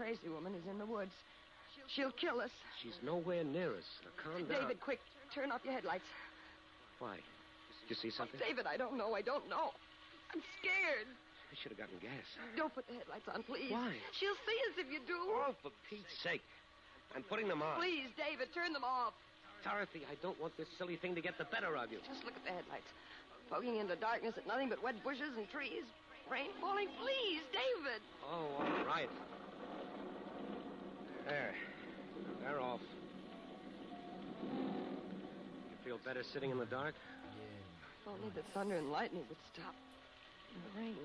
crazy woman is in the woods. She'll kill us. She's nowhere near us. Now, calm down. David, quick, turn off your headlights. Why? Did you see something? David, I don't know. I'm scared. I should have gotten gas. Don't put the headlights on, please. Why? She'll see us if you do. Oh, for Pete's sake. I'm putting them on. Please, David, turn them off. Dorothy, I don't want this silly thing to get the better of you. Just look at the headlights. Poking into darkness at nothing but wet bushes and trees. Rain falling. Please, David. Oh, all right. There. They're off. You feel better sitting in the dark? If only the thunder and lightning would stop. And the rain.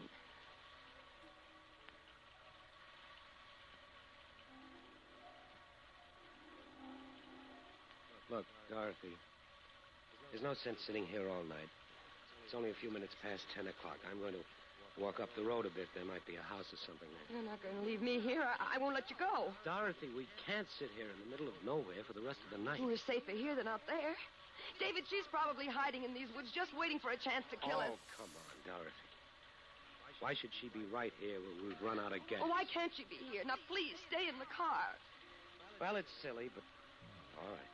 Look, Dorothy, there's no sense sitting here all night. It's only a few minutes past 10 o'clock. I'm going to walk up the road a bit. There might be a house or something there. You're not going to leave me here. I won't let you go. Dorothy, we can't sit here in the middle of nowhere for the rest of the night. We're safer here than out there. David, she's probably hiding in these woods just waiting for a chance to kill us. Oh, come on, Dorothy. Why should she be right here where we've run out of gas? Oh, why can't she be here? Now, please, stay in the car. Well, it's silly, but all right.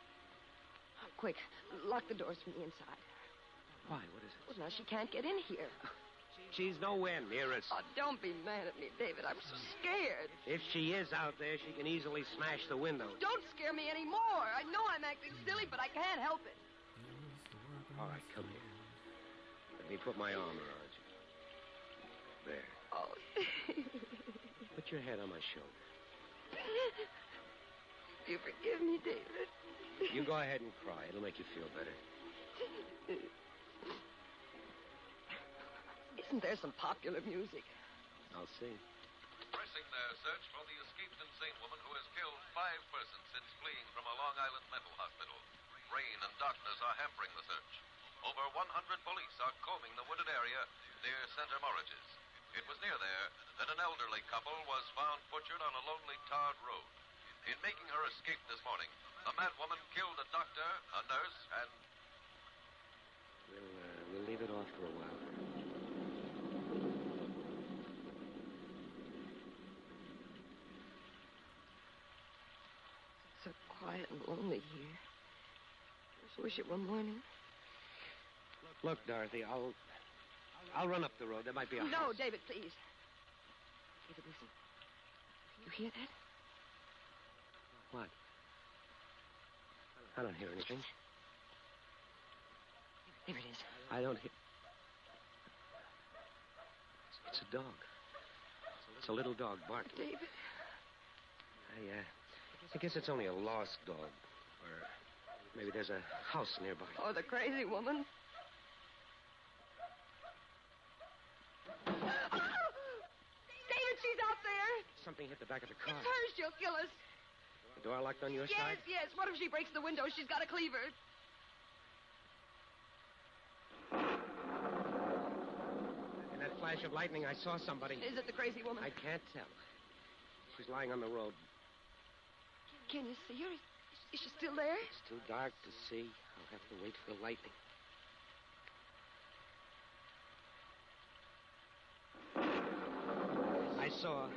Oh, quick, lock the doors from the inside. Why? What is it? Well, now she can't get in here. She's nowhere near us. Oh, don't be mad at me, David. I'm so scared. If she is out there, she can easily smash the window. Don't scare me anymore. I know I'm acting silly, but I can't help it. All right, come here. Let me put my arm around you. There. Oh. Put your head on my shoulder. You forgive me, David. You go ahead and cry. It'll make you feel better. Isn't there some popular music? I'll see. Pressing their search for the escaped insane woman who has killed 5 persons since fleeing from a Long Island mental hospital. Rain and darkness are hampering the search. Over 100 police are combing the wooded area near Center Morridge's. It was near there that an elderly couple was found butchered on a lonely tarred road. In making her escape this morning, the mad woman killed a doctor, a nurse, and... We'll leave it off for a while. It's so quiet and lonely here. I just wish it were morning. Look, Dorothy, I'll run up the road. There might be a house. No, David, please. David, listen. You hear that? What? I don't hear anything. There it is. I don't hear... It's a dog. It's a little dog barking. David. I guess it's only a lost dog. Or maybe there's a house nearby. Oh, the crazy woman. David, she's out there. Something hit the back of the car. It's her. She'll kill us. The door locked on your side? Yes. What if she breaks the window? She's got a cleaver. In that flash of lightning, I saw somebody. Is it the crazy woman? I can't tell. She's lying on the road. Can you see her? Is she still there? It's too dark to see. I'll have to wait for the lightning. I saw her.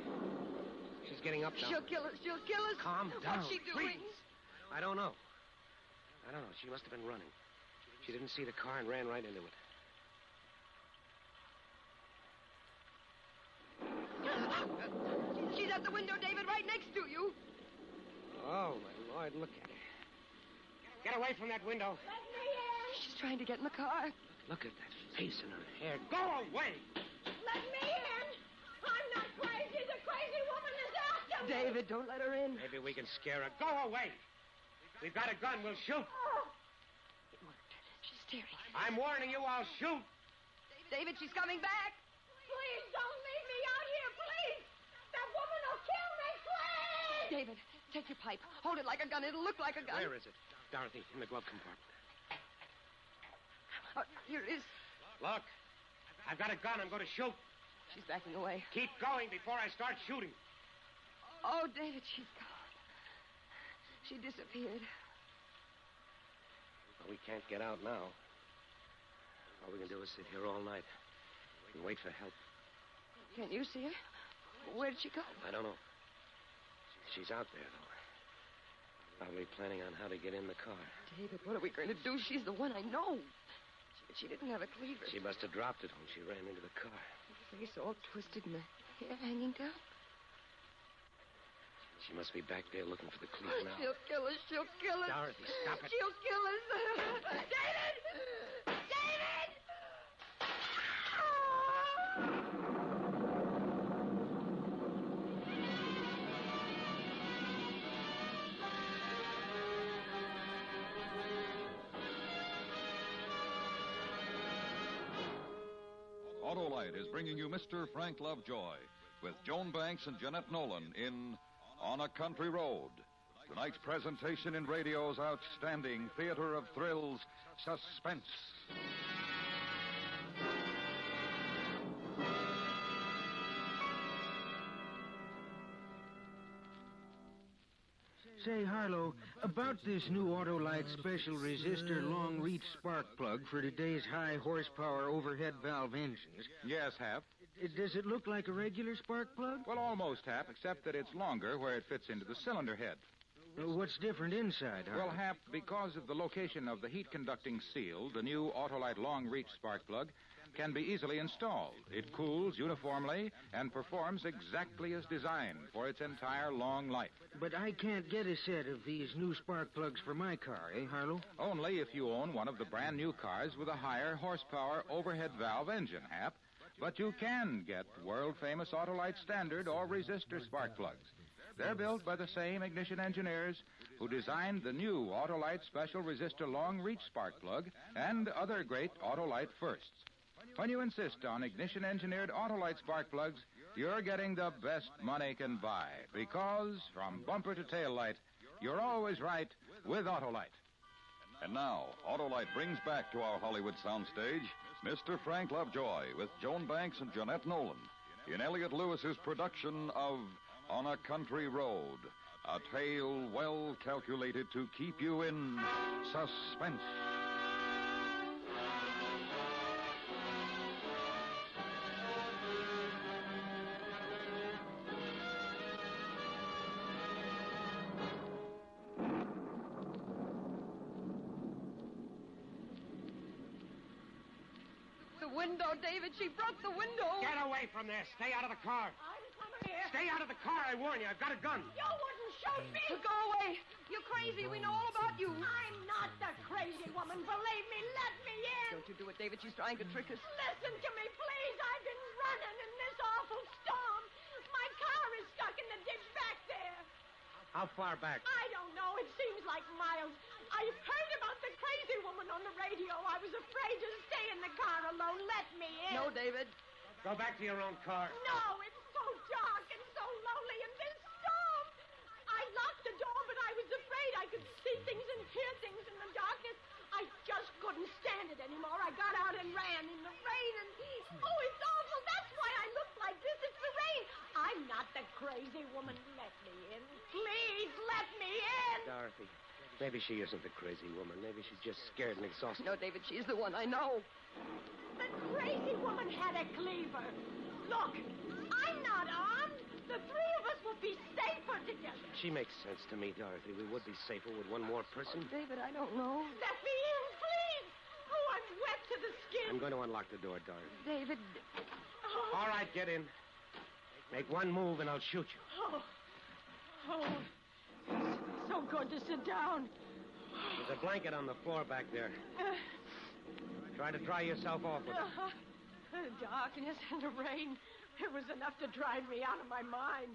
She's getting up now. She'll kill us. Calm down. What's she doing? Please. I don't know. She must have been running. She didn't see the car and ran right into it. She's at the window, David, right next to you. Oh, my Lord, look at her. Get away from that window. Let me in. She's trying to get in the car. Look at that face and her hair. Go away! Let me in. I'm not crazy. The crazy woman is after me. David, don't let her in. Maybe we can scare her. Go away! We've got a gun. We'll shoot. Oh. It worked. She's staring. I'm warning you, I'll shoot. David, she's coming back. Please don't leave me out here, please. That woman will kill me, please. David, take your pipe. Hold it like a gun. It'll look like a gun. Where is it? Dorothy, in the glove compartment. Here it is. Look, I've got a gun. I'm going to shoot. She's backing away. Keep going before I start shooting. Oh, David, she's gone. She disappeared. Well, we can't get out now. All we can do is sit here all night and wait for help. Can you see her? Where did she go? I don't know. She's out there, though. Probably planning on how to get in the car. David, what are we going to do? She's the one I know. She didn't have a cleaver. She must have dropped it when she ran into the car. Her face all twisted and the hair hanging down. She must be back there looking for the cleaver now. She'll kill us. She'll kill us. Dorothy, stop it. She'll kill us. David! David! Autolite is bringing you Mr. Frank Lovejoy with Joan Banks and Jeanette Nolan in On a Country Road. Tonight's presentation in radio's outstanding theater of thrills, Suspense. Say, Harlow, about this new Autolite special resistor long-reach spark plug for today's high horsepower overhead valve engines. Yes, Hap. Does it look like a regular spark plug? Well, almost, Hap, except that it's longer where it fits into the cylinder head. What's different inside, Harlow? Well, Hap, because of the location of the heat-conducting seal, the new Autolite long-reach spark plug can be easily installed. It cools uniformly and performs exactly as designed for its entire long life. But I can't get a set of these new spark plugs for my car, eh, Harlow? Only if you own one of the brand new cars with a higher horsepower overhead valve engine, Hap. But you can get world-famous Autolite standard or resistor spark plugs. They're built by the same ignition engineers who designed the new Autolite special resistor long-reach spark plug and other great Autolite firsts. When you insist on ignition-engineered Autolite spark plugs, you're getting the best money can buy, because from bumper to tail light, you're always right with Autolite. And now, Autolite brings back to our Hollywood soundstage Mr. Frank Lovejoy with Joan Banks and Jeanette Nolan in Elliot Lewis's production of On a Country Road, a tale well calculated to keep you in suspense. The window, David. She broke the window. Get away from there. Stay out of the car. I'm coming here. Stay out of the car, I warn you. I've got a gun. You wouldn't shoot me. Go away. You're crazy. We know all about you. I'm not the crazy woman. Believe me, let me in. Don't you do it, David. She's trying to trick us. Listen to me, please. I've been running in this awful storm. My car is stuck in the ditch back there. How far back? I don't know. It seems like miles. I heard about the crazy woman on the radio. I was afraid to stay in the car alone. Let me in. No, David. Go back to your own car. No, it's so dark and so lonely in this storm. I locked the door, but I was afraid I could see things and hear things in the darkness. I just couldn't stand it anymore. I got out and ran in the rain and... Oh, it's awful. That's why I look like this. It's the rain. I'm not the crazy woman. Let me in. Please, let me in. Dorothy, maybe she isn't the crazy woman. Maybe she's just scared and exhausted. No, David. She's the one I know. The crazy woman had a cleaver. Look, I'm not armed. The three of us would be safer together. She makes sense to me, Dorothy. We would be safer with one more person. David, I don't know. Let me in, please. Oh, I'm wet to the skin. I'm going to unlock the door, Dorothy. David. Oh, All right, get in. Make one move and I'll shoot you. oh, so good to sit down. There's a blanket on the floor back there. Try to dry yourself off with it. The darkness and the rain, it was enough to drive me out of my mind.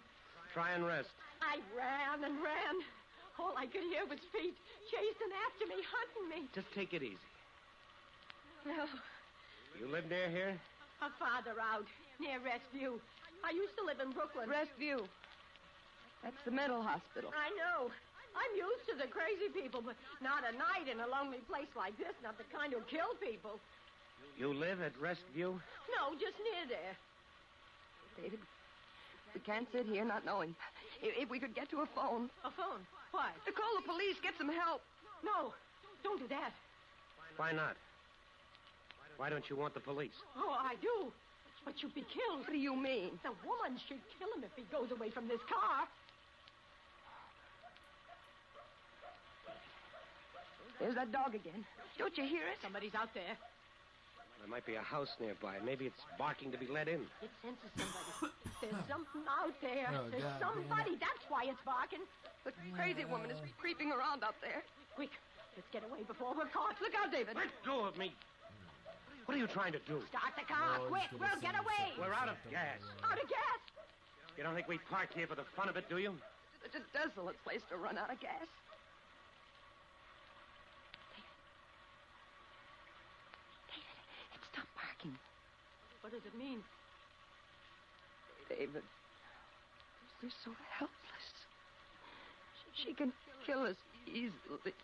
Try and rest. I ran and ran. All I could hear was feet chasing after me, hunting me. Just take it easy. No, You live near here? a farther out, near Restview. I used to live in Brooklyn. Restview. That's the mental hospital. I know. I'm used to the crazy people, but not at night in a lonely place like this, not the kind who kill people. You live at Restview? No, just near there. David, we can't sit here not knowing. If we could get to a phone. A phone? Why? To call the police, get some help. No, don't do that. Why not? Why don't you want the police? Oh, I do. But you'd be killed. What do you mean? The woman should kill him if he goes away from this car. There's that dog again. Don't you hear it? Somebody's out there. There might be a house nearby. Maybe it's barking to be let in. It senses somebody. There's something out there. Oh, There's God, somebody. That's why it's barking. The crazy woman is creeping around out there. Quick, let's get away before we're caught. Look out, David. Let go of me. What are you trying to do? Start the car, Oh, quick. he's gonna We'll get say away. We're out of gas. Out of gas. You don't think we parked here for the fun of it, do you? It's a desolate place to run out of gas. David, it stopped barking. What does it mean? David, we're so helpless. She can kill us easily.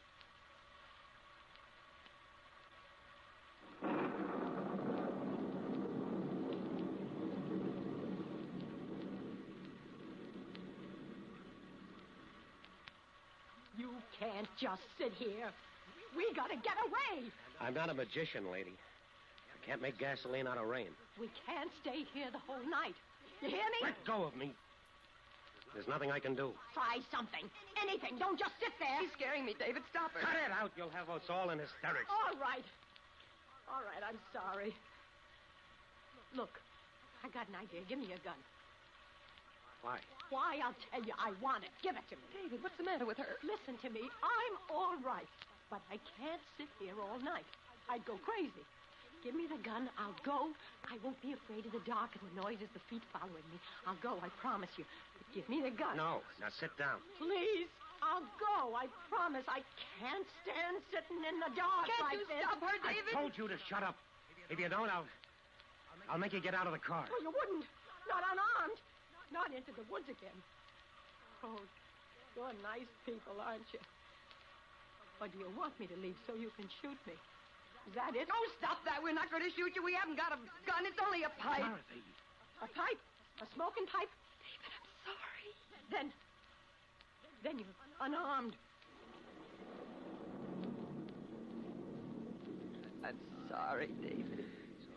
You can't just sit here. We gotta get away. I'm not a magician, lady. I can't make gasoline out of rain. We can't stay here the whole night. You hear me? Let go of me. There's nothing I can do. Try something. Anything. Don't just sit there. She's scaring me, David. Stop her. Cut it out. You'll have us all in hysterics. All right. All right, I'm sorry. Look, I got an idea. Give me your gun. Why? Why, I'll tell you. I want it. Give it to me. David, what's the matter with her? Listen to me. I'm all right. But I can't sit here all night. I'd go crazy. Give me the gun. I'll go. I won't be afraid of the dark and the noises, the feet following me. I'll go, I promise you. But give me the gun. No. Now sit down. Please. I'll go. I promise. I can't stand sitting in the dark Can't like you this. stop her, David? I told you to shut up. If you don't, I'll make you get out of the car. Oh, you wouldn't. Not unarmed. Not into the woods again. Oh, you're nice people, aren't you? Or do you want me to leave so you can shoot me? Is that it? No, stop that. We're not going to shoot you. We haven't got a gun. It's only a pipe. Dorothy. A pipe? A smoking pipe? David, I'm sorry. Then you're unarmed. I'm sorry, David.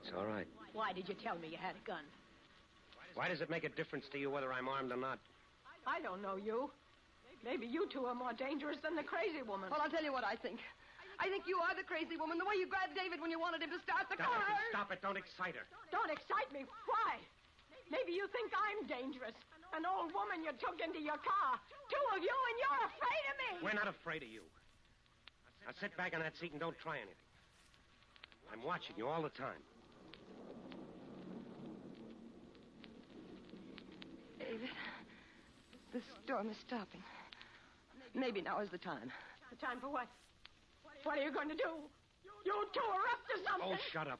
It's all right. Why did you tell me you had a gun? Why does it make a difference to you whether I'm armed or not? I don't know you. Maybe you two are more dangerous than the crazy woman. Well, I'll tell you what I think. I think you are the crazy woman. The way you grabbed David when you wanted him to start the car. Dorothy, stop it. Don't excite her. Don't excite me. Why? Maybe you think I'm dangerous. An old woman you took into your car. Two of you, and you're afraid of me. We're not afraid of you. Now sit back in that seat and don't try anything. I'm watching you all the time. David, the storm is stopping. Maybe now is the time. The time for what? What are you going to do? You two are up to something. Oh, shut up.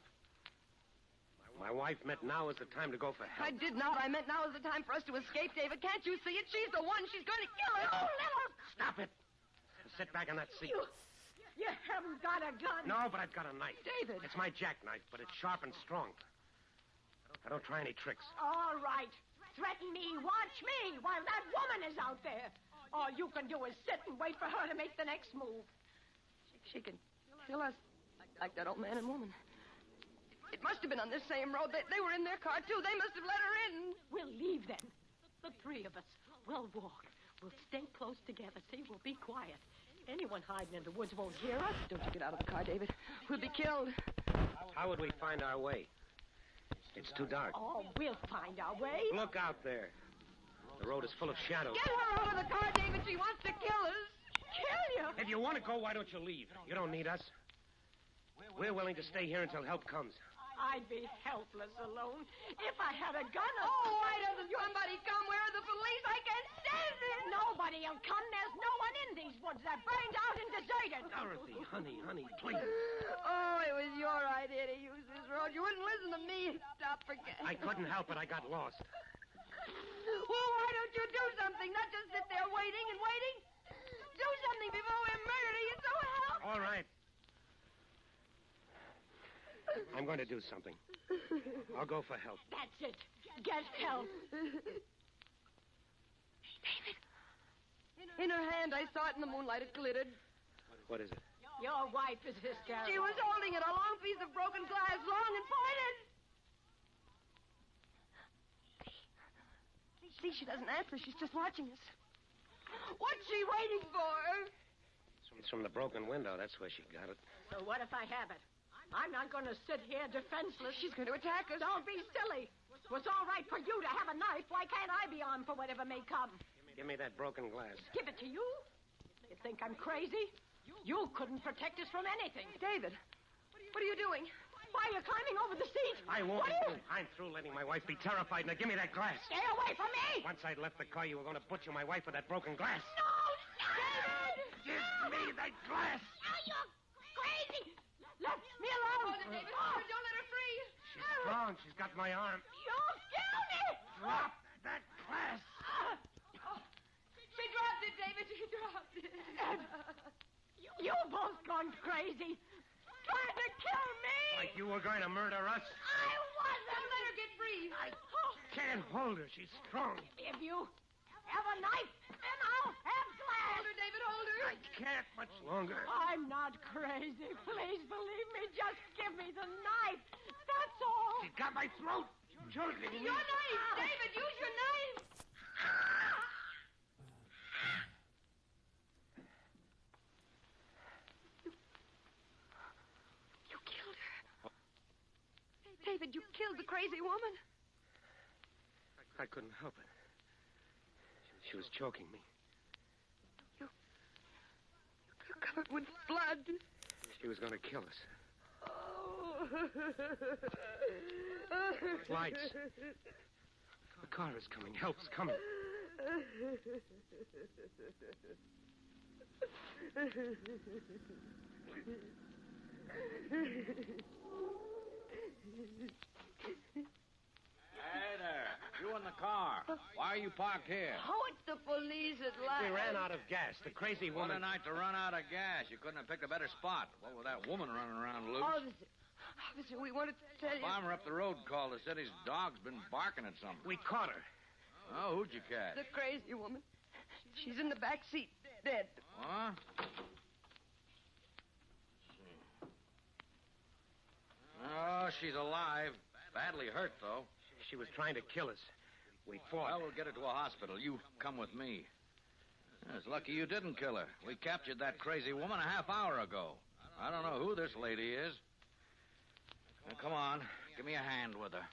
My wife meant now is the time to go for I help. did not. I meant now is the time for us to escape, David. Can't you see it? She's the one. She's going to kill us. You little... Stop it. Sit back in that seat. You haven't got a gun. No, but I've got a knife. David. It's my jackknife, but it's sharp and strong. I don't try any tricks. All right. Threaten me. Watch me while that woman is out there. All you can do is sit and wait for her to make the next move. She can kill us like that old man and woman. It must have been on this same road. They were in their car, too. They must have let her in. We'll leave then. The three of us. We'll walk. We'll stay close together. See, we'll be quiet. Anyone hiding in the woods won't hear us. Don't you get out of the car, David. We'll be killed. How would we find our way? It's too dark. Oh, we'll find our way. Look out there. The road is full of shadows. Get her out of the car, David. She wants to kill us. Kill you. If you want to go, why don't you leave? You don't need us. We're willing to stay here until help comes. I'd be helpless alone. If I had a gun... Oh, why doesn't somebody come? Where are the police? I can't stand it. Nobody will come. There's no one in these woods. They're burned out and deserted. Dorothy, honey, please. Oh, it was your idea to use this road. You wouldn't listen to me and stop for gas. I couldn't help it. I got lost. Well, why don't you do something? Not just sit there waiting and waiting. Do something before we murder you, so help. All right. I'm going to do something. I'll go for help. That's it. Get help. David. In her hand, I saw it in the moonlight. It glittered. What is it? Your wife is hysterical. She was holding it, a long piece of broken glass, long and pointed. See, she doesn't answer. She's just watching us. What's she waiting for? It's from the broken window. That's where she got it. So what if I have it? I'm not going to sit here defenseless. She's going to attack us. Don't be silly. It was all right for you to have a knife. Why can't I be armed for whatever may come? Give me that broken glass. Give it to you? You think I'm crazy? You couldn't protect us from anything. David, what are you doing? Why are you climbing over the seat? I won't. What are you... I'm through letting my wife be terrified. Now, give me that glass. Stay away from me! Once I'd left the car, you were going to butcher my wife with that broken glass. No! David! Give me that glass. Now you're crazy! Let me alone! Oh, David, don't let her free. She's strong. She's got my arm. You'll kill me! Drop that glass. She dropped it, David. She dropped it. You both gone crazy. Trying to kill me! Like you were going to murder us. I wasn't! Don't let her get free. I can't hold her. She's strong. If you have a knife, then I'll have glass! Hold her, David, hold her. I can't much longer. I'm not crazy. Please believe me. Just give me the knife. That's all. She's got my throat. Choking me. Your knife, David, use your knife. You killed her. David, you killed the crazy woman. I couldn't help it. She was choking me. You're covered with blood. She was going to kill us. Oh. Lights. The car is coming. Help's coming. Hey there. You in the car. Why are you parked here? Oh, it's the police at last. We ran out of gas. The crazy What a woman... night to run out of gas. You couldn't have picked a better spot. What with that woman running around loose? Officer, we wanted to tell you. Farmer up the road called us. Said his dog's been barking at something. We caught her. Oh, who'd you catch? The crazy woman. She's in the back seat, dead. What? Oh, she's alive. Badly hurt, though. She was trying to kill us. We fought. Well, we'll get her to a hospital. You come with me. It's lucky you didn't kill her. We captured that crazy woman a half hour ago. I don't know who this lady is. Now, come on. Give me a hand with her.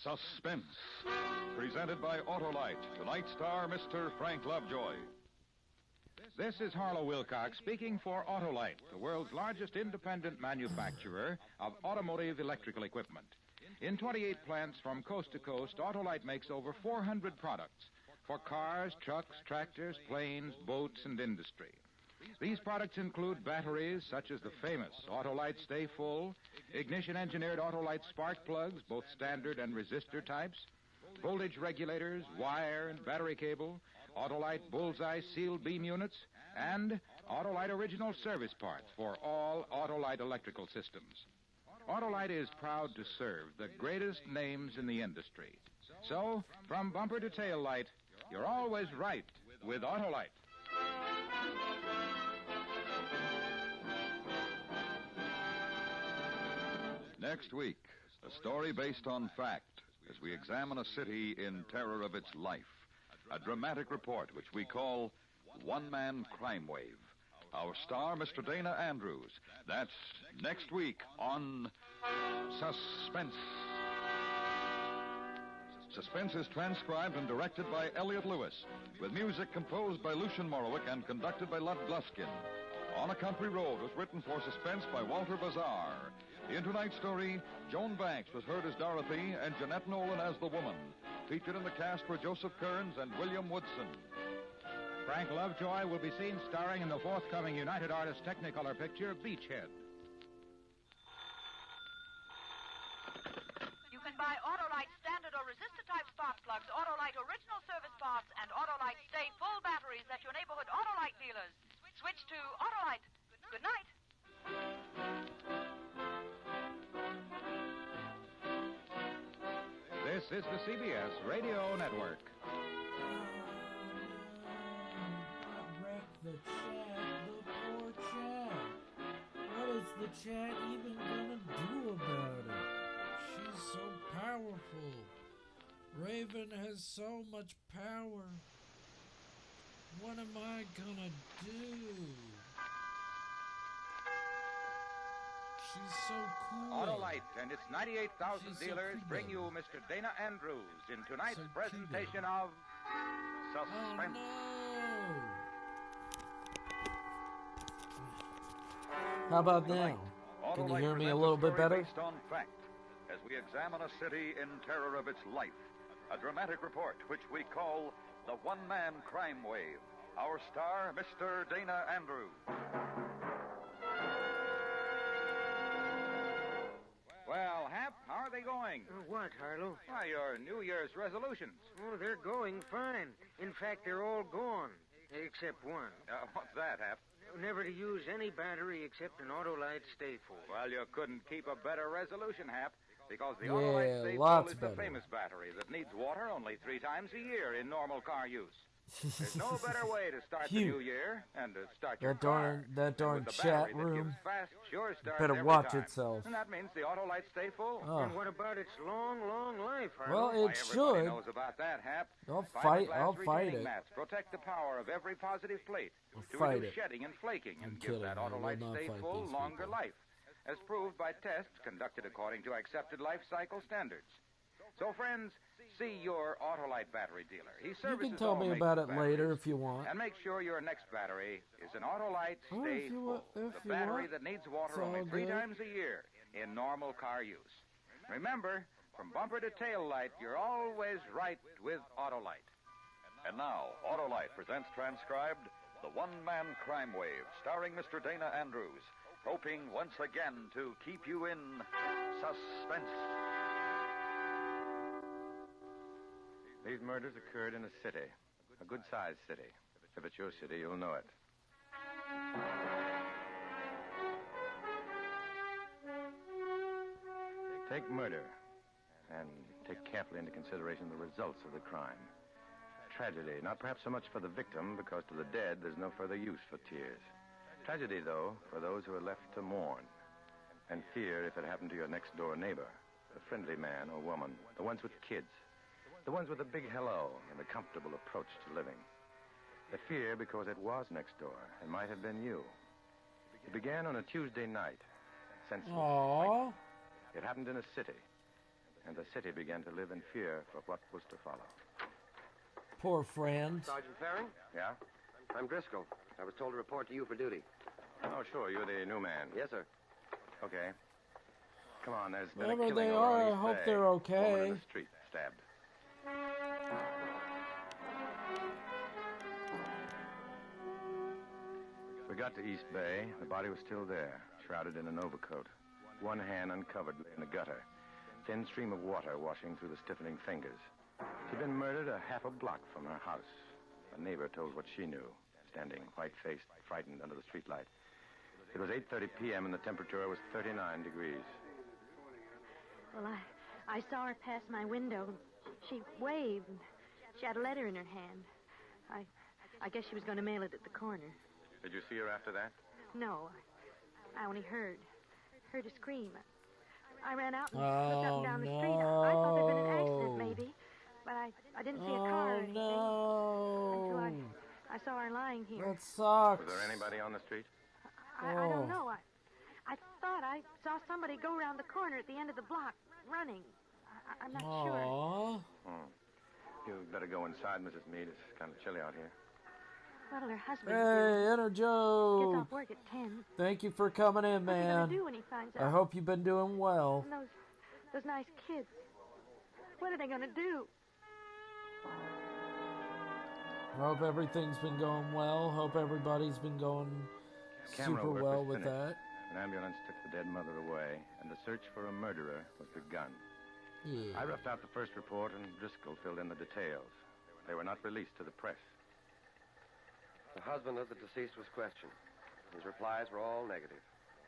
Suspense. Presented by Autolite. Tonight's star, Mr. Frank Lovejoy. This is Harlow Wilcox speaking for Autolite, the world's largest independent manufacturer of automotive electrical equipment. In 28 plants from coast to coast, Autolite makes over 400 products for cars, trucks, tractors, planes, boats, and industry. These products include batteries such as the famous Autolite Stay Full, ignition-engineered Autolite spark plugs, both standard and resistor types, voltage regulators, wire and battery cable, Autolite Bullseye sealed beam units, and Autolite original service parts for all Autolite electrical systems. Autolite is proud to serve the greatest names in the industry. So, from bumper to tail light, you're always right with Autolite. Next week, a story based on fact as we examine a city in terror of its life. A dramatic report which we call One Man Crime Wave. Our star, Mr. Dana Andrews. That's next week on Suspense. Suspense is transcribed and directed by Elliot Lewis, with music composed by Lucian Morowick and conducted by Lud Gluskin. On a Country Road was written for Suspense by Walter Bazar. In tonight's story, Joan Banks was heard as Dorothy and Jeanette Nolan as the woman. Featured in the cast were Joseph Kearns and William Woodson. Frank Lovejoy will be seen starring in the forthcoming United Artists Technicolor picture, Beachhead. You can buy Autolite standard or resistor type spark plugs, Autolite original service parts, and Autolite Stay Full batteries at your neighborhood Autolite dealers. Switch to Autolite. Good night. This is the CBS Radio Network. Wreck the Chad, the poor Chad. What is the Chad even gonna do about it? She's so powerful. Raven has so much power. What am I gonna do? She's so cool. Autolite and its 98,000 She's so dealers cool. bring you Mr. Dana Andrews in tonight's So presentation of Oh Suspense. no! How about now? Can you Autolite hear me a presents little bit story better? Based on fact, as we examine a city in terror of its life, a dramatic report which we call The One-Man Crime Wave. Our star, Mr. Dana Andrews. Well, Hap, how are they going? What, Harlow? Why, your New Year's resolutions. Oh, they're going fine. In fact, they're all gone, except one. What's that, Hap? Never to use any battery except an Autolite Stay Full. Well, you couldn't keep a better resolution, Hap, because the Yeah, Autolite Stay lots Full is the better. famous battery that needs water only 3 times a year in normal car use. There's no better way to start the Phew. new year and to start your That darn- car that darn with the chat battery that room gives fast, sure starts better every watch time. itself. And that means the Autolite Stay Full. Oh. And what about its long, long life, Harlow? Well, Why, it everybody should. knows about that, Hap. I'll Fiberglass fight retaining it. mats protect the power of every positive plate to fight reduce it. shedding and flaking I'm and give that kidding. I will Autolite not Stay fight Full these longer people. life, as proved by tests conducted according to accepted life cycle standards. So, friends, see your Autolite battery dealer. He You services can tell all me makes about of it later batteries. if you want. And make sure your next battery is an Autolite Oh, Stay if you Full. wa- if The you battery want. that needs water It's only all 3 good. times a year in normal car use. Remember, from bumper to tail light, you're always right with Autolite. And now, Autolite presents transcribed The One-Man Crime Wave, starring Mr. Dana Andrews, hoping once again to keep you in suspense. These murders occurred in a city, a good-sized city. If it's your city, you'll know it. Take murder, and take carefully into consideration the results of the crime. Tragedy, not perhaps so much for the victim, because to the dead there's no further use for tears. Tragedy, though, for those who are left to mourn. And fear if it happened to your next-door neighbor, a friendly man or woman, the ones with kids, the ones with a big hello and a comfortable approach to living. The fear because it was next door and might have been you. It began on a Tuesday night, senseless. Aww. It happened in a city, and the city began to live in fear for what was to follow. Poor friend. Sergeant Faring? Yeah? I'm Driscoll. I was told to report to you for duty. Oh, sure, you're the new man. Yes, sir. Okay. Come on, there's been a Wherever killing they over on are, I East hope Bay. they're okay. Woman in the street, stabbed. We got to East Bay. The body was still there, shrouded in an overcoat. One hand uncovered in the gutter. Thin stream of water washing through the stiffening fingers. She'd been murdered a half a block from her house. A neighbor told what she knew, standing white-faced, frightened under the streetlight. It was 8:30 p.m. and the temperature was 39 degrees. Well, I saw her pass my window. She waved. And she had a letter in her hand. I guess she was going to mail it at the corner. Did you see her after that? No, I only heard her scream. I ran out and looked up and down the street. I thought there'd been an accident, maybe, but I didn't see a car or anything until no. I saw her lying here. That sucks. Was there anybody on the street? I Oh. don't know. I thought I saw somebody go around the corner at the end of the block, running. I'm not sure. Aww. You better go inside, Mrs. Mead. It's kind of chilly out here. Well, her husband Hey, Enter gets Joe. off work at 10. Thank you for coming in, What's he man. gonna do when he finds out? I hope you've been doing well. And those nice kids. What are they gonna do? Hope everything's been going well. Hope everybody's been going Camera super work well was with finished. that. An ambulance took the dead mother away, and the search for a murderer was begun. Yeah. I roughed out the first report, and Driscoll filled in the details. They were not released to the press. The husband of the deceased was questioned. His replies were all negative.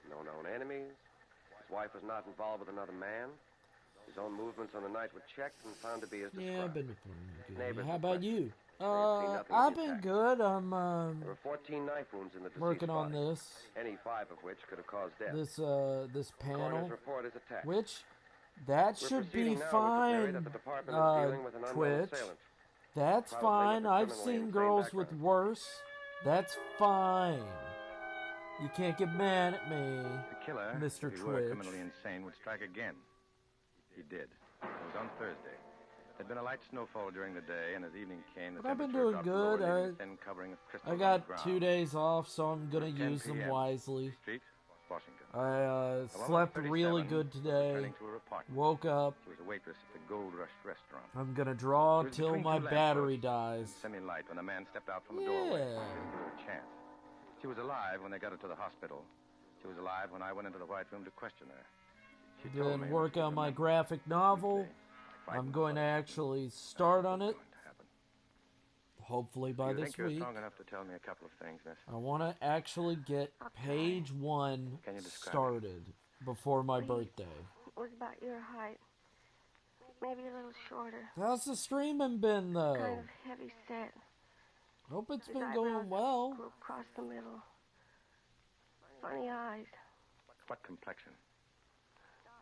No known enemies. His wife was not involved with another man. His own movements on the night were checked and found to be as described. Yeah, I've been good. Neighbors How were about you? nothing of the I've been attack. good. I'm There were 14 knife wounds in the deceased working on body, this. any 5 of which could have caused death. This panel, Coroner's report is attached. which that We're should be proceeding now with the theory fine. that the department is dealing with an unknown Twitch. assailant. That's Probably fine. with a I've criminally seen insane girls with background. worse. That's fine. You can't get mad at me, The killer, Mr. if he were Twitch. criminally insane, would strike again. He did. It was on Thursday. There'd been a light snowfall during the day, and as evening came, the But I've been temperature doing dropped lower, good. leaving a thin covering of crystals I on the got ground. 2 days off, so I'm gonna 10 use them p.m. wisely. Street, Washington. I A woman slept of really 37 good was today. returning to her apartment. Woke up. She was a waitress at the Gold Rush restaurant. I'm gonna draw She was till between my two battery lampposts dies. in semi-light when the man stepped out from the doorway. Yeah. Didn't give her a chance. She was alive when they got her to the hospital. She was alive when I went into the White Room to question her. She told me Then what work she on my remembered. graphic novel. I'm going to actually start on it. Hopefully by you this think you're week. strong enough to tell me a couple of things, miss? I want to actually get page 1 Can you describe started before my birthday. It was about your height. Maybe a little shorter. How's the streaming been, though? Kind of heavy set. Hope it's His been eyebrows going well. grew across the middle. Funny eyes. What complexion?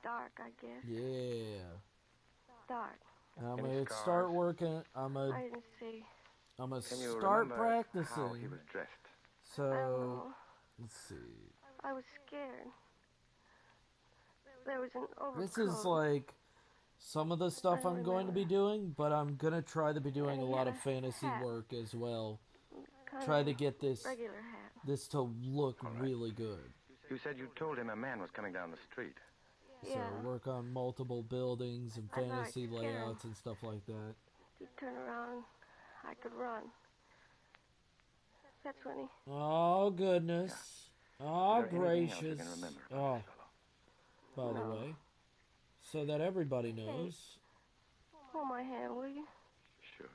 Dark, I guess. Yeah. Dark. I'm Any gonna scars? start working. I'm I gonna didn't see. Can you start remember practicing. how he was dressed? I don't So know. let's see. I was scared. There was an overcoat. This is like some of the stuff I'm going to be doing, but I'm gonna try to be doing a And he lot had of a fantasy hat. work as well. kind Try of to get this regular hat. to look really good. You said you told him a man was coming down the street. So Yeah. work on multiple buildings and I thought I'd fantasy scare him. layouts and stuff like that. He'd turn around. I could run. That's when he. Oh goodness. Oh Is there anything else you gracious. can remember about Oh, this by fellow? the No. way, so that everybody knows. Hold my hand, will you? Sure.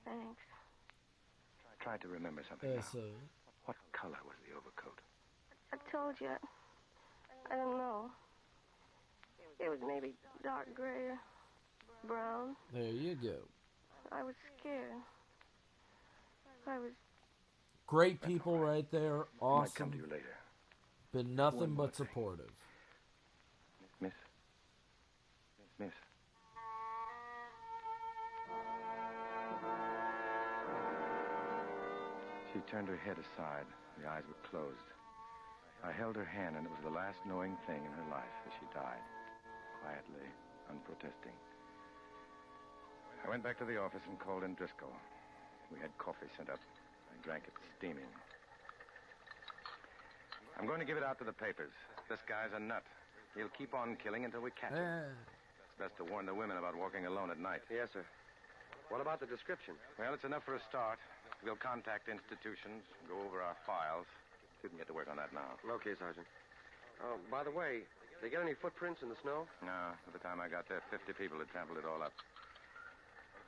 Thanks. Try to remember something Yes, now. What color was the overcoat? I told you. I don't know. It was maybe dark gray or brown. there you go. I was scared. I was. Great people right there. Might come Awesome. to you later. Been nothing One more but thing. supportive. Miss? Miss? She turned her head aside. The eyes were closed. I held her hand, and it was the last knowing thing in her life as she died. Quietly, unprotesting. I went back to the office and called in Driscoll. We had coffee sent up. I drank it steaming. I'm going to give it out to the papers. This guy's a nut. He'll keep on killing until we catch him. It's best to warn the women about walking alone at night. Yes, sir. What about the description? Well, it's enough for a start. We'll contact institutions, go over our files. You can get to work on that now. Okay, Sergeant. Oh, by the way, did they get any footprints in the snow? No, by the time I got there, 50 people had trampled it all up.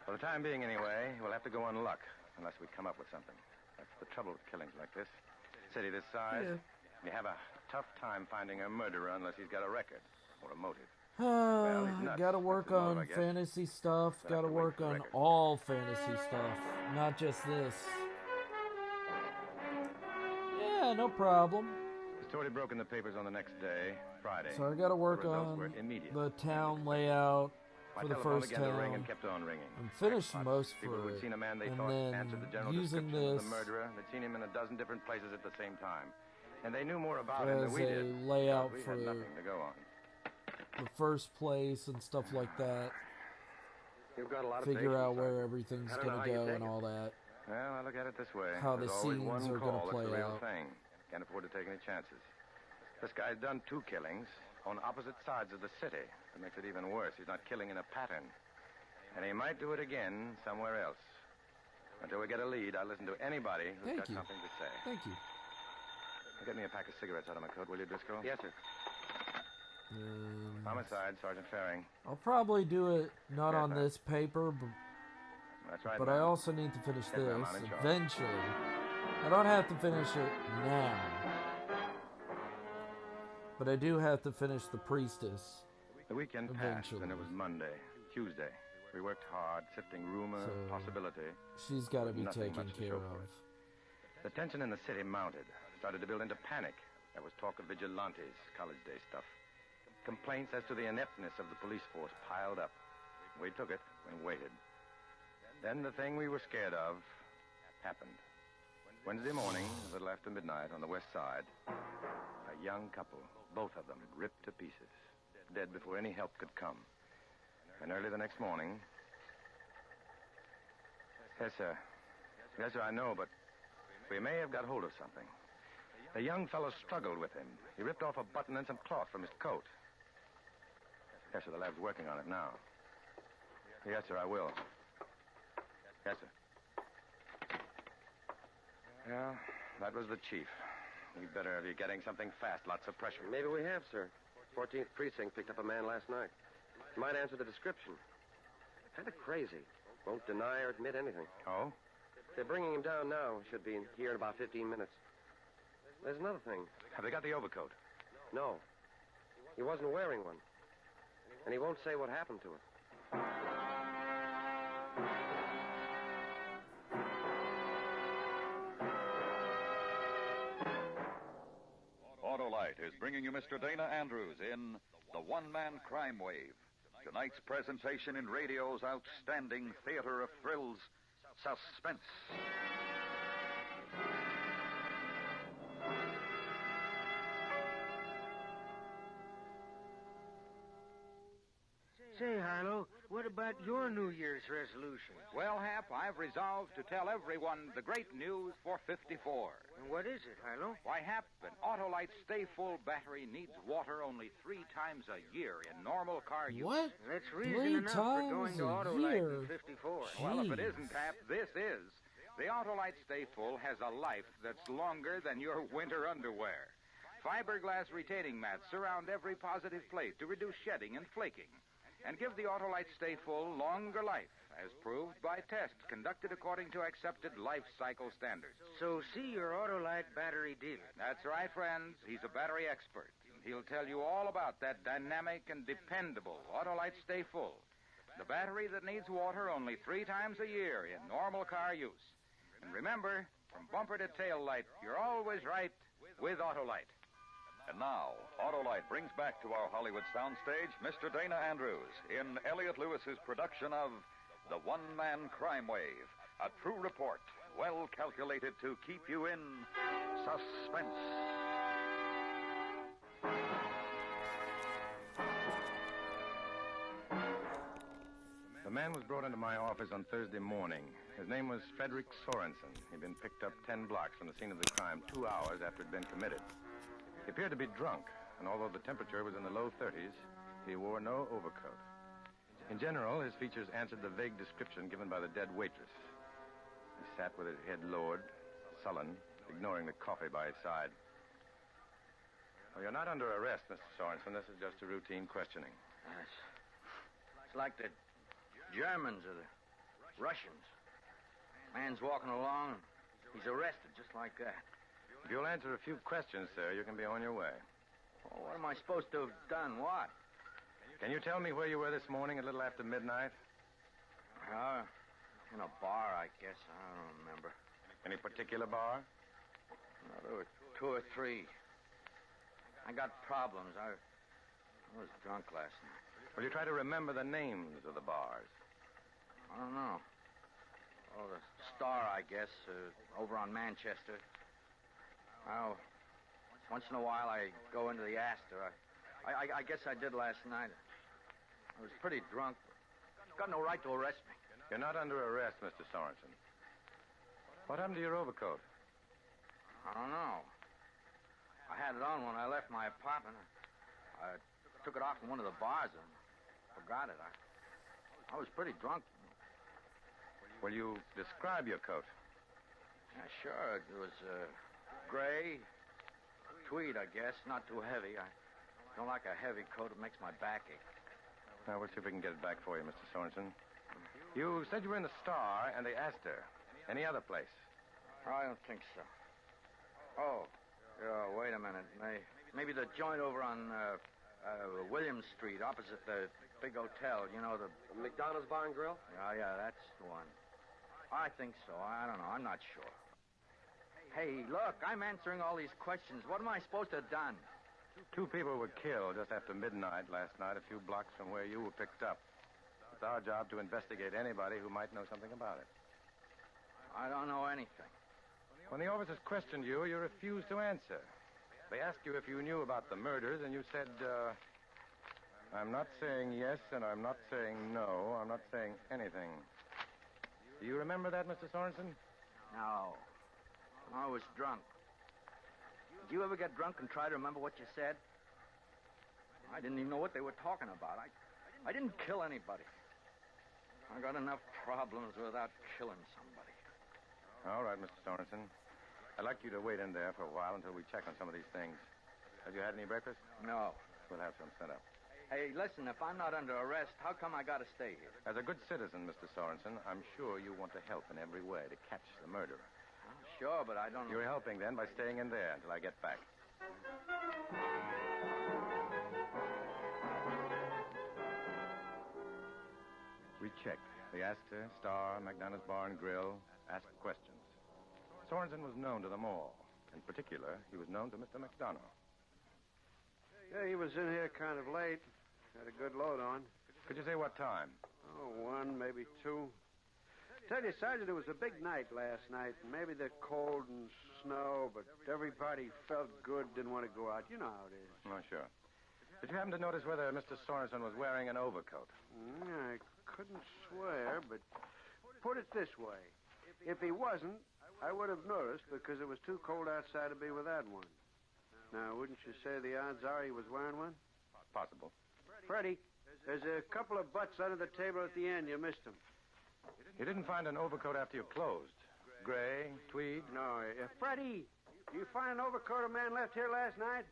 For the time being, anyway, we'll have to go on luck, unless we come up with something. That's the trouble with killings like this. City this size, you have a tough time finding a murderer unless he's got a record or a motive. he's nuts. Gotta work That's his motive, on I guess. fantasy stuff. We'll have Gotta to wait work for the on record. all fantasy stuff, not just this. Yeah, no problem. The story broke in the papers on the next day, Friday. So I gotta work The results on were immediate. the town layout My for the telephone first began to ring town. and kept on ringing. I'm finished most People for who'd it, seen a man they and thought then answered the general using description of this the murderer. They'd seen him in a dozen different places at the same time. And they knew more about him as than we a did. layout we for had nothing to go on. the first place and stuff like that. You've got a lot of Figure patience, out where Sergeant. everything's I don't know gonna how you go take and it. all that. Well, I look at it this way. How the There's always scenes one are gonna call. play That's the real out. thing. Can't afford to take any chances. This guy's done 2 killings on opposite sides of the city. That makes it even worse. He's not killing in a pattern. And he might do it again somewhere else. Until we get a lead, I'll listen to anybody who's Thank got you. something to say. Thank you. Get me a pack of cigarettes out of my coat, will you, Driscoll? Yes, sir. Homicide, Sergeant Faring. I'll probably do it not Yes, on sir. this paper, That's right. but I also need to finish Yes, ma'am, this I'm in charge. eventually. I don't have to finish it now, but I do have to finish the priestess The weekend passed, Eventually. and it was Monday, Tuesday. We worked hard, sifting rumor, So, possibility. She's got to be Nothing taken much to care show of. for it. The tension in the city mounted, started to build into panic. There was talk of vigilantes, college day stuff. Complaints as to the ineptness of the police force piled up. We took it and waited. Then the thing we were scared of happened. Wednesday morning, a little after midnight, on the west side, a young couple, both of them, ripped to pieces, dead before any help could come. And early the next morning... Yes, sir. Yes, sir, I know, but we may have got hold of something. The young fellow struggled with him. He ripped off a button and some cloth from his coat. Yes, sir, the lab's working on it now. Yes, sir, I will. Yes, sir. Yeah, that was the chief. We'd better be getting something fast. Lots of pressure. Maybe we have, sir. 14th Precinct picked up a man last night. He might answer the description. Kind of crazy. Won't deny or admit anything. Oh? They're bringing him down now. Should be here in about 15 minutes. There's another thing. Have they got the overcoat? No. He wasn't wearing one. And he won't say what happened to it. Autolite is bringing you Mr. Dana Andrews in The One-Man Crime Wave. Tonight's presentation in radio's outstanding theater of thrills, Suspense. Say, Harlow, what about your New Year's resolution? Well, Hap, I've resolved to tell everyone the great news for 54. And what is it, Harlow? Why, Hap, an Autolite Stay Full battery needs water only 3 times a year in normal car use. What? That's 3 reason enough for times going to a Autolite year? in 54. Well, if it Jeez. isn't, Hap, this is. The Autolite Stay Full has a life that's longer than your winter underwear. Fiberglass retaining mats surround every positive plate to reduce shedding and flaking, and give the Autolite Stay Full longer life, as proved by tests conducted according to accepted life cycle standards. So see your Autolite battery dealer. That's right, friends. He's a battery expert. He'll tell you all about that dynamic and dependable Autolite Stay Full, the battery that needs water only 3 times a year in normal car use. And remember, from bumper to tail light, you're always right with Autolite. And now, Autolite brings back to our Hollywood soundstage Mr. Dana Andrews in Elliot Lewis's production of The One-Man Crime Wave, a true report, well calculated to keep you in suspense. The man was brought into my office on Thursday morning. His name was Frederick Sorensen. He'd been picked up 10 blocks from the scene of the crime 2 hours after it had been committed. He appeared to be drunk, and although the temperature was in the low 30s, he wore no overcoat. In general, his features answered the vague description given by the dead waitress. He sat with his head lowered, sullen, ignoring the coffee by his side. Well, you're not under arrest, Mr. Sorensen. This is just a routine questioning. It's like the Germans or the Russians. Man's walking along, and he's arrested just like that. If you'll answer a few questions, sir, you can be on your way. Oh, what am I supposed to have done? What? Can you tell me where you were this morning a little after midnight? In a bar, I guess. I don't remember. Any particular bar? No, there were 2 or 3. I got problems. I was drunk last night. Will you try to remember the names of the bars? I don't know. Oh, the Star, I guess, over on Manchester. Oh, once in a while I go into the Astor. I guess I did last night. I was pretty drunk. Got no right to arrest me. You're not under arrest, Mr. Sorensen. What happened to your overcoat? I don't know. I had it on when I left my apartment. I took it off in one of the bars and forgot it. I was pretty drunk. Will you describe your coat? Yeah, sure. It was gray, tweed, I guess. Not too heavy. I don't like a heavy coat. It makes my back ache. Now, we'll see if we can get it back for you, Mr. Sorensen. You said you were in the Star and the Astor. Any other place? I don't think so. Oh, wait a minute. Maybe the joint over on William Street, opposite the big hotel. You know, the McDonald's Bar and Grill? Yeah, that's the one. I think so. I don't know. I'm not sure. Hey, look, I'm answering all these questions. What am I supposed to have done? 2 people were killed just after midnight last night, a few blocks from where you were picked up. It's our job to investigate anybody who might know something about it. I don't know anything. When the officers questioned you, you refused to answer. They asked you if you knew about the murders, and you said, I'm not saying yes, and I'm not saying no. I'm not saying anything. Do you remember that, Mr. Sorensen? No. I was drunk. Did you ever get drunk and try to remember what you said? I didn't even know what they were talking about. I didn't kill anybody. I got enough problems without killing somebody. All right, Mr. Sorensen. I'd like you to wait in there for a while until we check on some of these things. Have you had any breakfast? No. We'll have some sent up. Hey, listen, if I'm not under arrest, how come I got to stay here? As a good citizen, Mr. Sorensen, I'm sure you want to help in every way to catch the murderer. Sure, but I don't know. You're helping, then, by staying in there until I get back. We checked the Astor, Star, McDonald's Bar and Grill, asked questions. Sorensen was known to them all. In particular, he was known to Mr. McDonough. Yeah, he was in here kind of late. Had a good load on. Could you say what time? Oh, 1, maybe 2. Tell you, Sergeant, it was a big night last night. Maybe the cold and snow, but everybody felt good, didn't want to go out. You know how it is. Oh, sure. Did you happen to notice whether Mr. Sorensen was wearing an overcoat? I couldn't swear, but put it this way. If he wasn't, I would have noticed because it was too cold outside to be without one. Now, wouldn't you say the odds are he was wearing one? Possible. Freddie, there's a couple of butts under the table at the end. You missed them. You didn't find an overcoat after you closed? Gray, tweed? No. Freddie, you find an overcoat a man left here last night?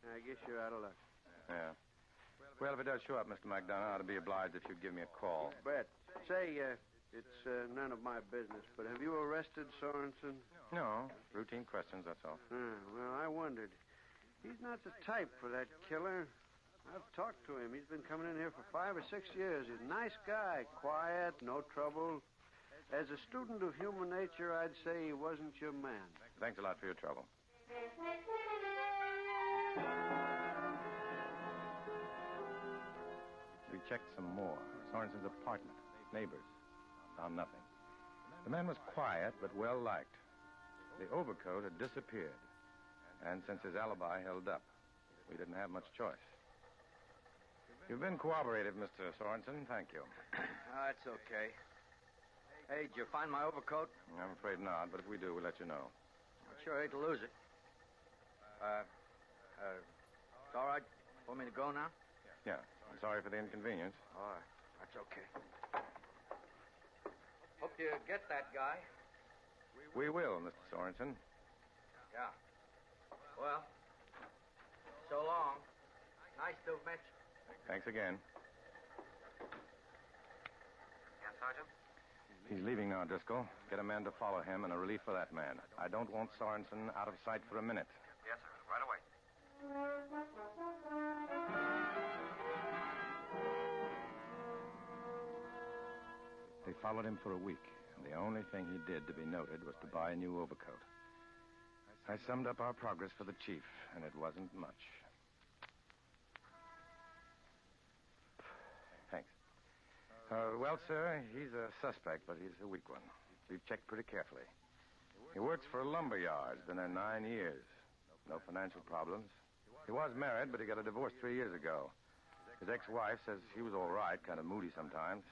I guess you're out of luck. Yeah. Well, if it does show up, Mr. McDonough, I'd be obliged if you'd give me a call. Bet. Say, it's none of my business, but have you arrested Sorensen? No. Routine questions, that's all. Well, I wondered. He's not the type for that killer. I've talked to him. He's been coming in here for 5 or 6 years. He's a nice guy, quiet, no trouble. As a student of human nature, I'd say he wasn't your man. Thanks a lot for your trouble. We checked some more. Sorensen's apartment, neighbors. Found nothing. The man was quiet, but well-liked. The overcoat had disappeared. And since his alibi held up, we didn't have much choice. You've been cooperative, Mr. Sorensen. Thank you. That's okay. Hey, did you find my overcoat? I'm afraid not, but if we do, we'll let you know. I'd sure hate to lose it. It's all right for me to go now? Yeah. I'm sorry for the inconvenience. All right. That's okay. Hope you get that guy. We will, Mr. Sorensen. Yeah. Well, so long. Nice to have met you. Thanks again. Yes, Sergeant? He's leaving now, Driscoll. Get a man to follow him and a relief for that man. I don't want Sorensen out of sight for a minute. Yes, sir. Right away. They followed him for a week, and the only thing he did to be noted was to buy a new overcoat. I summed up our progress for the chief, and it wasn't much. Thanks. Well, sir, he's a suspect, but he's a weak one. We've checked pretty carefully. He works for a lumber yard. He's been there 9 years. No financial problems. He was married, but he got a divorce 3 years ago. His ex-wife says he was all right, kind of moody sometimes,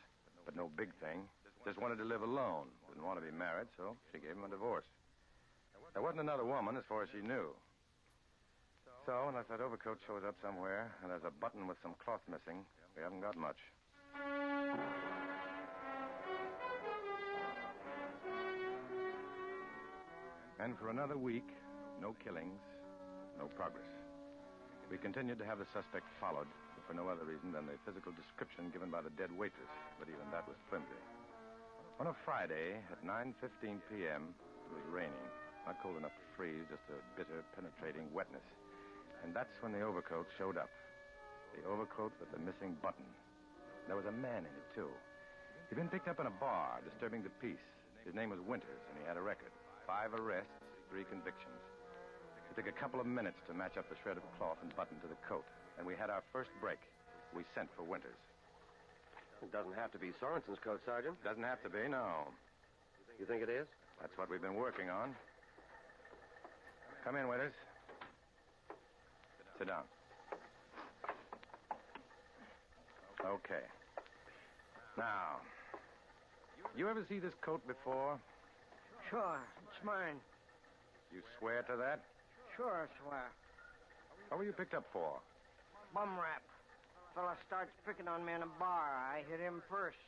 but no big thing. Just wanted to live alone. Didn't want to be married, so she gave him a divorce. There wasn't another woman as far as she knew. So, unless that overcoat shows up somewhere and there's a button with some cloth missing, we haven't got much. And for another week, no killings, no progress. We continued to have the suspect followed, but for no other reason than the physical description given by the dead waitress, but even that was flimsy. On a Friday at 9:15 p.m., it was raining. Not cold enough to freeze, just a bitter, penetrating wetness. And that's when the overcoat showed up. The overcoat with the missing button. There was a man in it, too. He'd been picked up in a bar, disturbing the peace. His name was Winters, and he had a record. 5 arrests, 3 convictions. It took a couple of minutes to match up the shred of cloth and button to the coat. And we had our first break. We sent for Winters. It doesn't have to be Sorensen's coat, Sergeant. Doesn't have to be, no. You think it is? That's what we've been working on. Come in, Winters. Sit down. Okay. Now, you ever see this coat before? Sure, it's mine. You swear to that? Sure, I swear. What were you picked up for? Bum rap. Fella starts picking on me in a bar. I hit him first.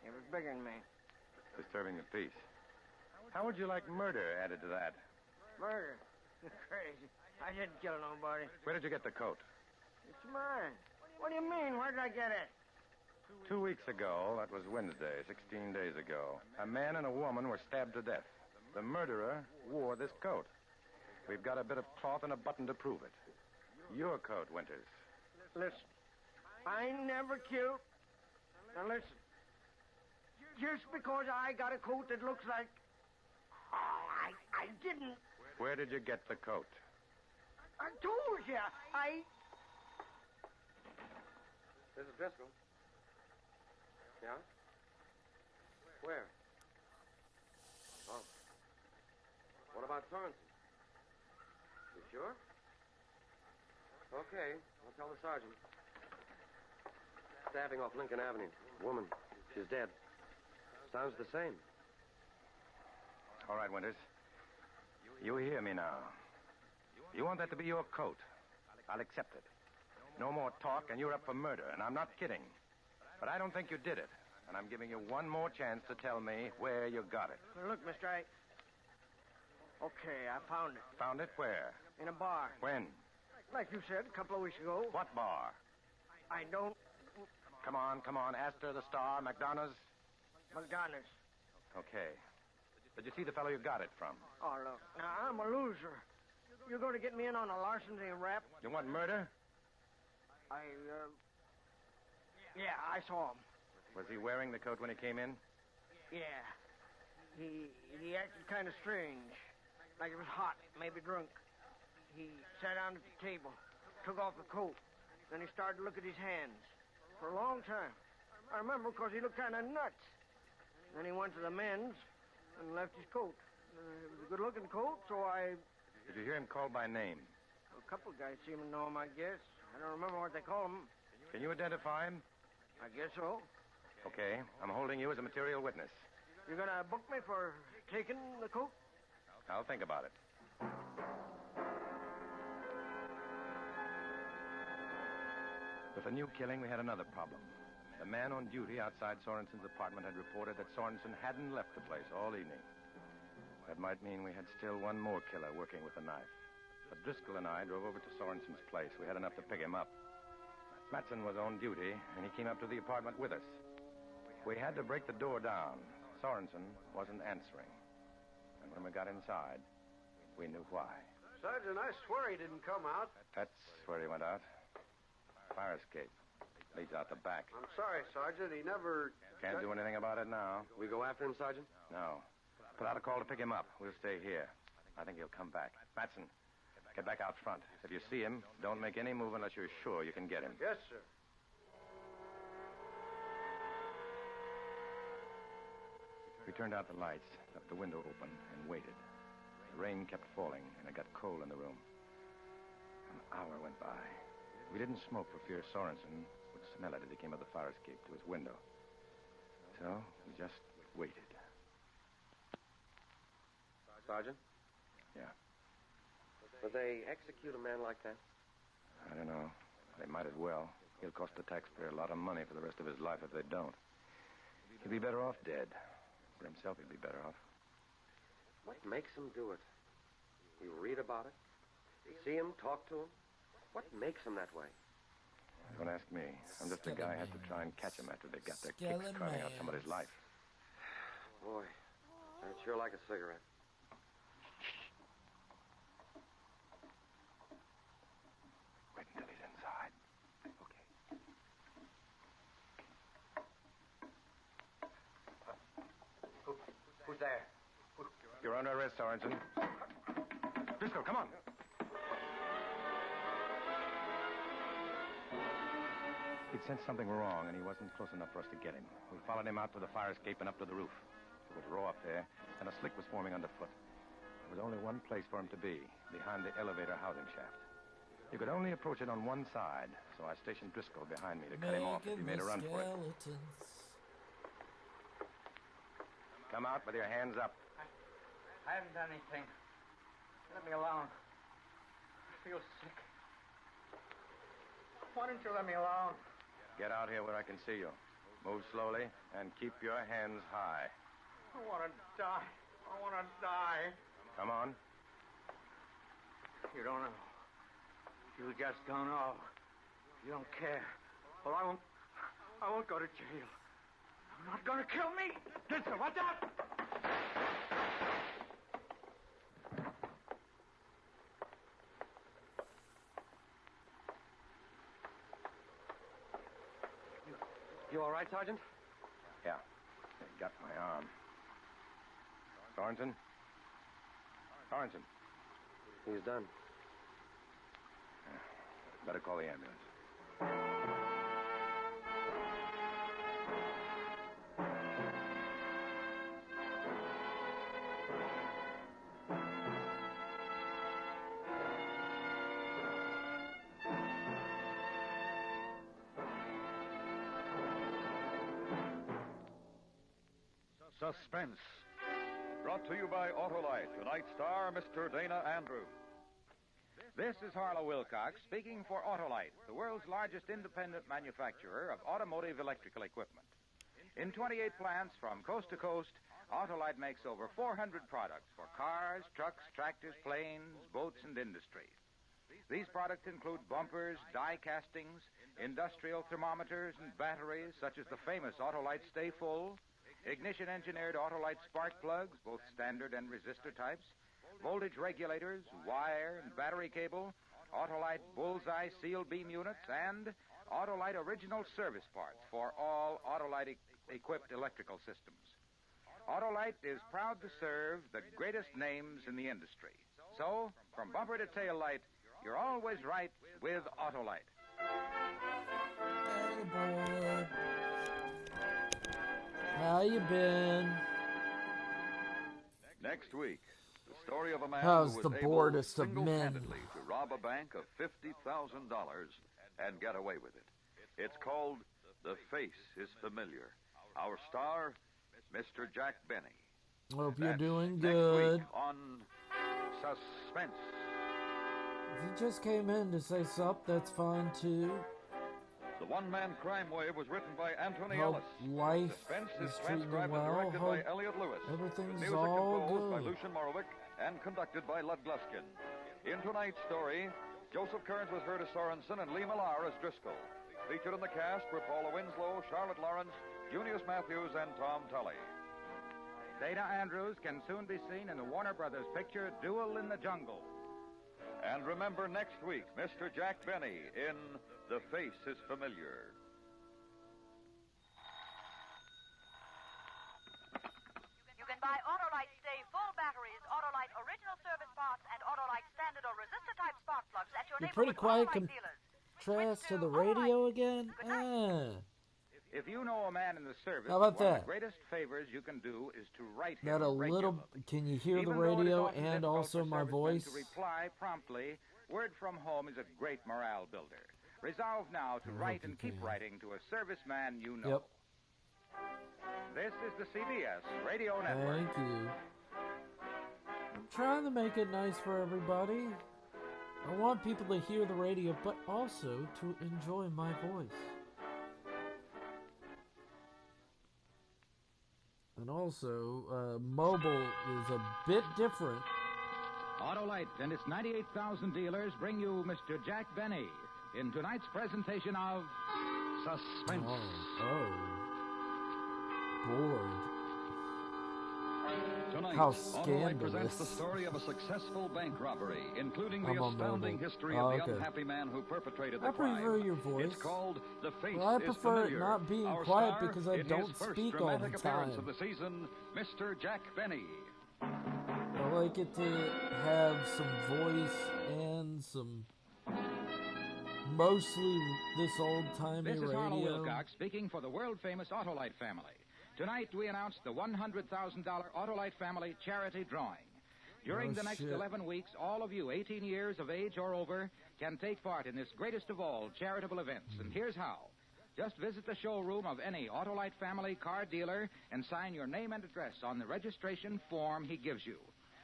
He was bigger than me. Disturbing the peace. How would you like murder added to that? Murder? You're crazy. I didn't kill nobody. Where did you get the coat? It's mine. What do you mean? Where did I get it? 2 weeks ago, that was Wednesday, 16 days ago, a man and a woman were stabbed to death. The murderer wore this coat. We've got a bit of cloth and a button to prove it. Your coat, Winters. Listen, I never killed. Now listen. Just because I got a coat that looks like... Oh, I didn't. Where did you get the coat? I told you. This is Driscoll. Yeah? Where? Oh. What about Sorensen? You sure? Okay, I'll tell the sergeant. Stabbing off Lincoln Avenue. Woman. She's dead. Sounds the same. All right, Winters. You hear me now. You want that to be your coat. I'll accept it. No more talk, and you're up for murder, and I'm not kidding. But I don't think you did it, and I'm giving you one more chance to tell me where you got it. Now, look, mister, Okay, I found it. Found it where? In a bar. When? Like you said, a couple of weeks ago. What bar? I don't... Come on. Astor, the Star, McDonough's? McDonough's. Okay. Did you see the fellow you got it from? Oh, look, now, I'm a loser. You're going to get me in on a larceny rap? You want murder? Yeah, I saw him. Was he wearing the coat when he came in? Yeah. He acted kind of strange. Like he was hot, maybe drunk. He sat down at the table, took off the coat. Then he started to look at his hands. For a long time. I remember because he looked kind of nuts. Then he went to the men's and left his coat. It was a good-looking coat, so I... Did you hear him called by name? A couple of guys seem to know him, I guess. I don't remember what they call him. Can you identify him? I guess so. Okay. I'm holding you as a material witness. You're going to book me for taking the coat? I'll think about it. With the new killing, we had another problem. The man on duty outside Sorensen's apartment had reported that Sorensen hadn't left the place all evening. That might mean we had still one more killer working with a knife. But Driscoll and I drove over to Sorensen's place. We had enough to pick him up. Matson was on duty, and he came up to the apartment with us. We had to break the door down. Sorensen wasn't answering. And when we got inside, we knew why. Sergeant, I swear he didn't come out. That's where he went out. Fire escape. Leads out the back. I'm sorry, Sergeant. He never... Can't do anything about it now. We go after him, Sergeant? No. Put out a call to pick him up. We'll stay here. I think he'll come back. Matson, get back out front. If you see him, don't make any move unless you're sure you can get him. Yes, sir. We turned out the lights, left the window open, and waited. The rain kept falling, and it got cold in the room. An hour went by. We didn't smoke for fear Sorensen would smell it as he came out the fire escape to his window. So we just waited. Sergeant? Yeah. Would they execute a man like that? I don't know. They might as well. He'll cost the taxpayer a lot of money for the rest of his life if they don't. He'd be better off dead. For himself, he'd be better off. What makes him do it? You read about it? You see him, talk to him? What makes him that way? Don't ask me. I'm just a guy who has to try and catch him after they got their kicks driving out somebody's life. Boy, I'd sure like a cigarette. under arrest, Sorensen. Driscoll, come on. He'd sensed something wrong, and he wasn't close enough for us to get him. We followed him out to the fire escape and up to the roof. It was raw up there, and a slick was forming underfoot. There was only one place for him to be, behind the elevator housing shaft. You could only approach it on one side, so I stationed Driscoll behind me to cut him off if he made a run for it. Come out with your hands up. I haven't done anything. Let me alone. I feel sick. Why don't you let me alone? Get out here where I can see you. Move slowly and keep your hands high. I want to die. I want to die. Come on. You don't know. You just don't know. You don't care. Well, I won't go to jail. You're not going to kill me. Driscoll, watch out! You all right, Sergeant? Yeah. They got my arm. Sorensen? Sorensen. He's done. Better call the ambulance. Suspense. Brought to you by Autolite. Tonight's star, Mr. Dana Andrews. This is Harlow Wilcox speaking for Autolite, the world's largest independent manufacturer of automotive electrical equipment. In 28 plants from coast to coast, Autolite makes over 400 products for cars, trucks, tractors, planes, boats, and industry. These products include bumpers, die castings, industrial thermometers, and batteries such as the famous Autolite Stay Full, ignition-engineered Autolite spark plugs, both standard and resistor types, voltage regulators, wire and battery cable, Autolite Bullseye seal beam units, and Autolite original service parts for all Autolite-equipped electrical systems. Autolite is proud to serve the greatest names in the industry. So, from bumper to tail light, you're always right with Autolite. Hey, boy. How you been? Next week, the story of a man How's who was the able boredest of men? single-handedly to rob a bank of $50,000 and get away with it. It's called The Face is Familiar. Our star, Mr. Jack Benny. Hope you're That's doing next good. week on Suspense. If you just came in to say sup, that's fine too. The one-man crime wave was written by Anthony Hope Ellis. life Suspense is is treating you transcribed and well. directed by Hope Elliot Lewis. everything's With music all composed by good. Lucian Morowick and conducted by Lud Gluskin. In tonight's story, Joseph Kearns was heard as Sorensen and Lee Millar as Driscoll. Featured in the cast were Paula Winslow, Charlotte Lawrence, Junius Matthews, and Tom Tully. Dana Andrews can soon be seen in the Warner Brothers picture Duel in the Jungle. And remember next week, Mr. Jack Benny in The Face is Familiar. You can buy Autolite Stay Full batteries, Autolite original service parts, and Autolite standard or resistor type spark plugs at your You're pretty neighborhood quiet Autolite dealers. contrast to the radio again? Ah. If you know a man in the service, How about one of that? the greatest favors you can do is to write him Not a little. regularly. Can you hear the Even though it is radio often and difficult also for my servicemen voice? to reply promptly, word from home is a great morale builder. Resolve now to write and keep writing to a serviceman you know. Yep. This is the CBS Radio Network. Thank you. I'm trying to make it nice for everybody. I want people to hear the radio, but also to enjoy my voice. And also, mobile is a bit different. Autolite and its 98,000 dealers bring you Mr. Jack Benny in tonight's presentation of Suspense. Oh. Bored. Tonight, How Autolite presents the scandalous. story of a successful bank robbery, including the I'm on astounding mobile. history Oh, of the okay. unhappy man who perpetrated the I crime. prefer your voice. It's called The Face Well, I is prefer it Familiar. not being Our quiet star because I in don't his first speak all the dramatic appearance time. of the season, Mr. Jack Benny. like it to have some voice and some mostly this old-timey This is Harlow radio. Wilcox speaking for the world-famous Autolite family. Tonight, we announce the $100,000 Autolite family charity drawing. During the next 11 weeks, all of you 18 years of age or over can take part in this greatest of all charitable events. And here's how. Just visit the showroom of any Autolite family car dealer and sign your name and address on the registration form he gives you.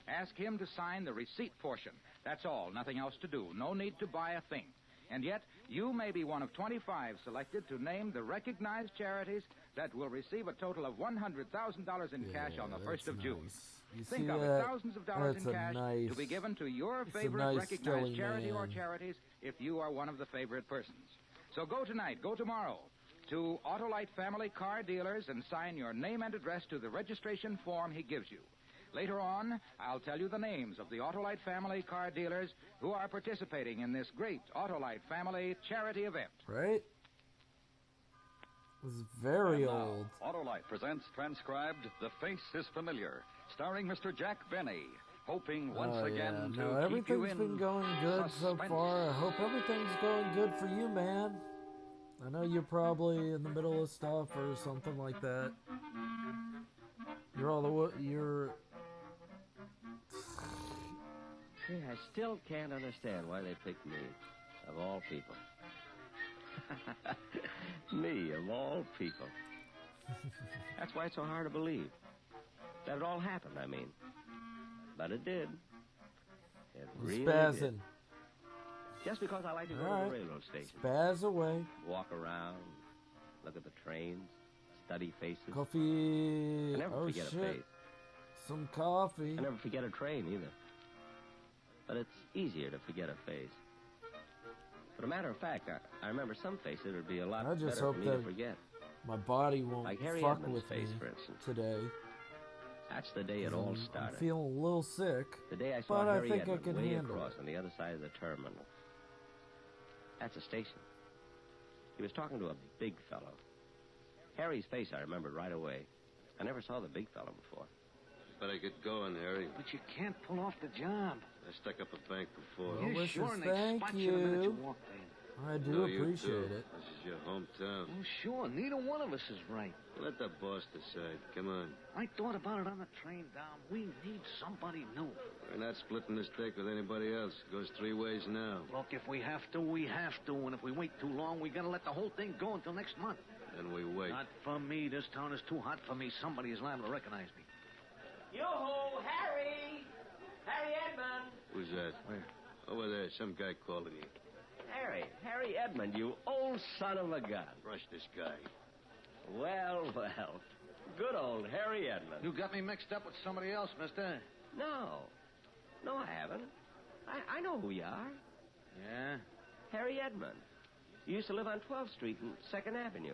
Ask him to sign the receipt portion. That's all. Nothing else to do. No need to buy a thing. And yet, you may be one of 25 selected to name the recognized charities that will receive a total of $100,000 in cash on the 1st of June. You Think see of that? it, thousands of dollars That's in a cash nice- to be given to your it's a favorite nice recognized silly charity or man. charities if you are one of the favorite persons. So go tonight, go tomorrow to Autolite family car dealers and sign your name and address to the registration form he gives you. Later on, I'll tell you the names of the Autolite family car dealers who are participating in this great Autolite family charity event. Right? It's very And now, old. Autolite presents transcribed The Face is Familiar, starring Mr. Jack Benny, hoping once again to no, keep you everything's in been going good so suspense. far. I hope everything's going good for you, man. I know you're probably in the middle of stuff or something like that. You're all the way, you're... See, I still can't understand why they picked me, of all people. Me, of all people. That's why it's so hard to believe. That it all happened, I mean. But it did. It really spazzing. did. Just because I like to go to Alright. the railroad station. Spaz away. Walk around, look at the trains, study faces. Coffee. I never Oh, forget shit. a face. Some coffee. I never forget a train either. But it's easier to forget a face. But a matter of fact, I remember some faces it would be a lot I just better hope for me to that forget. my body won't Like Harry fuck Edmonds' with face, me for instance. today. That's the day it all I'm started. feeling a little sick. The day I saw but Harry I think I Edmonds can way handle across it. on the other side of the terminal. That's a station. He was talking to a big fellow. Harry's face I remembered right away. I never saw the big fellow before. Better get going, Harry. But you can't pull off the job. I stuck up a bank before. Well, You Wishes, sure, and they thank spot you the minute you you. walked in. I do No, you appreciate too. it. This is your hometown. Well, sure, neither one of us is right. Let the boss decide. Come on. I thought about it on the train down. We need somebody new. We're not splitting this deck with anybody else. It goes three ways now. Look, if we have to, we have to. And if we wait too long, we gotta let the whole thing go until next month. Then we wait. Not for me. This town is too hot for me. Somebody is liable to recognize me. Yo-ho, Harry! Harry Edmund! Who's that? Where? Over there. Some guy calling you. Harry Edmund, you old son of a gun. Rush this guy. Well. Good old Harry Edmund. You got me mixed up with somebody else, mister. No, I haven't. I know who you are. Yeah? Harry Edmund. You used to live on 12th Street and 2nd Avenue.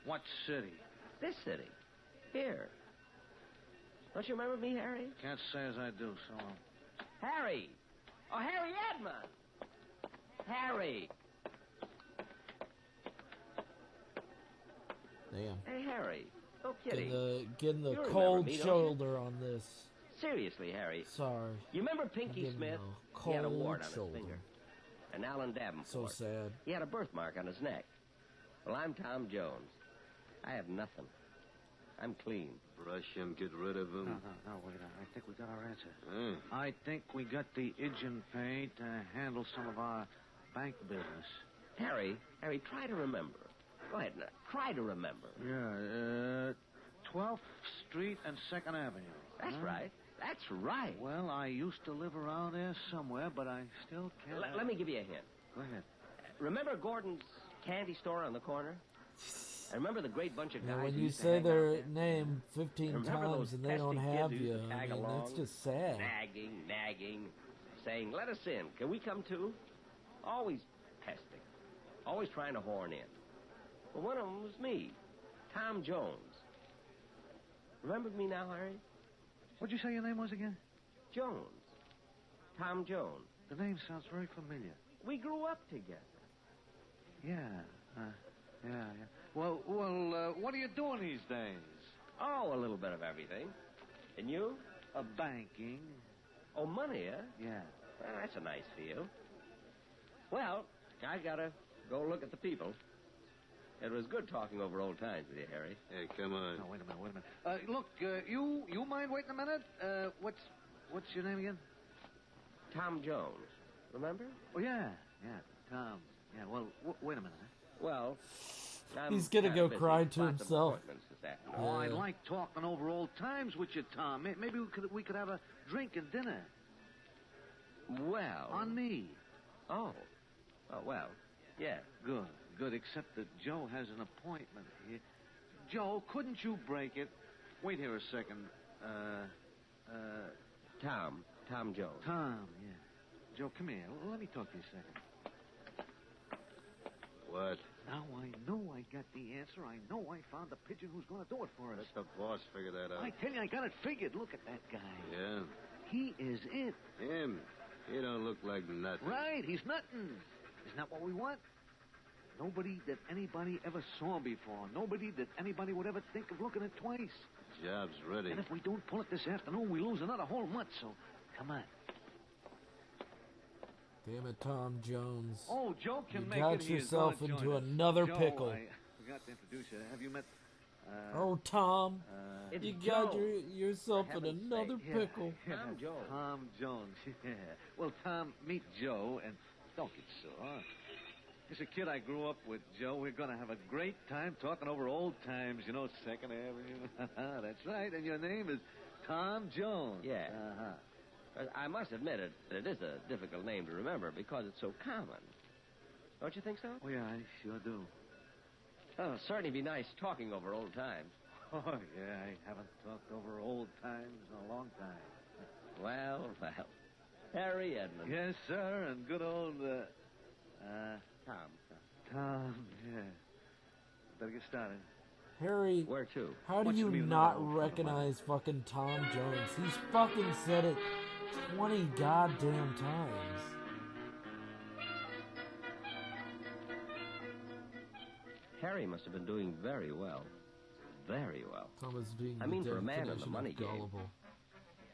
What city? This city. Here. Don't you remember me, Harry? Can't say as I do, so... Harry! Oh, Harry Edmund! Harry! Damn. Hey, Harry. No kidding. Getting the You remember cold me, don't you? shoulder on this. Seriously, Harry. Sorry. You remember Pinky Getting Smith? the He had a cold wart on shoulder. his finger. And Alan Davenport. So sad. He had a birthmark on his neck. Well, I'm Tom Jones. I have nothing. I'm clean. Brush him, get rid of him. No, wait. I think we got our answer. Huh? I think we got the engine pay to handle some of our bank business. Harry, try to remember. Go ahead now. Try to remember. Yeah, 12th Street and 2nd Avenue. That's right. That's right. Well, I used to live around there somewhere, but I still can't... Let me give you a hint. Go ahead. Remember Gordon's candy store on the corner? I remember the great bunch of guys Yeah, when who you used to say hang out their there. name 15 Remember those times and they don't pesky have kids who you, used to I tag mean, along, that's just sad. Nagging, saying, let us in. Can we come too? Always pesting. Always trying to horn in. Well, one of them was me, Tom Jones. Remember me now, Harry? What'd you say your name was again? Jones. Tom Jones. The name sounds very familiar. We grew up together. Yeah. Well, what are you doing these days? Oh, a little bit of everything. And you? banking. Oh, money, huh? Yeah. Well, that's a nice field. Well, I gotta go look at the people. It was good talking over old times with you, Harry. Hey, come on. No, wait a minute. Look, you mind waiting a minute? What's your name again? Tom Jones. Remember? Oh, yeah, Tom. Yeah, well, wait a minute. Well, He's gonna kinda go busy. cry to Lots of himself. appointments this afternoon. Oh, I'd like talking over old times with you, Tom. Maybe we could have a drink and dinner. Well. On me. Oh, well, yeah. Good, except that Joe has an appointment here. Joe, couldn't you break it? Wait here a second. Tom Jones. Tom, yeah. Joe, come here. Let me talk to you a second. What? Now I know I got the answer. I know I found the pigeon who's going to do it for us. Let the boss figure that out. I tell you, I got it figured. Look at that guy. Yeah? He is it. Him? He don't look like nothing. Right, he's nothing. Isn't that what we want? Nobody that anybody ever saw before. Nobody that anybody would ever think of looking at twice. Job's ready. And if we don't pull it this afternoon, we lose another whole month, so come on. Damn it, Tom Jones. Oh, Joe can you make got it. He is yourself gonna into join us. another Joe, pickle. I forgot to introduce you. Have you met... Oh, Tom, It's you got Joe. yourself For in heaven's another sake. pickle. Tom Jones. Tom Jones, yeah. Well, Tom, meet Joe, and don't get sore. He's a kid I grew up with, Joe. We're going to have a great time talking over old times, you know, 2nd Avenue. That's right, and your name is Tom Jones. Yeah. Uh-huh. I must admit it is a difficult name to remember because it's so common. Don't you think so? Oh, yeah, I sure do. Oh, it'll certainly be nice talking over old times. Oh, yeah, I haven't talked over old times in a long time. Well. Harry Edmund. Yes, sir, and good old, Tom. Tom, yeah. Better get started. Harry, Where to? how do What's you the meaning of not that old recognize fucking Tom Jones? He's fucking said it 20 goddamn times. Harry must have been doing very well. Very well. Thomas being I mean, the for a man in the definition money of game. gullible.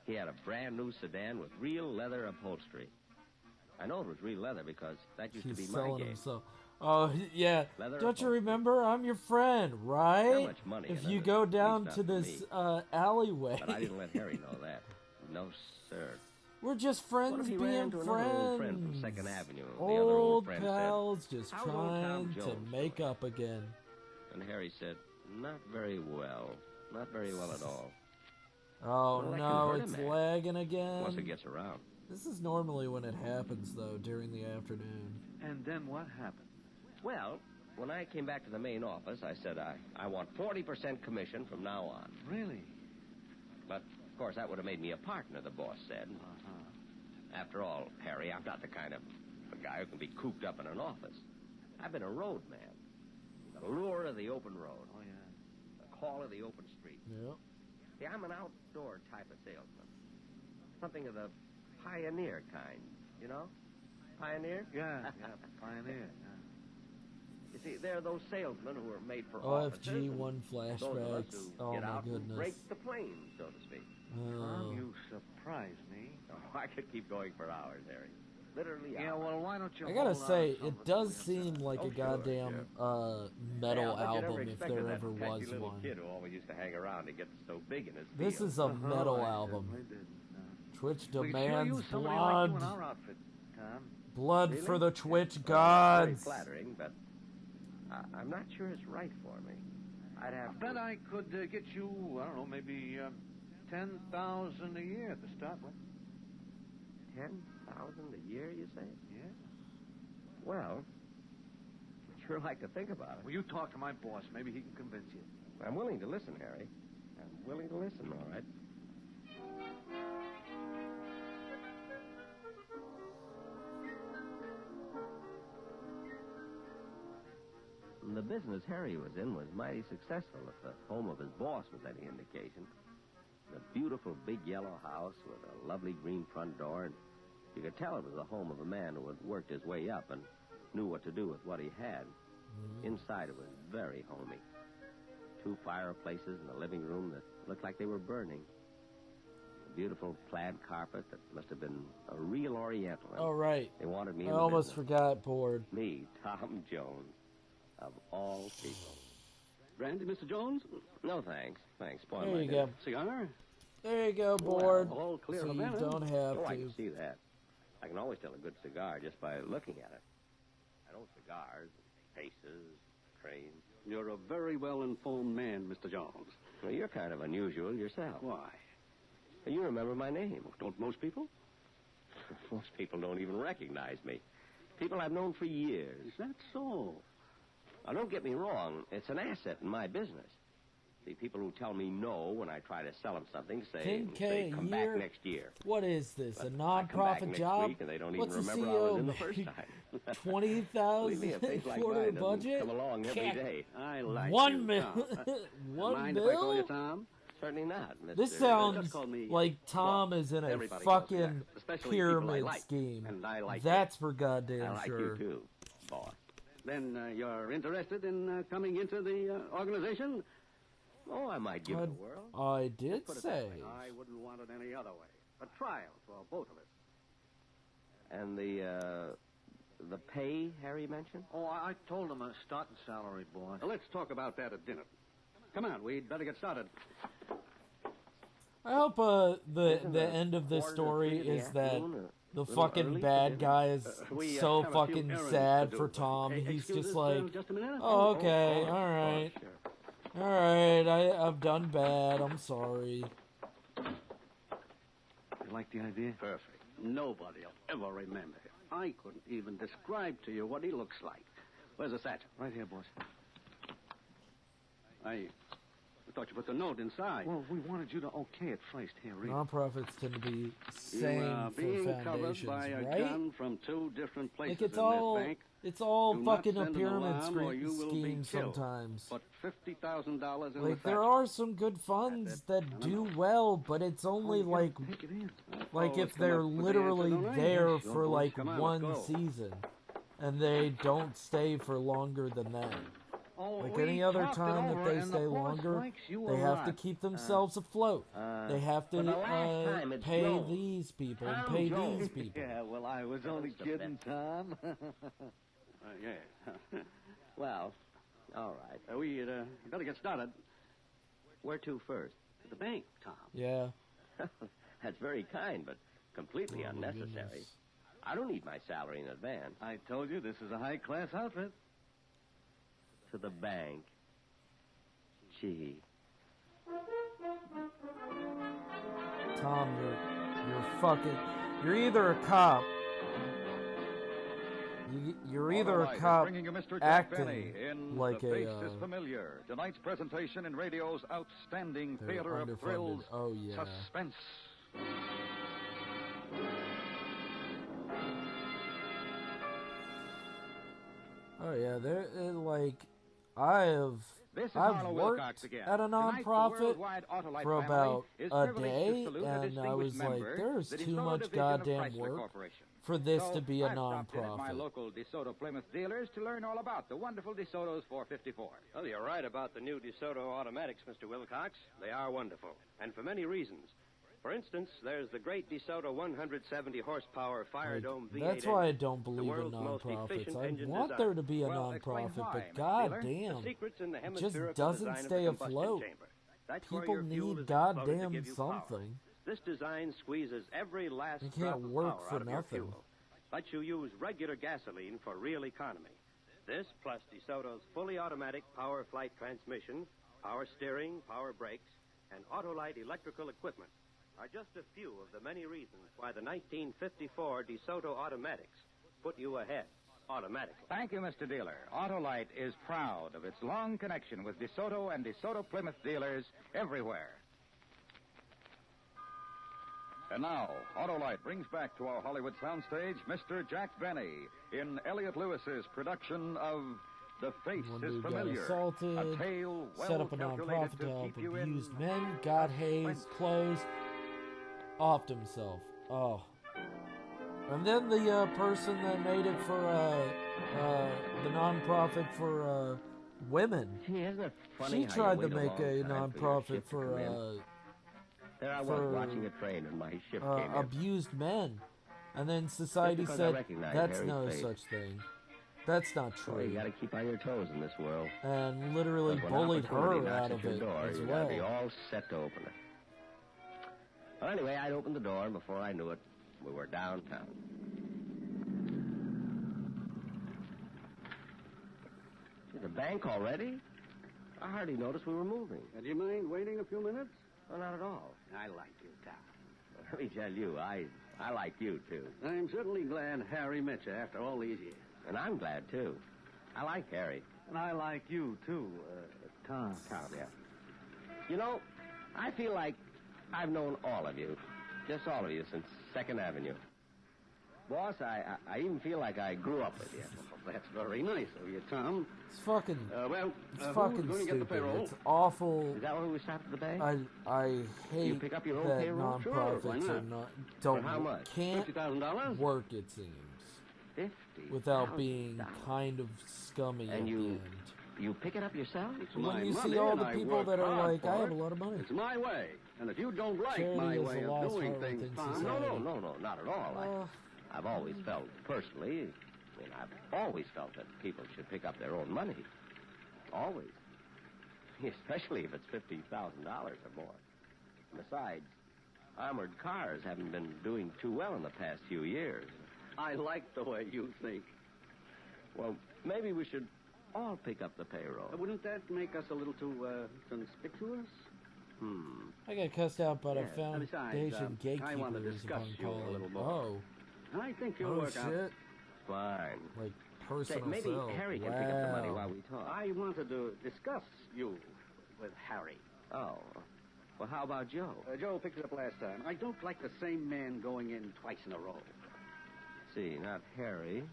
He had a brand new sedan with real leather upholstery. I know it was real leather because that used He's to be my selling game. himself. Oh, yeah. Leather Don't you upholstery. remember? I'm your friend, right? How much money If in you it? go At down least to not for this me. alleyway. But I didn't let Harry know that. No, sir. We're just What friends if he being ran into friends. another old friend from 2nd Avenue? The other Old old friend pals said, just "How's old Tom trying to Jones make up again. And Harry said, not very well. Not very well at all. Oh Well, that no, can hurt it's him, man. lagging again. Once it gets around. This is normally when it happens, though, during the afternoon. And then what happened? Well, when I came back to the main office, I said I want 40% commission from now on. Really? But, of course, that would have made me a partner, the boss said. After all, Harry, I'm not the kind of a guy who can be cooped up in an office. I've been a road man. The lure of the open road. Oh, yeah. The call of the open street. Yep. See, I'm an outdoor type of salesman. Something of the pioneer kind, you know? Pioneer? Yeah, pioneer. You see, there are those salesmen who are made for offices. OFG and 1 those of us flashbacks. who Oh get my out and goodness. break the plane, so to speak. Oh. You surprise me. Oh, I could keep going for hours, Harry. Literally Yeah, hours. well, why don't you I gotta hold say, on to it does seem like Oh, a sure, goddamn yeah. metal Yeah, but you never album if expected there that ever tacky was little one. kid who always used to hang around to get so big in his This field. is a metal I album. certainly did. Twitch We could sure demands use somebody like you in blood. our outfit, Tom. Blood Really? for the Twitch Very gods. flattering, but I'm not sure it's right for me. I'd have I bet I could get you, I don't know, maybe 10,000 a year to start with. 10,000 a year, you say? Yeah. Well, I'd sure like to think about it. Well, you talk to my boss. Maybe he can convince you. I'm willing to listen, Harry. I'm willing to listen, all right. The business Harry was in was mighty successful, if the home of his boss was any indication. A beautiful big yellow house with a lovely green front door, and you could tell it was the home of a man who had worked his way up and knew what to do with what he had. Inside it was very homey. 2 fireplaces in the living room that looked like they were burning. beautiful plaid carpet that must have been a real Oriental. And Oh, right. They wanted me I in the almost business. forgot, Board. Me, Tom Jones, of all people. Brandy, Mr. Jones? No, thanks. Thanks. Spoil There my you dinner. go. Cigar? There you go, Board. Well, all clear so of you that, huh? don't have Oh, I to. can see that. I can always tell a good cigar just by looking at it. I know cigars, faces, trains. You're a very well-informed man, Mr. Jones. Well, you're kind of unusual yourself. Why? You remember my name. Don't most people? Most people don't even recognize me. People I've known for years. Is that so? Now, don't get me wrong. It's an asset in my business. The people who tell me no when I try to sell them something say, 10K a come year? back next year. What is this? A But I come back non-profit next job? week and they don't What's even the remember CEO I was in the first make? time. 20,000 Believe me, a face like for mine the doesn't budget? come along every Can't- day. I like One you, mil. Tom. One Mind if I call you mil? Tom? Certainly not, Mr. This Just sounds call me like Tom is in a Everybody calls me fucking that, especially people I pyramid like, scheme. and I like That's for goddamn I like sure. you, too, boss. Then you're interested in coming into the organization? Oh, I might give it a whirl. I did Put it say. that way. I wouldn't want it any other way. A trial for both of us. And the pay Harry mentioned? Oh, I told him a starting salary, boy. Well, let's talk about that at dinner. Come on, we'd better get started. I hope Isn't the it end of this 1:45 story in the is that afternoon, or the a little fucking early for bad dinner? guy is We, so have a few fucking errands sad to for do. Tom. He's Excuse just us, like, just a minute. oh, okay, oh, all right. sure. All right, I've done bad. I'm sorry. You like the idea? Perfect. Nobody will ever remember him. I couldn't even describe to you what he looks like. Where's the satchel? Right here, boss. I thought you put the note inside. Well, we wanted you to okay it first. Here, read. Nonprofits tend to be You same are for being covered foundations, by a right? gun from 2 different places Like it's in all this bank. it's all Do not fucking a send an pyramid alarm or you will be scheme killed. sometimes. Put $50,000 in Like the there satchel. are some good funds that do well, but it's only like Take it in. like Oh, if it's come they're up with the literally answer, all right. there Yes, for boys, like come on, one let's go. season, and they don't stay for longer than that. Oh, Like we any other talked it time that over, they and stay the boss longer, likes you they a have to lot. keep themselves afloat. They have to for the last time, it's pay Jones. these people and Tom pay Jones. these people. Yeah, well, I was only kidding, Tom. Yeah. Well, all right. We better get started. Where to first? To the bank, Tom. Yeah. That's very kind, but completely Oh, my unnecessary. goodness. I don't need my salary in advance. I told you this is a high-class outfit. To the bank. Gee. Tom, you're fucking. You're either a cop. You're either All a right, cop bringing you Mr. Jack acting Benny in like The Face a. is Familiar. Tonight's presentation in radio's outstanding They're theater of underfunded. thrills, Oh, yeah. Suspense. Oh yeah, they're like I've This is I've Harlow worked Wilcox again. at a Tonight, the nonprofit Worldwide Autolite for family about is a privileged to day, salute a and I distinguished was like, member, there's the too DeSoto much division of goddamn Chrysler work Corporation. for this So to be a I stopped in at my nonprofit. local DeSoto Plymouth dealers to learn all about the wonderful DeSoto's 454. Well, you're right about the new DeSoto automatics, Mr. Wilcox. They are wonderful, and for many reasons. For instance, there's the great DeSoto 170 horsepower Fire Dome V8 That's why I engine, don't the believe in world's most nonprofits. efficient I engine want design. there to be a Well, explain nonprofit, why, but Mr. goddamn, Dealer. The secret's in the it just hemispherical doesn't design of stay the combustion afloat. chamber. That's where People your fuel need is exploded to goddamn give you power. something. This design squeezes every last It drop can't of work power for out of your nothing. fuel. But you use regular gasoline for real economy. This, plus DeSoto's fully automatic power flight transmission, power steering, power brakes, and Autolite electrical equipment are just a few of the many reasons why the 1954 DeSoto automatics put you ahead automatically. Thank you, Mr. Dealer. Autolite is proud of its long connection with DeSoto and DeSoto Plymouth dealers everywhere. And now, Autolite brings back to our Hollywood soundstage Mr. Jack Benny in Elliot Lewis's production of The Face One is dude got Familiar. assaulted, A tale well set up a calculated nonprofit to to help keep you abused in men, got hazed, closed, offed himself. Oh. And then the person that made it for the nonprofit for women. Gee, isn't it funny She how tried you to wait a make long a time for your nonprofit ship to for come in? There I was for watching a train and my ship came in. abused men. And then society because I said, recognize that's Harry's no face. such thing. That's not true. Well, you got to keep on your toes in this world. And literally Because when bullied opportunity her knocks out at of your it door, as you well. got to be all set to open it. Well, anyway, I'd opened the door, and before I knew it, we were downtown. The bank already? I hardly noticed we were moving. Do you mind waiting a few minutes? Well, not at all. I like you, Tom. Let me tell you, I like you, too. I'm certainly glad Harry met you after all these years. And I'm glad, too. I like Harry. And I like you, too, Tom. Tom, yeah. You know, I feel like I've known all of you. Just all of you since 2nd Avenue. Boss, I even feel like I grew up with you. That's very nice of you, Tom. It's fucking. It's fucking going to get the stupid. payroll? It's awful. Is that when we stopped at the bank? I hate You pick up your own that payroll? Sure, why nonprofits not? are not don't For how much? can't $50,000? work. It seems 50. without being kind of scummy And at you- the end. You pick it up yourself? It's When my you money, see all and the I people work that are hard like, for I have a it. lot of money. It's my way. And if you don't like Charity my is way a of lost doing art things, within Tom... society. No, not at all. I've always felt, personally, I've always felt that people should pick up their own money. Always. Especially if it's $50,000 or more. Besides, armored cars haven't been doing too well in the past few years. I like the way you think. Well, maybe we should all pick up the payroll. Wouldn't that make us a little too conspicuous? I got cussed out by the Yeah. Besides, foundation I want to gatekeepers discuss upon you a calling. little more. I think you'll Oh, work out. shit. Fine. Like Say, personal maybe self. Harry can pick up the money Wow. while we talk. I wanted to discuss you with Harry. Oh. Well, how about Joe? Joe picked it up last time. I don't like the same man going in twice in a row. See, not Harry,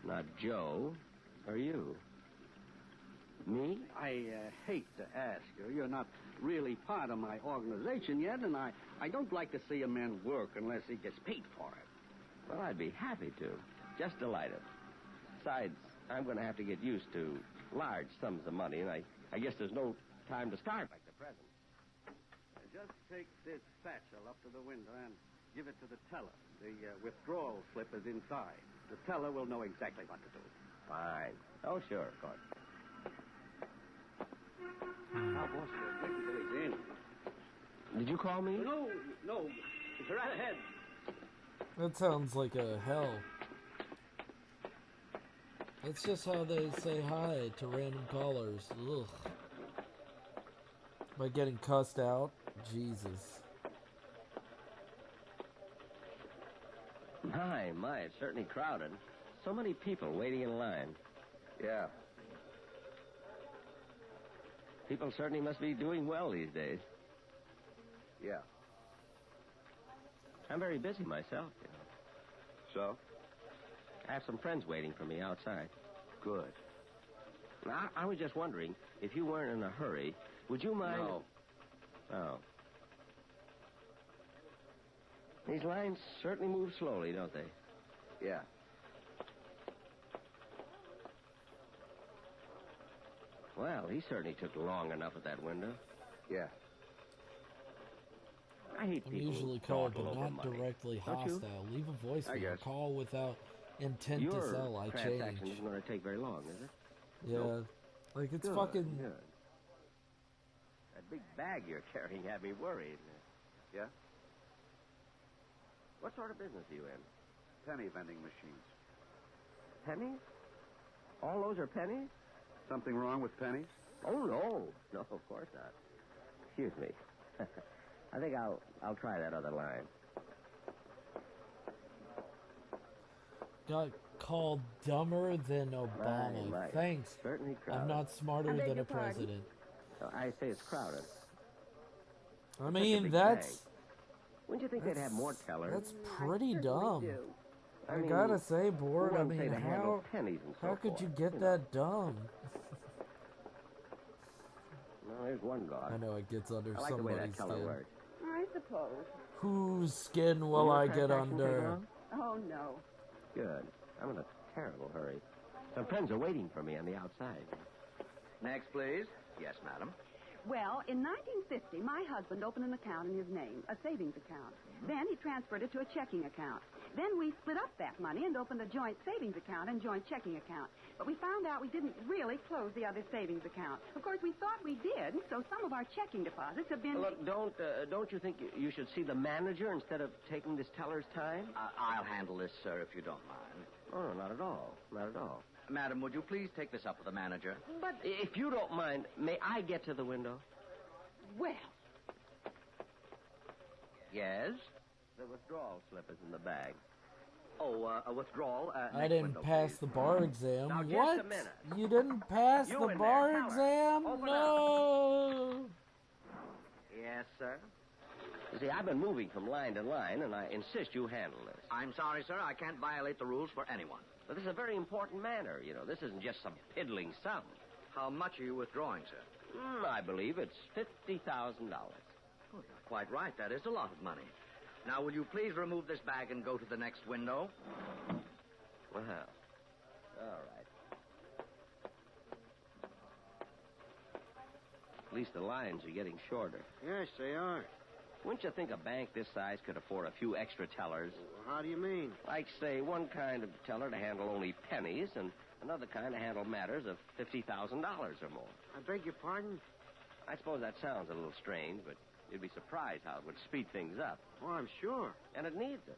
not Joe, or you. Me? I hate to ask you. You're not really part of my organization yet, and I don't like to see a man work unless he gets paid for it. Well, I'd be happy to. Just delighted. Besides, I'm going to have to get used to large sums of money, and I guess there's no time to start like the present. Just take this satchel up to the window and give it to the teller. The withdrawal slip is inside. The teller will know exactly what to do. Fine. Oh, sure, of course. Now, boss, wait until he's in. Did you call me? No. It's right ahead. That sounds like a hell. That's just how they say hi to random callers. Ugh. By getting cussed out? Jesus. My, it's certainly crowded. So many people waiting in line. Yeah. People certainly must be doing well these days. Yeah. I'm very busy myself, you know. So? I have some friends waiting for me outside. Good. Now, I was just wondering, if you weren't in a hurry, would you mind... No. Oh. These lines certainly move slowly, don't they? Yeah. Well, he certainly took long enough at that window. Yeah. I hate I'm people usually who called, dawdle but over not money. directly Don't you? hostile. Leave a voicemail. I guess. Call without intent Your to sell. I transaction change. isn't going to take very long, is it? Yeah. Nope. Like, it's Good, fucking... good. That big bag you're carrying had me worried. Yeah? What sort of business are you in? Penny vending machines. Pennies? All those are pennies? Something wrong with pennies? Oh, no. No, of course not. Excuse me. I think I'll try that other line. Got called dumber than Obama. Right. Thanks. Certainly crowded. I'm not smarter I beg than your a pardon? president. I say it's crowded. I Such a mean, big that's... bag. Wouldn't you think they'd have more tellers? That's pretty dumb. I mean, gotta say, Board, who I wouldn't say mean, to handle how... pennies and so How could forth, you get know? that dumb? No, there's one guy. I know it gets under I like the way somebody's that teller skin. works. I suppose. Whose skin will Your I get transaction take under? long? Oh, no. Good. I'm in a terrible hurry. Some friends are waiting for me on the outside. Next, please. Yes, madam. Well, in 1950, my husband opened an account in his name, a savings account. Then he transferred it to a checking account. Then we split up that money and opened a joint savings account and joint checking account. But we found out we didn't really close the other savings account. Of course, we thought we did, so some of our checking deposits have been... Look, don't you think you should see the manager instead of taking this teller's time? I'll handle this, sir, if you don't mind. Oh, no, not at all. Not at all. Madam, would you please take this up with the manager? But if you don't mind, may I get to the window? Well. Yes? The withdrawal slip is in the bag. Oh, a withdrawal? I next didn't window, pass please. the bar exam. Now, just What? a minute. You didn't pass You the in bar there, tell her. exam? Open No. Yes, sir? You see, I've been moving from line to line, and I insist you handle this. I'm sorry, sir. I can't violate the rules for anyone. But this is a very important matter, you know. This isn't just some piddling sum. How much are you withdrawing, sir? I believe it's $50,000. Oh, you're quite right. That is a lot of money. Now, will you please remove this bag and go to the next window? Well, all right. At least the lines are getting shorter. Yes, they are. Wouldn't you think a bank this size could afford a few extra tellers? How do you mean? Like, say, one kind of teller to handle only pennies and another kind to handle matters of $50,000 or more. I beg your pardon? I suppose that sounds a little strange, but you'd be surprised how it would speed things up. Oh, I'm sure. And it needs it.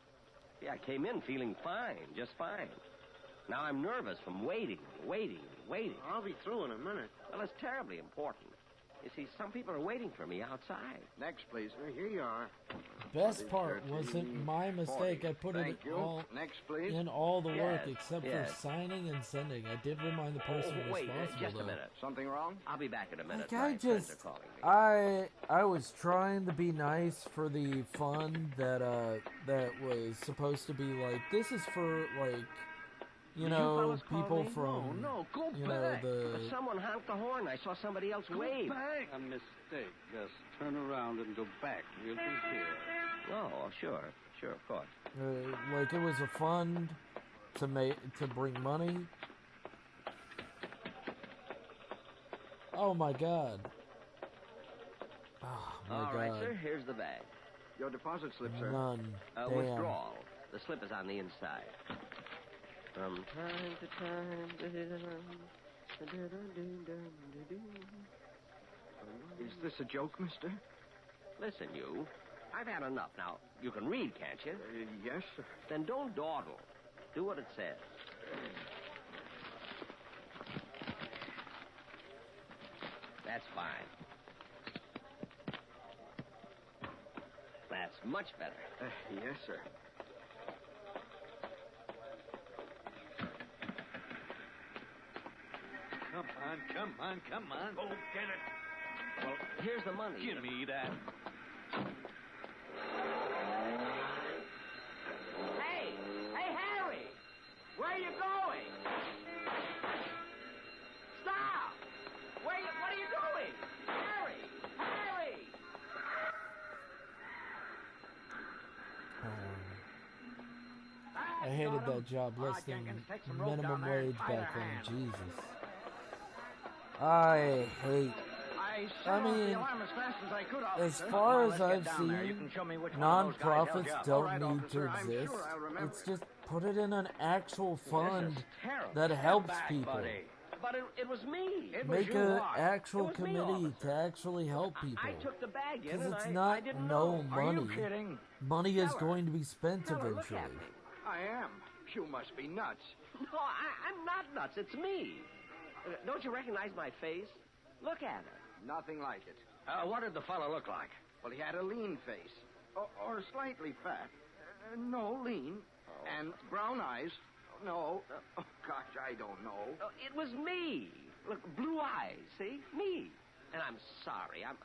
Yeah, I came in feeling fine, just fine. Now I'm nervous from waiting. I'll be through in a minute. Well, it's terribly important. You see, some people are waiting for me outside. Next, please. Here you are. Best part wasn't my mistake. I put Thank it you. all Next, please. in all the work Yes, except yes. for signing and sending. I did remind the person wait, responsible, just though. a minute. Something wrong? I'll be back in a minute. Like, My I friends just, are calling me. I was trying to be nice for the fund that was supposed to be like, this is for, like, you Did know, fellas call people me? from, No, go you back. know, But the... someone honked the horn. I saw somebody else wave. A mistake. Just turn around and go back. We'll be here. Oh, sure, of course. Like, it was a fund to bring money. Oh, my God. Oh, my All God. right, sir, here's the bag. Your deposit slip, sir. None. Damn. Withdrawal. The slip is on the inside. From time to time. Is this a joke, mister? Listen, you. I've had enough. Now, you can read, can't you? Yes, sir. Then don't dawdle. Do what it says. That's fine. That's much better. Yes, sir. Come on. Go get it. Well, here's the money. Give me that. Hey, Harry! Where are you going? Stop! What are you doing? Harry! I hated that job less than minimum wage back then. Jesus. I hate... I mean, as far as I've seen, non-profits don't need to exist. It's just put it in an actual fund that helps people. But it was me. Make an actual committee to actually help people. I took the bag in Because and it's I not didn't no know. Are you money. kidding? Money is going to be spent Tell her, look eventually. at me. I am. You must be nuts. No, I'm not nuts. It's me. Don't you recognize my face? Look at it. Nothing like it. What did the fellow look like? Well, he had a lean face. Or slightly fat. No, lean. And brown eyes. No. Oh, gosh, I don't know. It was me. Look, blue eyes, see? Me. And I'm sorry. I'm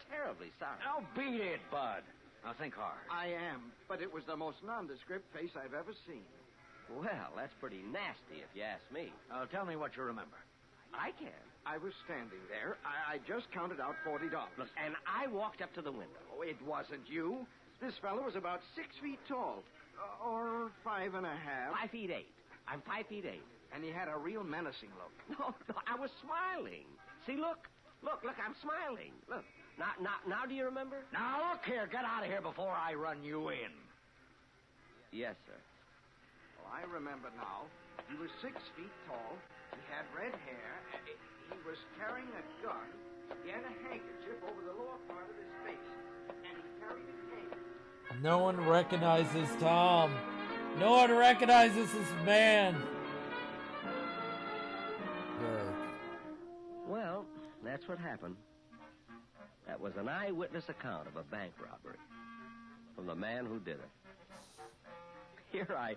terribly sorry. Now beat it, Bud. Now think hard. I am, but it was the most nondescript face I've ever seen. Well, that's pretty nasty if you ask me. Tell me what you remember. I can. I was standing there. I just counted out $40. Look, and I walked up to the window. Oh, it wasn't you. This fellow was about 6 feet tall. Or 5.5. 5 feet 8. I'm 5 feet 8. And he had a real menacing look. No, I was smiling. See, look. Look, I'm smiling. Look. Now do you remember? Now, look here. Get out of here before I run you in. Yes, sir. Well, I remember now. He was 6 feet tall. He had red hair. He was carrying a gun. He had a handkerchief over the lower part of his face. And he carried a cane. No one recognizes Tom. No one recognizes this man. Well, that's what happened. That was an eyewitness account of a bank robbery from the man who did it. Here I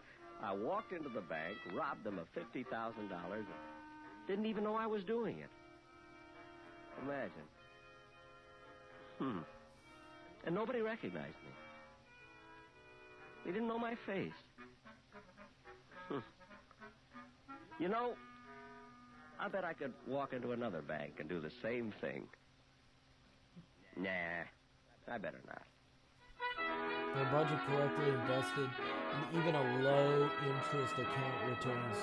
walked into the bank, robbed them of $50,000, and didn't even know I was doing it. Imagine. And nobody recognized me. They didn't know my face. You know, I bet I could walk into another bank and do the same thing. Nah, I better not. Their budget correctly invested, and even a low-interest account returns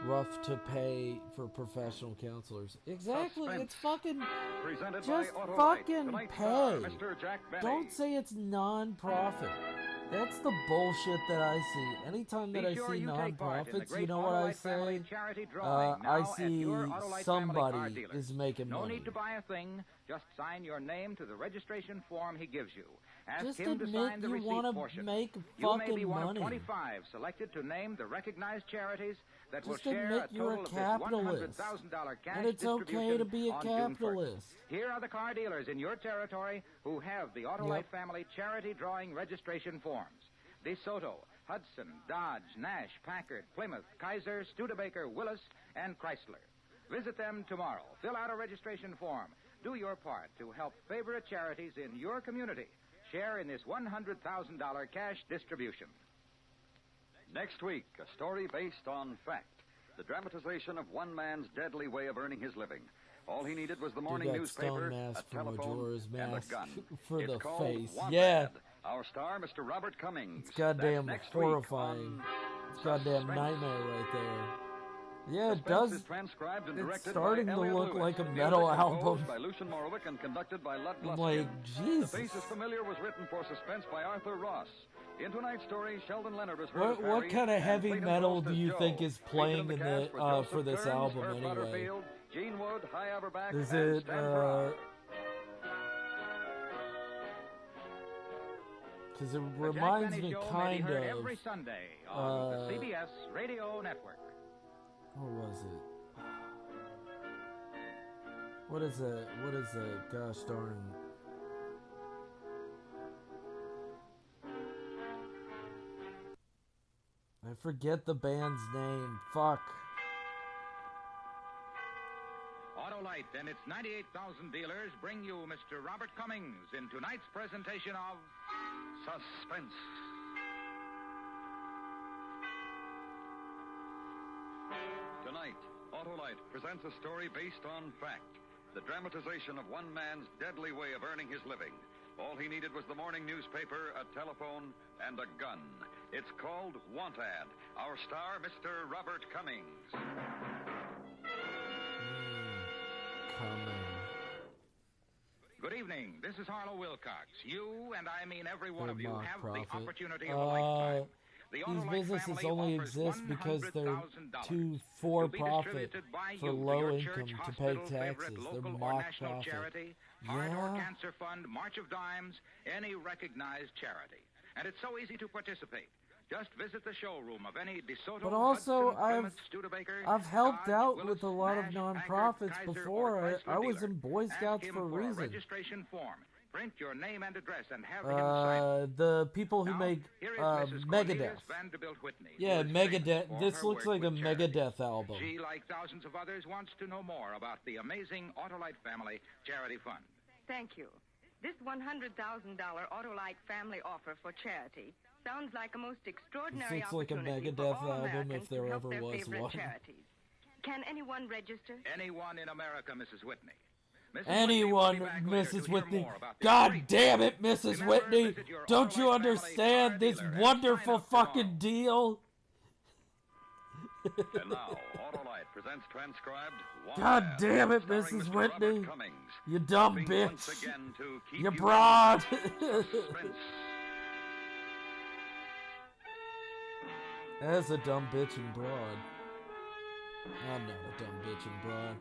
rough to pay for professional counselors. Exactly, Suspense. it's fucking... Presented just by Autolite. fucking Tonight's pay. star, Mr. Jack Benny. Don't say it's non-profit. That's the bullshit that I see. Anytime that I see non-profits, you know what I say? I see somebody is making No money. need to buy a thing. Just sign your name to the registration form he gives you. Ask Just him to admit sign the you receipt wanna portion. make You may be fucking one money. of 25 selected to name the recognized charities that Just will share admit a you're total a of this capitalist. $100,000 cash And it's okay distribution to be a on June 1st. capitalist. Here are the car dealers in your territory who have the Autolite family charity drawing registration forms. DeSoto, Hudson, Dodge, Nash, Packard, Plymouth, Kaiser, Studebaker, Willis, and Chrysler. Visit them tomorrow. Fill out a registration form. Do your part to help favorite charities in your community. Share in this $100,000 cash distribution. Next week, a story based on fact. The dramatization of one man's deadly way of earning his living. All he needed was the morning that newspaper, stone mask a from telephone, Majora's and a Mask gun. for It's the called face. Wanted. Yeah. Our star, Mr. Robert Cummings. It's goddamn That's next horrifying. Week on It's goddamn Suspense. nightmare right there. Yeah, it Suspense does. is transcribed and It's directed starting by to Elliot look Lewis. like a Music metal composed album. by Lucian Morowick and conducted by Lud I'm Gluskin. like, Jesus. The Face is Familiar was written for Suspense by Arthur Ross. In tonight's story, Sheldon Leonard is heard as What Barry, kind of and heavy Clayton metal Post do as you Joe. think is Featured playing the in cast the were Joseph for this Kearns, album Herb anyway? Butterfield, Gene Wood, Hy Averback, Is and it Stan Farrar. because it The Jack reminds Benny me Show may be kind heard of every Sunday on the CBS Radio Network. what was it? What is it? What is it? Gosh darn. I forget the band's name. Fuck. Autolite and its 98,000 dealers bring you Mr. Robert Cummings in tonight's presentation of Suspense. Tonight, Autolite presents a story based on fact. The dramatization of one man's deadly way of earning his living. All he needed was the morning newspaper, a telephone, and a gun. It's called Want Ad. Our star, Mr. Robert Cummings. Good evening. This is Harlow Wilcox. You, and I mean every one of you, mock have the profit. opportunity of a lifetime. The These Autolite businesses family only offers exist because they're $100,000 too to for-profit be distributed by for you to low your income church, to pay hospital, taxes. favorite They're local or mock national profit. charity, Heart or Yeah. Cancer Fund, March of Dimes, any recognized charity. And it's so easy to participate. Just visit the showroom of any DeSoto, But also, Hudson, Plymouth, Studebaker, I've helped Dodge, out Willis, with a lot of Nash, nonprofits Packard, Kaiser, before. or Chrysler I was dealer. in Boy Ask Scouts him for a for reason. registration form. Print your name and address and have him sign it. The people who Now, make here is Mrs. Megadeth. Cornelius Vanderbilt Whitney, who Yeah, is famous for Megadeth. This her looks work like a with charities. Megadeth album. She, like thousands of others, wants to know more about the amazing Autolite Family Charity Fund. Thank you. This $100,000 Autolite family offer for charity sounds like a most extraordinary This looks like a opportunity for Megadeth all album Americans if there to help ever their was favorite one. charities. Can anyone register? Anyone in America, Mrs. Whitney. Anyone, Mrs. Whitney. God damn it, Mrs. Whitney. Don't you understand this wonderful fucking deal? And now, Autolite presents transcribed God Wombat, damn it, starring Mrs. Mr. Whitney. Robert Cummings, You dumb hoping bitch. once again to keep You you broad. in suspense. As a dumb bitch and broad. I'm not a dumb bitch and broad.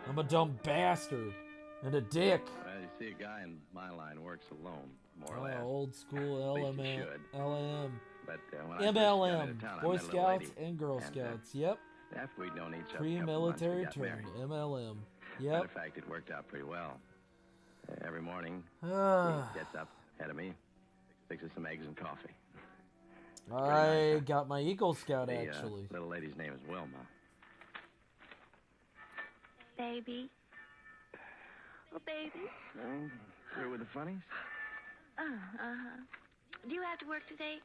I'm a dumb bastard. And a dick. Well, you see, a guy in my line works alone, more or Oh, less. old school At least he LMM. should. LM. But when I first got MLM. into town, I Boy met a little Scouts lady, and Girl and, Scouts. Yep. After we'd known each other a couple months, we Pre-military got term. married. MLM. Matter Yep. of fact, it worked out pretty well. Every morning, Ah. he gets up ahead of me, fixes some eggs and coffee. I got my Eagle Scout, The actually. little lady's name is Wilma. Baby. Oh, baby. Through with the funnies? Uh-huh. Do you have to work today?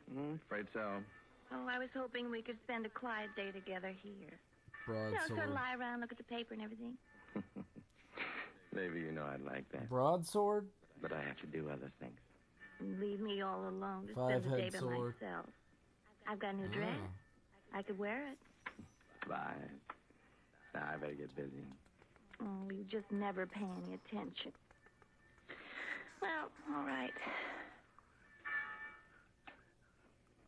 Afraid so. Oh, I was hoping we could spend a quiet day together here. Broadsword. Sort of lie around, look at the paper and everything. Maybe you know I'd like that. Broadsword? But I have to do other things. And leave me all alone to spend the day Five-head by sword. myself. I've got a new dress. I could wear it. Bye. Now I better get busy. Oh, you just never pay any attention. Well, all right.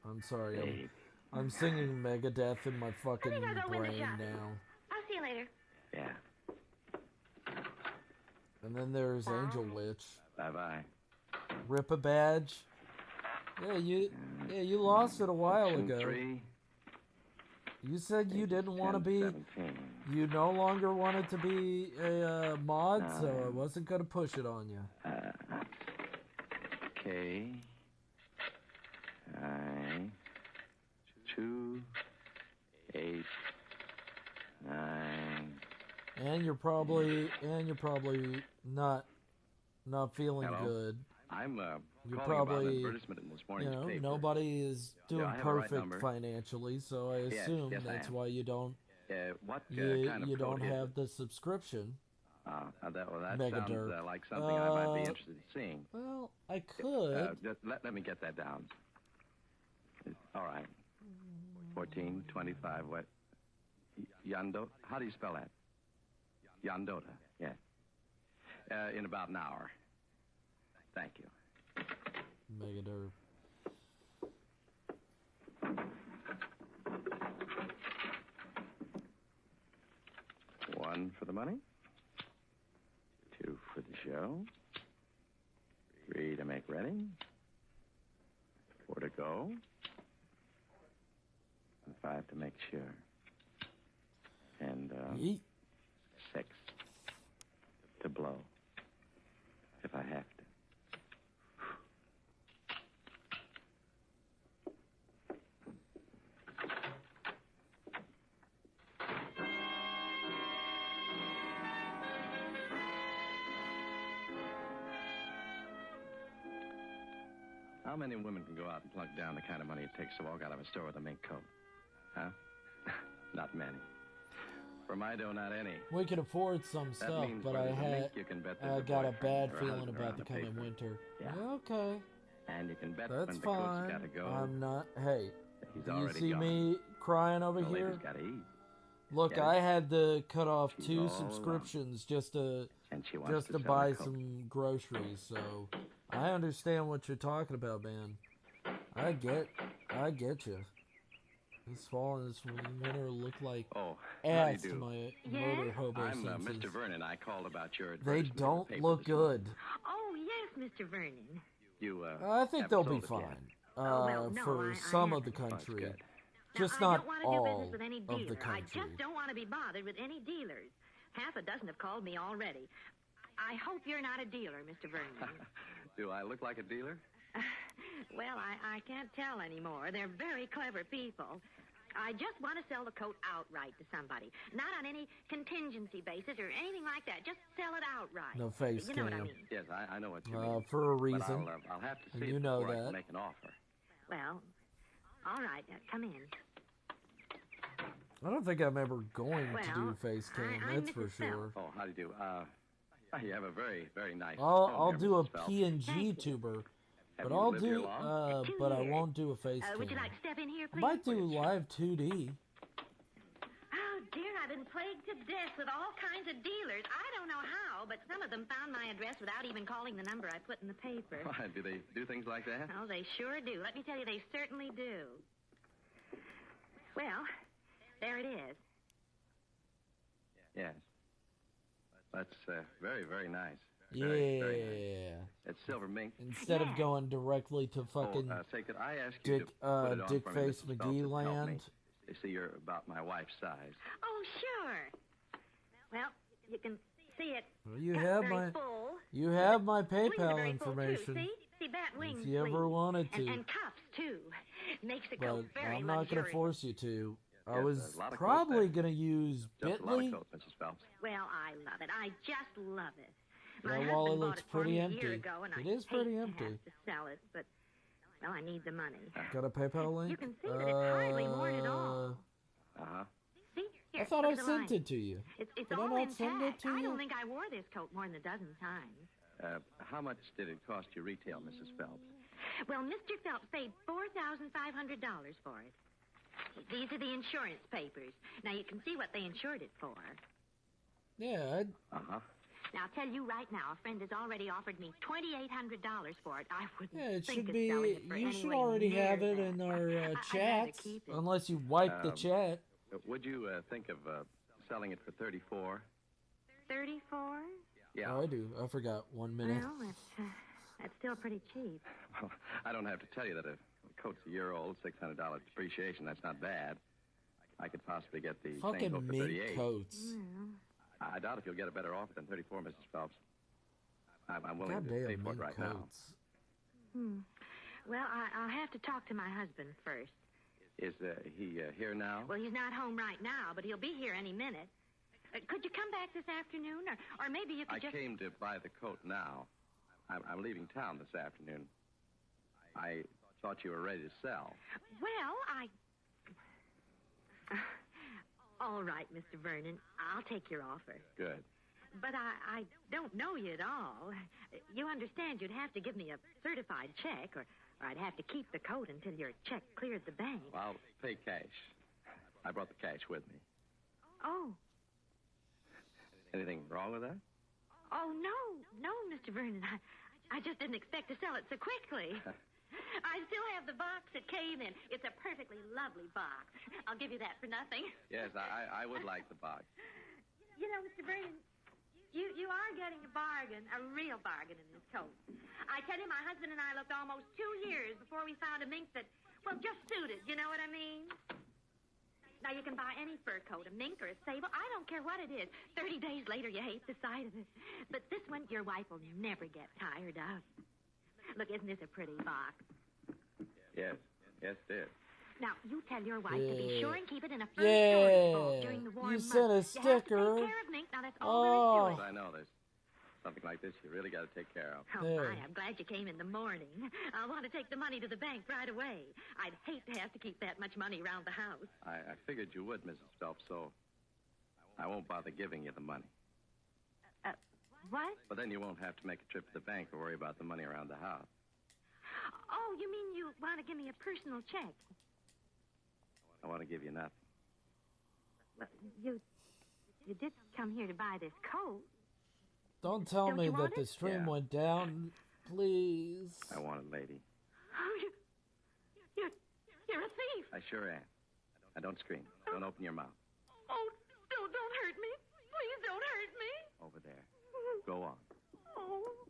I'm sorry. Hey. I'm singing Megadeth in my fucking I think I'll go win the brain shot. now. I'll see you later. Yeah. And then there's Angel Witch. Bye-bye. Rip a badge. Yeah, you lost it a while Section ago. 3, You said you didn't want to be. 17. You no longer wanted to be a mod, so I wasn't gonna push it on you. K. I. 2. 8. 9. And you're probably not feeling Hello? good. I'm You're calling about an probably, advertisement in this morning's paper. nobody is doing I have the right perfect number? financially, so I Yes, assume yes, I that's am. why you don't What you kind of you code don't is have it? the subscription. That Mega sounds Derp. like something I might be Uh, interested in seeing. Well, I could. Just let me get that down. All right. 1425. What? Yando? How do you spell that? Yandota. Yeah. In about an hour. Thank you. Megaderp. One for the money. 2 for the show. 3 to make ready. 4 to go. And 5 to make sure. And 6 to blow. If I have to. How many women can go out and plug down the kind of money it takes to walk out of a store with a mink coat? Huh? Not many. For my dough, not any. We can afford some That stuff, means but where I there's a had mink, you can bet there's I a got a boyfriend bad or a feeling husband about around the the coming paper. winter. Yeah. Okay. And you can bet That's when the coat's fine. got to go. I'm not. Hey, He's you already see gone. me crying over The here? lady's got to eat. Look, Get it? I had to cut off She's 2 all subscriptions just to And she wants to sell buy the coat. some groceries. So I understand what you're talking about, man. I get you. This fall and this winter look like Oh, how do you ass to do? my motor hobo I'm senses. Mr. Vernon. I called about your They advertisement in the don't paper look this morning. good. Oh, yes, Mr. Vernon. You, I think haven't they'll sold be it yet. fine. well, no, For I some of the haven't. country. good. Just now, not I don't want to do all business with any of dealer. the I country. just don't want to be bothered with any dealers. Half a dozen have called me already. I hope you're not a dealer, Mr. Vernon. Do I look like a dealer? Well, I can't tell anymore. They're very clever people. I just want to sell the coat outright to somebody. Not on any contingency basis or anything like that. Just sell it outright. No face You know what I cam. mean? Yes, I know what you mean. For a But reason. I'll have to And see you it know before I that. can make an offer. Well, all right. Come in. I don't think I'm ever going to do Well, face cam, I'm that's for Mrs. Phelps. sure. Oh, how do you do? You have a very, very nice I'll phone do here, a Mrs. Phelps. PNG tuber, Have but you I'll lived here do long? but I won't do a face cam. Would you like to step in here, I please? might do live 2D. I've been plagued to death with all kinds of dealers. I don't know how, but some of them found my address without even calling the number I put in the paper. Why, do they do things like that? Oh, they sure do. Let me tell you, they certainly do. Well, there it is. Yes. That's very, very nice. Yeah. Very, very nice. It's silver mink. Instead of going directly to fucking say, could I ask you Dick, to put it on Dick for me, Face Mrs. Phelps, McGee to help me? land. They see you're about my wife's size. Oh, sure. Well, you can see it. Well, you cut have very my full. you have my Wings are PayPal very full, too. information. See bat wings. If you ever sleeves. wanted to. And cuffs, too. Makes the But coat very I'm not going to luxurious. force you to. I Yes, was a lot of coats probably there. going to use Just a lot Bitly. of coats, Mrs. Phelps. Well, I love it. I just love it. My Yeah, husband well, it bought looks it for pretty me a empty. year ago, and It I is pretty hate empty. to have to sell it, but, well, I need the money. Got a PayPal link? You can see that it's hardly worn at all. Uh-huh. See? Here, I thought look I at the sent line. it to you. It's Did I all not intact. send it to I you? don't think I wore this coat more than a dozen times. How much did it cost you retail, Mrs. Phelps? Well, Mr. Phelps paid $4,500 for it. These are the insurance papers. Now, you can see what they insured it for. Yeah, Uh-huh. Now, I'll tell you right now, a friend has already offered me $2,800 for it. I wouldn't yeah, it think should of be. selling it for You any should way already near have it that. in our I'd rather chats, keep it. unless you wipe the chat. Would you think of selling it for 34? 34? Yeah. Oh, I do. I forgot 1 minute. Well, that's still pretty cheap. Well, I don't have to tell you that a coat's a year old, $600 depreciation. That's not bad. I could possibly get the same Fucking coat for mink 38. coats. I doubt if you'll get a better offer than 34, Mrs. Phelps. I'm willing to Goddamn pay for it mink right coats. Well, I'll have to talk to my husband first. now. Is he here now? Well, he's not home right now, but he'll be here any minute. Could you come back this afternoon, or maybe you could I just... came to buy the coat now. I'm leaving town this afternoon. I thought you were ready to sell. Well, All right, Mr. Vernon, I'll take your offer. Good. But I don't know you at all. You understand you'd have to give me a certified check, or I'd have to keep the coat until your check cleared the bank. Well, I'll pay cash. I brought the cash with me. Oh. Anything wrong with that? Oh, no, Mr. Vernon. I just didn't expect to sell it so quickly. I still have the box it came in. It's a perfectly lovely box. I'll give you that for nothing. Yes, I would like the box. You know, Mr. Vernon, you are getting a bargain, a real bargain in this coat. I tell you, my husband and I looked almost 2 years before we found a mink that, well, just suited. You know what I mean? Now, you can buy any fur coat, a mink or a sable. I don't care what it is. 30 days later, you hate the sight of it. But this one, your wife will never get tired of. Look, isn't this a pretty box? Yes, it is. Now, you tell your wife to be sure and keep it in a fur Yeah. storage vault during the warm You months. sent a You have to sticker. take care of mink. Now, that's all there is to it. I know there's something like this you really got to take care of. Oh, my, I'm glad you came in the morning. I want to take the money to the bank right away. I'd hate to have to keep that much money around the house. I figured you would, Mrs. Phelps, so I won't bother giving you the money. What? But then you won't have to make a trip to the bank or worry about the money around the house. Oh, you mean you want to give me a personal check? I want to give you nothing. Well, you did come here to buy this coat. Don't tell Don't me you that want the it? stream Yeah. went down, please. I want it, lady. Oh, you're a thief. I sure am. Now, don't scream. Don't open your mouth. Oh, don't hurt me. Please don't hurt me. Over there. Go on. Oh.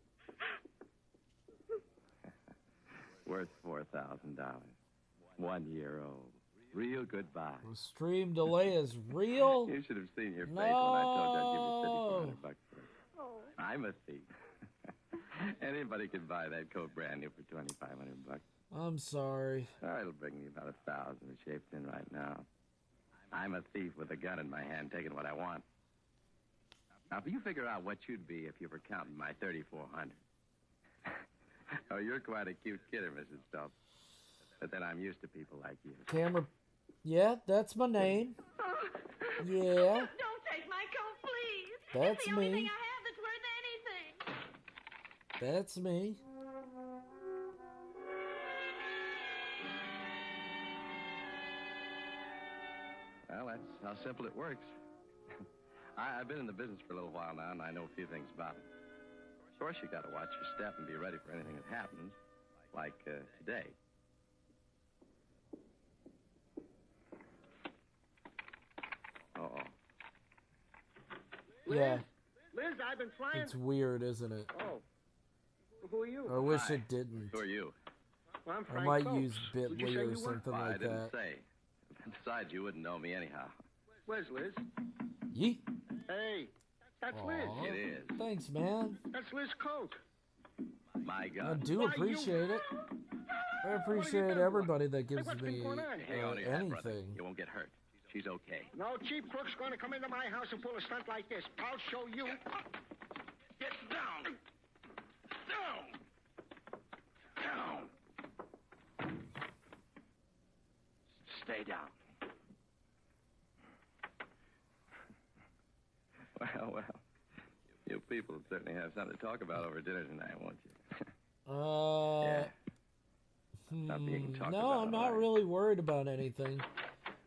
Worth $4,000. 1 year old. Real good buy. The stream delay is real. You should have seen your face when I told you I'd No. give you $5,400 for it. I'm a thief. Anybody could buy that coat brand new for $2,500. I'm sorry. Oh, it'll bring me about 1,000 shaped in right now. I'm a thief with a gun in my hand, taking what I want. Now, if you figure out what you'd be if you were counting my 3,400. Oh, you're quite a cute kidder, Mrs. Phelps. But then I'm used to people like you. Camera. Yeah, that's my name. Yeah, Don't take my coat, please. That's it's the only me. thing I have that's worth anything. that's me. Well, that's how simple it works. I've been in the business for a little while now, and I know a few things about it. Of course, you got to watch your step and be ready for anything that happens, like today. Uh-oh. Yeah. Liz, I've been flying. It's weird, isn't it? Oh. Who are you? I wish it didn't. Who are you? Well, I'm I Frank might Coates. use Who'd you Bitly say or you were? something Well, like I didn't that. say. Besides, you wouldn't know me anyhow. Where's Liz? Yeet. Hey, that's Liz. Aw, It is. Thanks, man. That's Liz Coates. My I God. do appreciate it. I appreciate everybody that gives what's me been going on? Hang on to your hat, brother. anything. You won't get hurt. She's okay. No cheap crook's going to come into my house and pull a stunt like this. I'll show you. Get down! Down! Down! Stay down. Well. You people will certainly have something to talk about over dinner tonight, won't you? Yeah. Something you can talk No, about, I'm not all right. really worried about anything.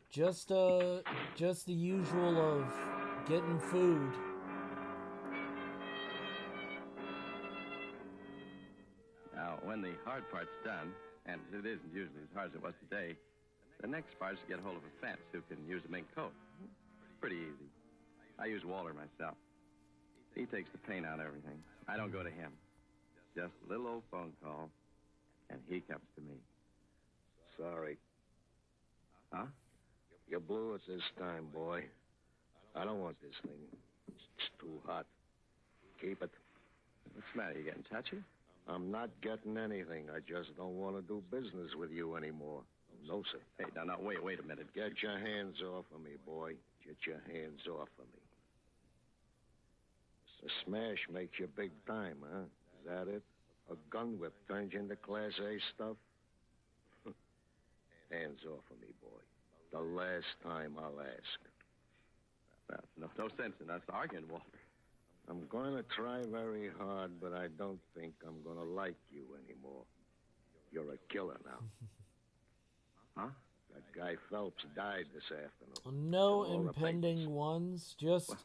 Just the usual of getting food. Now, when the hard part's done, and it isn't usually as hard as it was today, the next part is to get hold of a fence who can use a mink coat. Pretty easy. I use Walter myself. He takes the paint out of everything. I don't go to him. Just a little old phone call, and he comes to me. Sorry. Huh? You blew it this time, boy. I don't want this thing. It's too hot. Keep it. What's the matter? You getting touchy? I'm not getting anything. I just don't want to do business with you anymore. No, sir. Hey, now, wait a minute. Get your hands off of me, boy. Get your hands off of me. The smash makes you big time, huh? Is that it? A gun whip turns you into Class A stuff? Hands off of me, boy. The last time I'll ask. Well, no sense in us arguing, Walter. I'm going to try very hard, but I don't think I'm going to like you anymore. You're a killer now. Huh? That guy Phelps died this afternoon. No All the impending ones. Just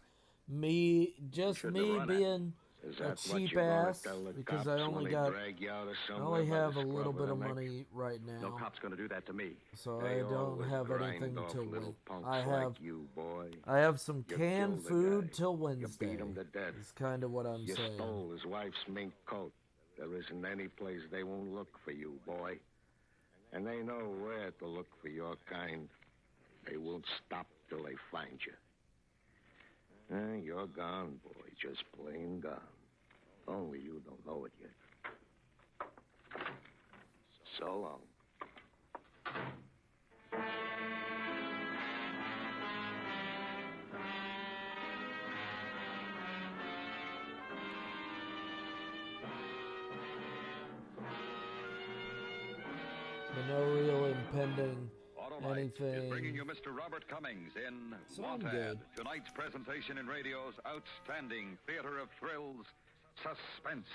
me being Is a that what cheap you're gonna ass tell the because cops I when only they got drag you out of I somewhere only by have the a little scruff bit of the neck? money right now. No cop's going to do that to me. So They I don't always have grind anything off to little win. punks I have like you, boy. I have some You canned killed the food guy. till You Wednesday. beat him to death. It's kind of what I'm You saying. stole his wife's mink coat. There isn't any place they won't look for you, boy. And they know where to look for your kind. They won't stop till they find you. You're gone, boy. Just plain gone. Only you don't know it yet. So long. But no real impending Autolite is bringing anything. you Mr. Robert Cummings in So I'm Wanted. good. Tonight's presentation in radio's outstanding theater of thrills, Suspense.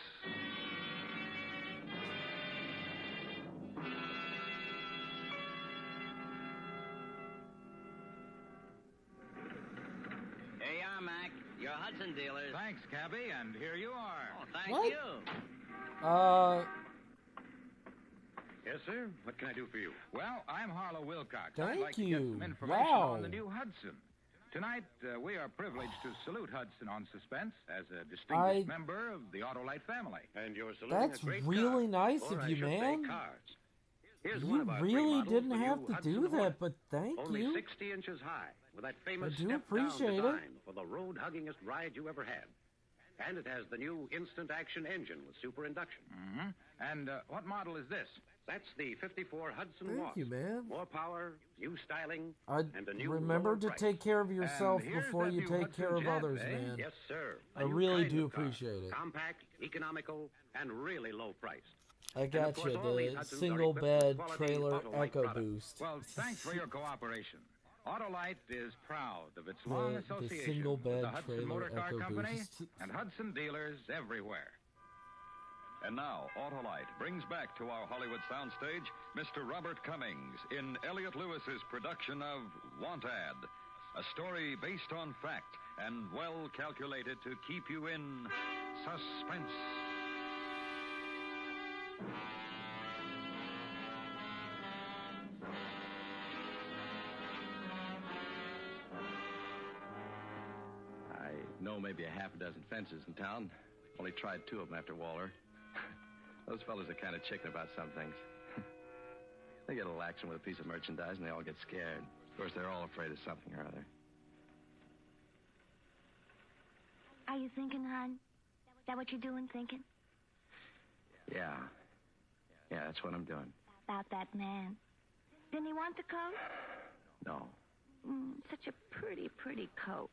Here you are, Mac. Your Hudson dealers. Thanks, Cabby, and here you are. Oh, thank What? you. Yes, sir. What can I do for you? Well, I'm Harlow Wilcox. Thank I'd like to get you. some information Wow. on the new Hudson. Tonight, we are privileged to salute Hudson on Suspense as a distinguished member of the Autolite family. And you're That's really nice of you, man. You really didn't have to do that, but thank Only you. 60 inches high, with that famous I do step-down appreciate it. design for the road-huggingest ride you ever had. And it has the new instant-action engine with super induction. Mm-hmm. And what model is this? That's the 54 Hudson Thank Wasp. you, man. More power, new styling, I and a new remember lower to price. take care of yourself And here's before that you new take Hudson care of Jet, others, eh? man. Yes, sir. A I new really kind do of car. appreciate it. Compact, economical, and really low priced. I got of course, you, all these the Hudsons are single equipped with bed quality trailer Autolite Echo products. Boost. Well, thanks for your cooperation. Autolite is proud of its long The association single with bed the Hudson trailer Motor Car Echo Company Boost. and Hudson dealers everywhere. And now, Autolite brings back to our Hollywood soundstage Mr. Robert Cummings in Elliot Lewis's production of Wanted, A story based on fact and well calculated to keep you in suspense. I know maybe a half a dozen fences in town. Only tried 2 of them after Waller. Those fellas are kind of chicken about some things. They get a little action with a piece of merchandise, and they all get scared. Of course, they're all afraid of something or other. Are you thinking, hon? Is that what you're doing, thinking? Yeah. Yeah, that's what I'm doing. About that man. Didn't he want the coat? No. Such a pretty, pretty coat.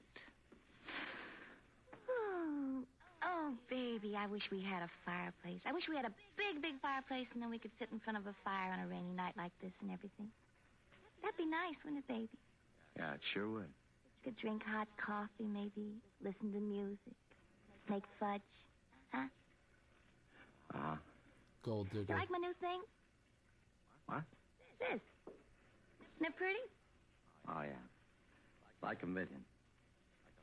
Oh, baby, I wish we had a fireplace. I wish we had a big, big fireplace, and then we could sit in front of a fire on a rainy night like this and everything. That'd be nice, wouldn't it, baby? Yeah, it sure would. Could drink hot coffee, maybe, listen to music, make fudge, huh? Uh-huh. Gold digger. You like my new thing? What? This. Isn't it pretty? Oh, yeah. Like $1 million.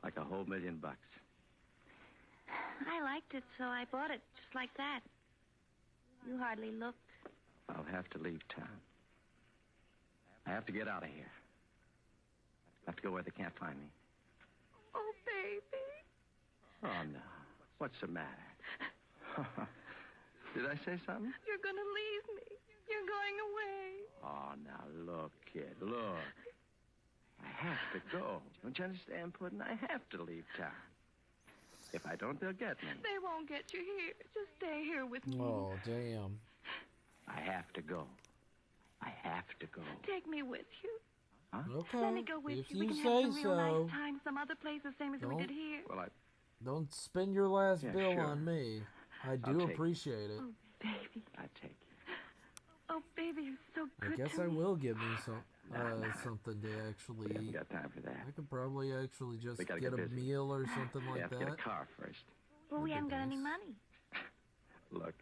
Like a whole $1 million. I liked it, so I bought it just like that. You hardly looked. I'll have to leave town. I have to get out of here. I have to go where they can't find me. Oh, baby. Oh, no. What's the matter? Did I say something? You're going to leave me. You're going away. Oh, now, look, kid, look. I have to go. Don't you understand, Puddin'? I have to leave town. If I don't, they'll get me. They won't get you here. Just stay here with me. Oh, damn. I have to go. I have to go. Take me with you. Huh? Okay. Let me go with if you. We you can say have some real so. nice time, some other place the same as we did here. Well, Don't spend your last Yeah, bill sure. on me. I I'll do take it. appreciate it. Oh, baby. I take you. Oh, baby, you're so I good guess to I me. will give me some No. something to actually We haven't eat. got time for that. I could probably actually just We gotta get get a busy. meal or something We like have to that. get a car first. Well, we haven't got any money. Look.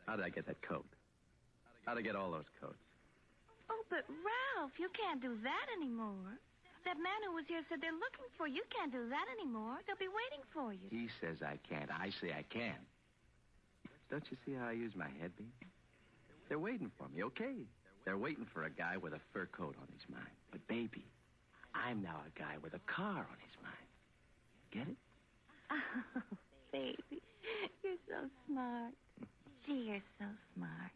How did I get that coat? How did I get all those coats? Oh, but Ralph, you can't do that anymore. That man who was here said they're looking for you. You can't do that anymore. They'll be waiting for you. He says I can't. I say I can. Don't you see how I use my head, baby? They're waiting for me, okay? They're waiting for a guy with a fur coat on his mind. But, baby, I'm now a guy with a car on his mind. Get it? Oh, baby, you're so smart. Gee, you're so smart.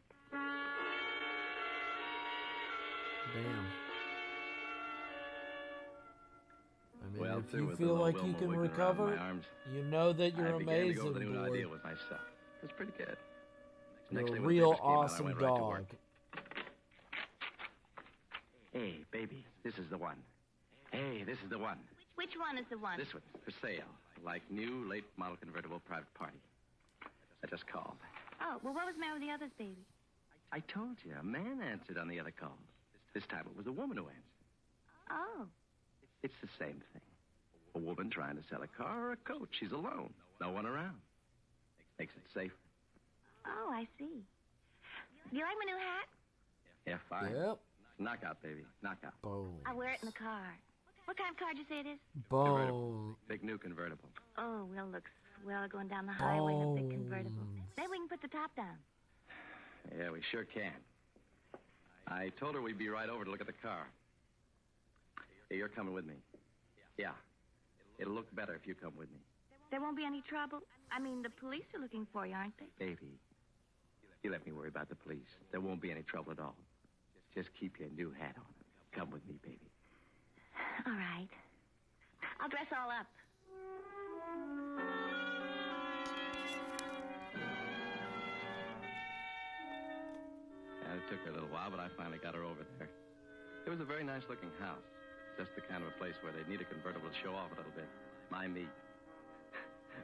Damn. I mean, Well, if through you with the feel little like you Wilma can wiggling around recover, my arms, you know that you're I began to amazing, go with a new boy. idea with myself. It was pretty good. You're Next a day when real papers came out, I awesome went right to dog. work. Hey, baby, this is the one. Hey, this is the one. Which one is the one? This one, for sale. Like new, late model convertible private party. I just called. Oh, well, what was the matter with the others, baby? I told you, a man answered on the other call. This time it was a woman who answered. Oh. It's the same thing. A woman trying to sell a car or a coat. She's alone. No one around. Makes it safe. Oh, I see. Do you like my new hat? Yeah, fine. Yep. Knockout, baby. Knockout. Boom. I'll wear it in the car. What kind of car did you say it is? Boom. Big new convertible. Oh, we'll look swell going down the highway in a big convertible. Maybe we can put the top down. Yeah, we sure can. I told her we'd be right over to look at the car. Hey, you're coming with me. Yeah. It'll look better if you come with me. There won't be any trouble. I mean, the police are looking for you, aren't they? Baby, you let me worry about the police. There won't be any trouble at all. Just keep your new hat on. Come with me, baby. All right. I'll dress all up. Yeah, it took her a little while, but I finally got her over there. It was a very nice-looking house. Just the kind of a place where they'd need a convertible to show off a little bit. My me.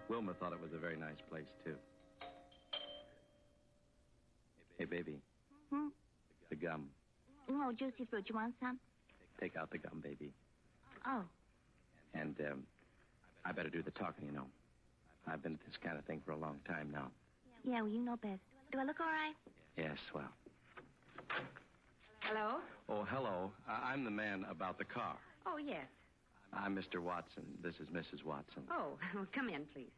Wilma thought it was a very nice place, too. Hey, baby. Hmm? The gum. Oh, juicy fruit. You want some? Take out the gum, baby. Oh. And, I better do the talking, you know. I've been at this kind of thing for a long time now. Yeah, well, you know best. Do I look all right? Yes, well. Hello? Oh, hello. I'm the man about the car. Oh, yes. I'm Mr. Watson. This is Mrs. Watson. Oh, well, come in, please.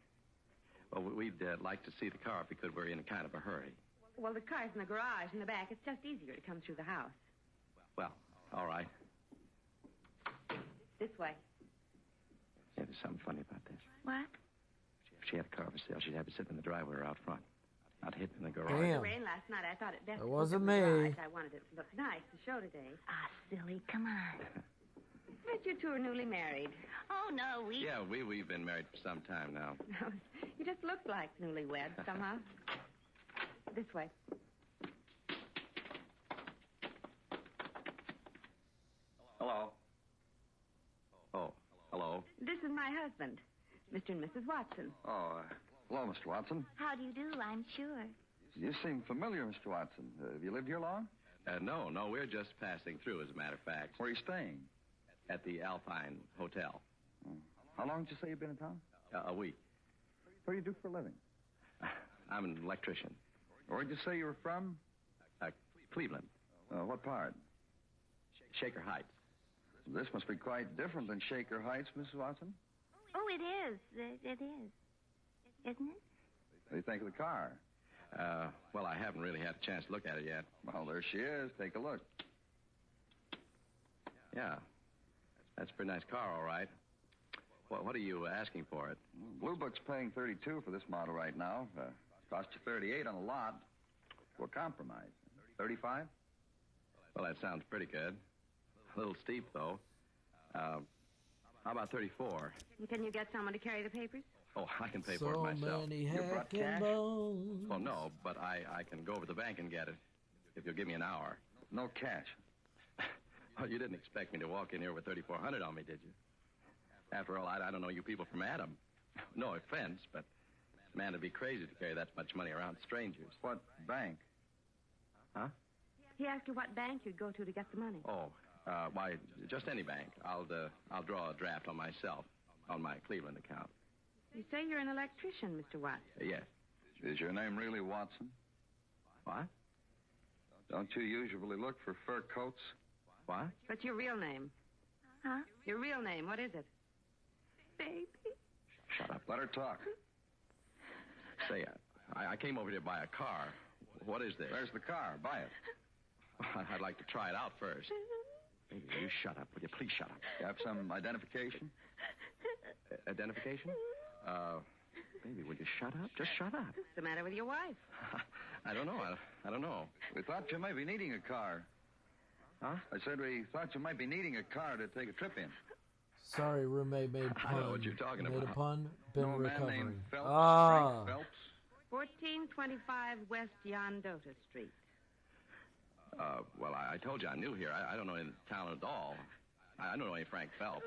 Well, we'd like to see the car if we could. We're in a kind of a hurry. Well, the car's in the garage in the back. It's just easier to come through the house. Well, all right. This way. Yeah, there's something funny about this. What? If she had a car for sale, she'd have it sitting in the driveway or out front. Not hidden in the garage. It Damn. rained last night. I thought it best. It to wasn't look in the me. garage. I wanted it to look nice to show today. Ah, silly, come on. But you two are newly married. Oh, no, we... Yeah, we've been married for some time now. You just look like newlyweds somehow. This way. Hello. Oh, hello. This is my husband, Mr. and Mrs. Watson. Oh, hello, Mr. Watson. How do you do, I'm sure. You seem familiar, Mr. Watson. Have you lived here long? No, we're just passing through, as a matter of fact. Where are you staying? At the Alpine Hotel. How long did you say you've been in town? A week. What do you do for a living? I'm an electrician. Where'd you say you were from? Cleveland. What part? Shaker Heights. This must be quite different than Shaker Heights, Mrs. Watson. Oh, it is. It is. Isn't it? What do you think of the car? Well, I haven't really had a chance to look at it yet. Well, there she is. Take a look. Yeah. That's a pretty nice car, all right. What are you asking for it? Blue Book's paying $32 for this model right now. Cost you $38 on the lot. We'll compromise. $35? Well, that sounds pretty good. A little steep, though. How about $34? Can you get someone to carry the papers? Oh, I can pay for it myself. So many You brought hacking cash? bones. Well, no, but I can go over to the bank and get it if you'll give me an hour. No cash. Well, you didn't expect me to walk in here with $3,400 on me, did you? After all, I don't know you people from Adam. No offense, but a man would be crazy to carry that much money around strangers. What bank? Huh? He asked you what bank you'd go to get the money. Oh, why, just any bank. I'll draw a draft on myself, on my Cleveland account. You say you're an electrician, Mr. Watson. Yes. Is your name really Watson? What? Don't you usually look for fur coats? What? What's your real name? Huh? Your real name, what is it? Baby. Shut up. Let her talk. Say, I came over here to buy a car. What is this? There's the car. Buy it. I'd like to try it out first. Baby, will you shut up? Will you please shut up? You have some identification? Identification? Baby, will you shut up? Just shut up. What's the matter with your wife? I don't know. I don't know. We thought you might be needing a car. Huh? I said we thought you might be needing a car to take a trip in. Sorry, roommate made pun. I know what you're talking made about. a pun. Been No, a man recovering. named Phelps, Ah. Frank Phelps. 1425 West Yondota Street. Well, I told you I'm new here. I don't know any town at all. I don't know any Frank Phelps.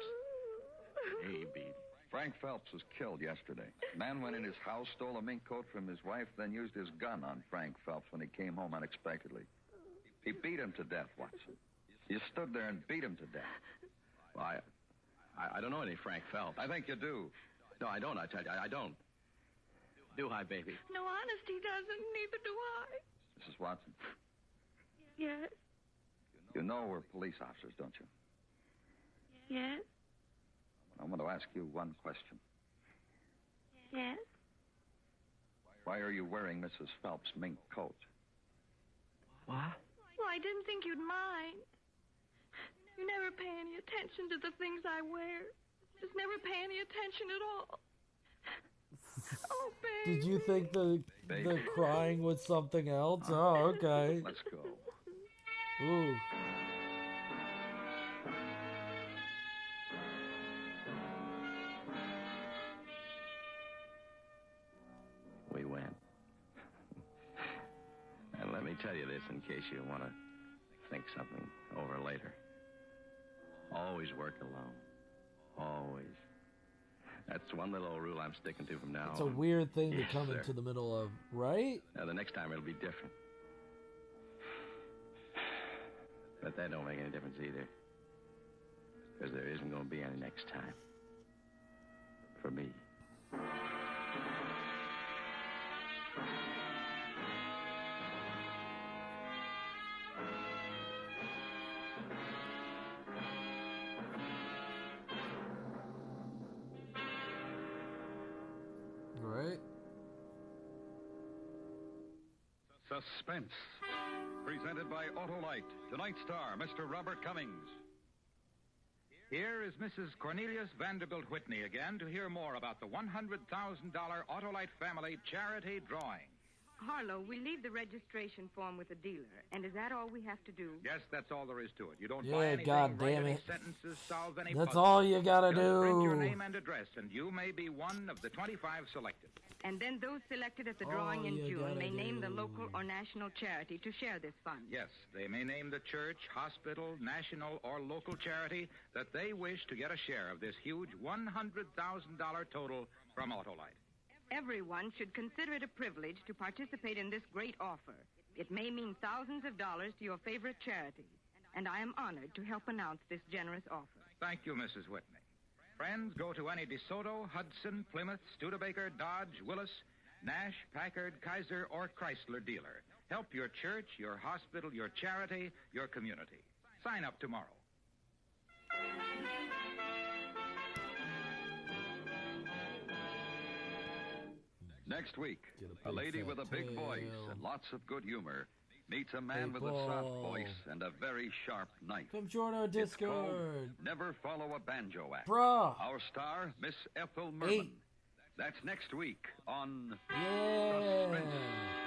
Hey, Beat. Frank Phelps was killed yesterday. Man went in his house, stole a mink coat from his wife, then used his gun on Frank Phelps when he came home unexpectedly. He beat him to death, Watson. You stood there and beat him to death. Well, I don't know any Frank Phelps. I think you do. No, I don't, I tell you. I don't. Do I, baby? No, honest, he doesn't. Neither do I. Mrs. Watson, Yes. you know we're police officers, don't you? Yes. I want to ask you one question. Yes. Why are you wearing Mrs. Phelps' mink coat? What? Well, I didn't think you'd mind. You never pay any attention to the things I wear. Just never pay any attention at all. Oh, baby. Did you think the crying was something else? Oh, okay. Let's go. Ooh. We went. And let me tell you this in case you want to think something over later. Always work alone. Always. That's one little old rule I'm sticking to from now on. It's a weird thing to Yes, come sir. into the middle of, right? Now, the next time it'll be different. But that don't make any difference either. Because there isn't going to be any next time. For me. Suspense. Presented by Autolite. Tonight's star, Mr. Robert Cummings. Here is Mrs. Cornelius Vanderbilt Whitney again to hear more about the $100,000 Autolite family charity drawing. Harlow, we leave the registration form with the dealer. And is that all we have to do? Yes, that's all there is to it. You don't Yeah, buy anything, God write damn any it. sentences, solve any That's puzzles. all you gotta Just print your do. name and address, and you may be one of the 25 selected. And then those selected at the drawing All in you June gotta may name the do. local or national charity to share this fund. Yes, they may name the church, hospital, national, or local charity that they wish to get a share of this huge $100,000 total from Autolite. Everyone should consider it a privilege to participate in this great offer. It may mean thousands of dollars to your favorite charity. And I am honored to help announce this generous offer. Thank you, Mrs. Whitney. Friends, go to any DeSoto, Hudson, Plymouth, Studebaker, Dodge, Willis, Nash, Packard, Kaiser, or Chrysler dealer. Help your church, your hospital, your charity, your community. Sign up tomorrow. Next week, a lady with a big voice and lots of good humor meets a man with a soft voice and a very sharp knife. Come join our It's called Discord. Never Follow a Banjo Act. Bruh. Our star, Miss Ethel Merman. That's next week on Yeah. Suspense.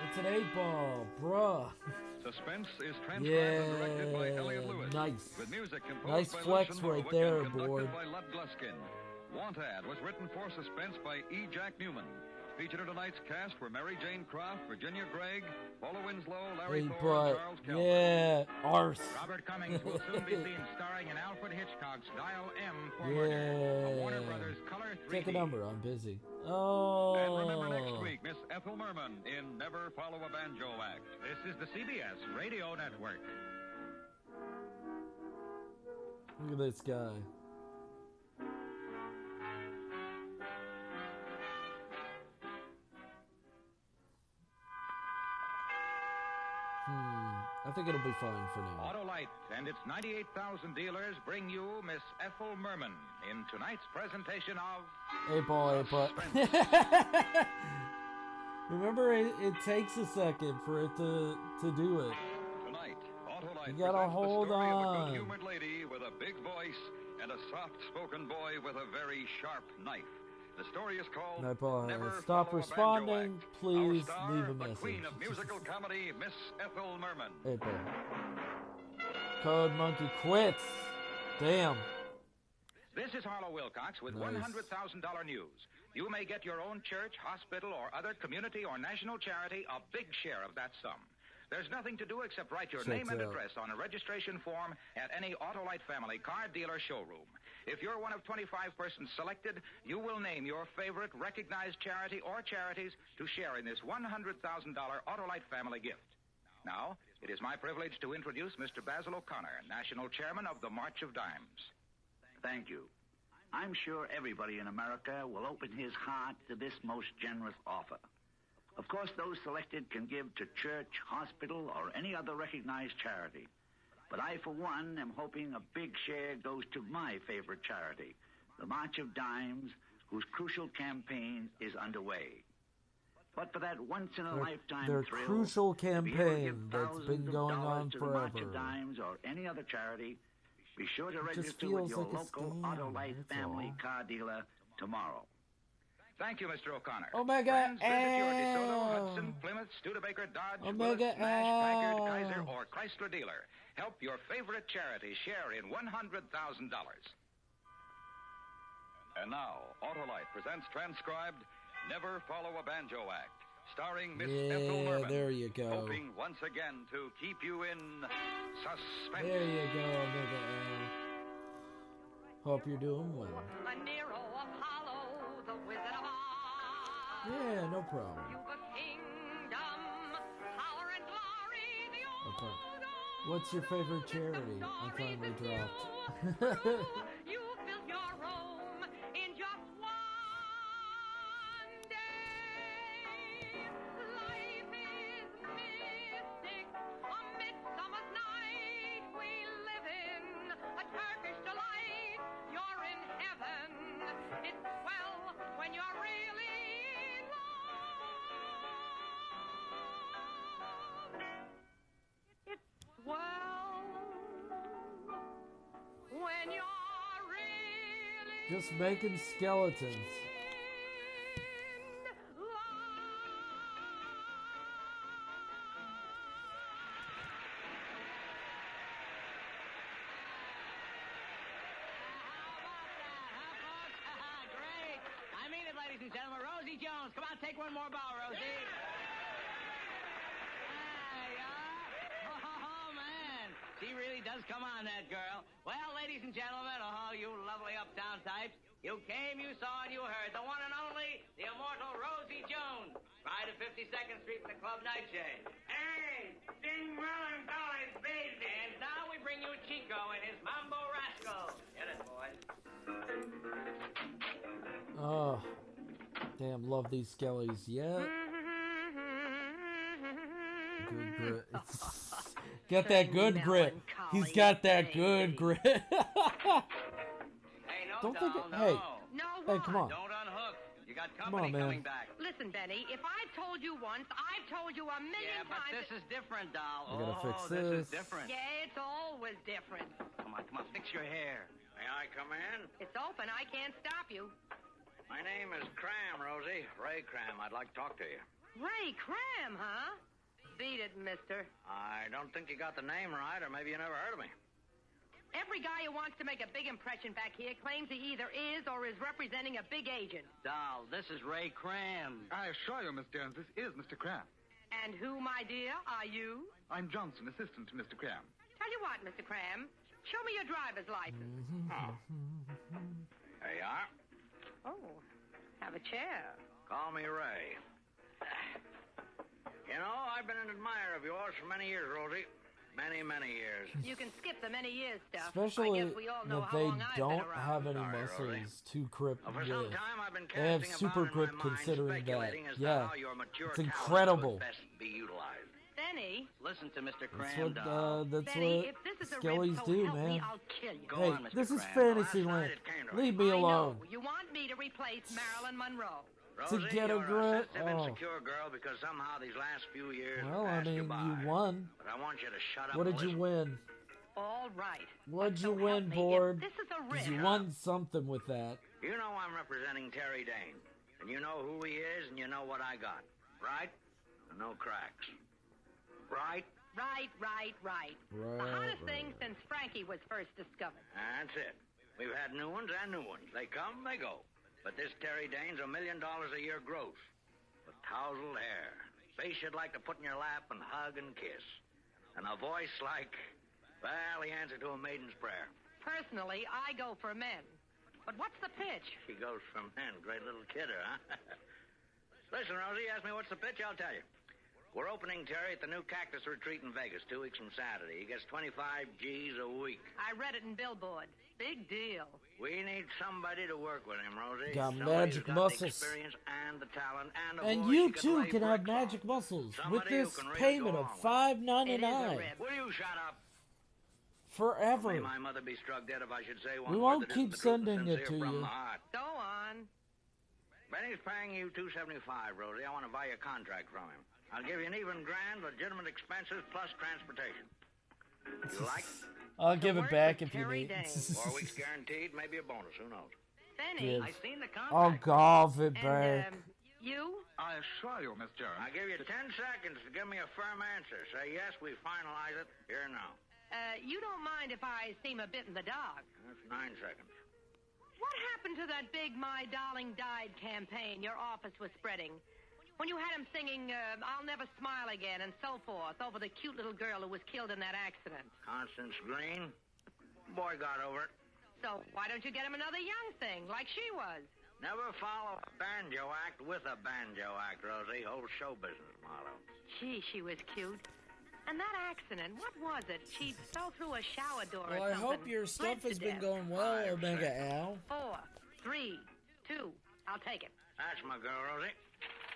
It's an 8-ball, bruh. Suspense is transcribed and directed by Elliot Lewis. Nice. With music composed Nice by flex Lucian right Morawick there, and conducted boy. by Lud Gluskin. Want Ad was written for Suspense by E. Jack Newman. Featured in tonight's cast were Mary Jane Croft, Virginia Gregg, Paula Winslow, Larry Hey, Thor, and but Charles Kelly. yeah, arse. Robert Cummings will soon be seen starring in Alfred Hitchcock's Dial M for Murder, a Warner Yeah. Brothers color 3D. Take a number. I'm busy. Oh. And remember next week, Miss Ethel Merman in Never Follow a Banjo Act. This is the CBS Radio Network. Look at this guy. I think it'll be fine for now. Autolite and its 98,000 dealers bring you Miss Ethel Merman in tonight's presentation of 8-ball, 8-ball. Remember, it takes a second for it to do it. Tonight, Autolite You gotta presents hold the story of a on. good-humored lady with a big voice and a soft-spoken boy with a very sharp knife. The story is called 8-ball, Never stop Follow a Banjo responding. Act. Please Our star, leave a the message. queen of musical comedy, Miss Ethel Merman. 8-ball. Code Monkey quits. Damn. This is Harlow Wilcox with Nice. $100,000 news. You may get your own church, hospital, or other community or national charity a big share of that sum. There's nothing to do except write your Checks name and out. address on a registration form at any Autolite family car dealer showroom. If you're one of 25 persons selected, you will name your favorite recognized charity or charities to share in this $100,000 Autolite family gift. Now, it is my privilege to introduce Mr. Basil O'Connor, National Chairman of the March of Dimes. Thank you. I'm sure everybody in America will open his heart to this most generous offer. Of course, those selected can give to church, hospital, or any other recognized charity. But I, for one, am hoping a big share goes to my favorite charity, the March of Dimes, whose crucial campaign is underway. But for that once-in-a-lifetime Their thrill, crucial to be able to campaign give that's thousands been of going dollars on to the March forever. of Dimes or any other charity, be sure to It just register feels with your like a local scam, Autolite that's family all. car dealer tomorrow. Thank you, Mr. O'Connor. Omega Friends, visit your DeSoto, L. Hudson, Plymouth, Studebaker, Dodge, Omega Willis, Nash, Packard, L. Kaiser, or Chrysler dealer. Help your favorite charity share in $100,000. And now, Autolite presents transcribed Never Follow a Banjo Act, starring Miss Ethel Yeah, Merman. there you go. Hoping once again to keep you in suspense. There you go, Omega L. Hope you're doing well. A Nero Apollo, the Wizard of Oz. Yeah, no problem. You've a kingdom, power and glory, the Okay. What's your favorite charity? I finally dropped. You built your Rome in just one day. Life is mystic, a midsummer's night we live in, a Turkish delight. You're in heaven. It's swell when you're really in love. Just making skeletons. Ladies and gentlemen, Rosie Jones. Come on, take one more bow, Rosie. There you are. Oh, man. She really does come on, that girl. Well, ladies and gentlemen, oh, you lovely uptown types, you came, you saw, and you heard. The one and only, the immortal Rosie Jones. Pride of 52nd Street with the Club Nightshade. Hey, sing well and Dolly's baby. And now we bring you Chico and his Mambo Rascal. Get it, boys. Oh. Damn, love these skellies. Yeah. Good grit. Got that good grit. He's got that good grit. Don't think it. Hey. Hey, come on. Don't unhook. You got Come on, company man. coming back. Listen, Benny, if I've told you once, I've told you a million But times. this is different, doll. I gotta fix this this. is different. Yeah, it's always different. Come on, fix your hair. May I come in? It's open. I can't stop you. My name is Cram, Rosie. Ray Cram. I'd like to talk to you. Ray Cram, huh? Beat it, mister. I don't think you got the name right, or maybe you never heard of me. Every guy who wants to make a big impression back here claims he either is or is representing a big agent. Doll, this is Ray Cram. I assure you, Miss Jones, this is Mr. Cram. And who, my dear, are you? I'm Johnson, assistant to Mr. Cram. Tell you what, Mr. Cram, show me your driver's license. Oh. There you are. Oh, have a chair. Call me Ray. You know, I've been an admirer of yours for many years, Rosie. Many, many years. You can skip the many years stuff. Especially I guess we all know that how they long I've don't been around. have any Sorry, muscles Rosie. to grip For with. some time, I've been They have casting super about in grip my mind, considering that. speculating as to Yeah. how your mature It's talents incredible. would best be utilized. Benny, Listen to Mr. That's Cram, what, doll. that's Benny, what if this is a skellies rib, so do, help man. me, I'll kill you. Go Hey, on, Mr. this is Cram. Fantasyland. Leave me I alone. know. You want me to replace Marilyn Monroe. Rosie, get a you're grip? sensitive, Oh. insecure girl because somehow these last few years Well, have I passed you mean, by. you won. But I want you to shut up What and did you listen. win? All right. What'd you So help win, me, board? if this is a 'Cause rib. you won something with that. You know I'm representing Terry Dane. And you know who he is, and you know what I got. Right? No cracks. Right? Right. The hottest thing since Frankie was first discovered. That's it. We've had new ones and new ones. They come, they go. But this Terry Dane's $1 million a year gross. With tousled hair. Face you'd like to put in your lap and hug and kiss. And a voice like, well, the answer to a maiden's prayer. Personally, I go for men. But what's the pitch? She goes for men. Great little kidder, huh? Listen, Rosie, ask me what's the pitch, I'll tell you. We're opening Terry at the new Cactus Retreat in Vegas 2 weeks from Saturday. He gets 25 G's a week. I read it in Billboard. Big deal. We need somebody to work with him, Rosie. Got Somebody magic who's got the muscles. experience and the talent and a And voice you could too lay can have bricks on. magic muscles with Somebody who this can really payment go of on with it. $5.99 Will you shut up? forever. May my mother be struck dead if I should say one We word won't that isn't keep the truth and sending it sincere to from you. the heart. Go on. Benny's paying you $275, Rosie. I want to buy you a contract from him. I'll give you an even grand, legitimate expenses plus transportation. You like? I'll give it back if you Terry need. Dane. 4 weeks guaranteed, maybe a bonus. Who knows? Benny, Give. I seen the contract. I'll golf it back. You? I assure you, Miss Jones. I'll give you 10 seconds to give me a firm answer. Say yes, we finalize it here now. You don't mind if I seem a bit in the dark. That's 9 seconds. What happened to that big My Darling Died campaign your office was spreading? When you had him singing, I'll Never Smile Again and so forth over the cute little girl who was killed in that accident. Constance Green. Boy got over it. So why don't you get him another young thing like she was? Never follow a banjo act with a banjo act, Rosie. Old show business motto. Gee, she was cute. And that accident, what was it? She fell through a shower door Well, or I something. hope your stuff Bled has to been death. going well, Omega Al. 4, 3, 2. I'll take it. That's my girl, Rosie.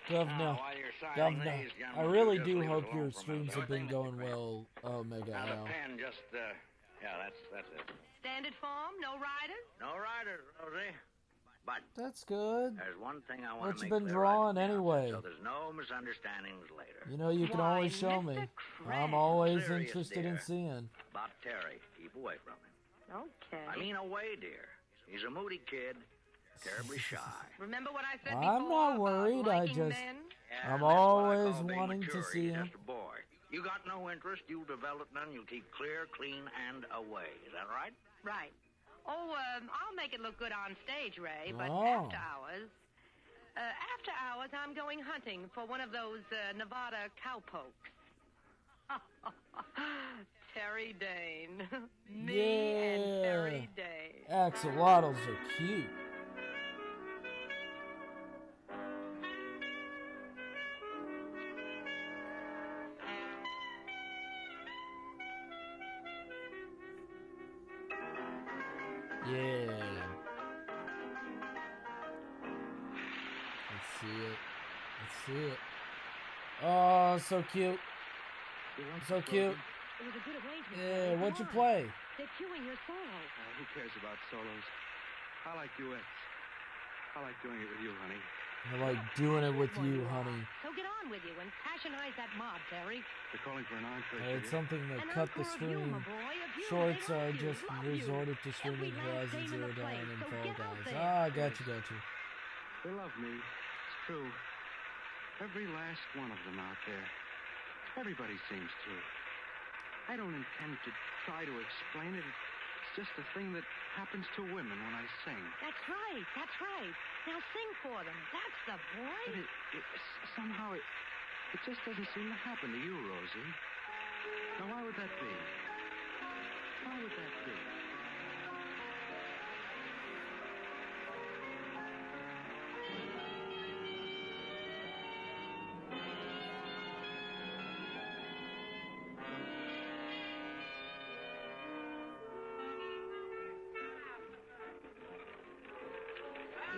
Governor, while you're signing Governor, these, I gentlemen, really just do leave us hope alone your for a streams minute. have been going well, Omega Now, the Al. pen just, yeah, that's it. Standard form, no riders? No riders, Rosie. But That's good. there's one thing I want What to you make been clear drawing right now, anyway? so there's no misunderstandings later. You know, you can Why, always show me. Mr. I'm Cram. always Serious, interested in dear. seeing. About Terry, keep away from him. Okay. I mean away, dear. He's a moody kid, terribly shy. Remember what I said I'm before not about worried. liking men? I'm that's what I always call being wanting mature. to see He's him. just a boy. You got no interest, you'll develop none, you'll keep clear, clean, and away. Is that right? Right. Oh, I'll make it look good on stage, Ray, but Oh. after hours, I'm going hunting for one of those Nevada cowpokes. Terry Dane. Me and Terry Dane. Axolotls are cute. Yeah. Let's see it. Let's see it. Oh, so cute. So cute. It was a good arrangement. Yeah, Come what'd you on. play? They're cueing your solo. Who cares about solos? I like duets. I like doing it with you, honey. I like doing it with you, honey. So get on with you and passionize that mob, Terry. They're calling for an entree. I had something that An cut the encore of you, stream my boy, of you. short, so They I love you, just love you. resorted to streaming Every last Horizon game in Zero the Dawn place, and so Fall get out Guys. there. Ah, I got you. They love me. It's true. Every last one of them out there. Everybody seems to. I don't intend to try to explain it. It's just a thing that happens to women when I sing. That's right. That's right. Now sing for them. That's the boy. But somehow it just doesn't seem to happen to you, Rosie. Now, why would that be? Why would that be?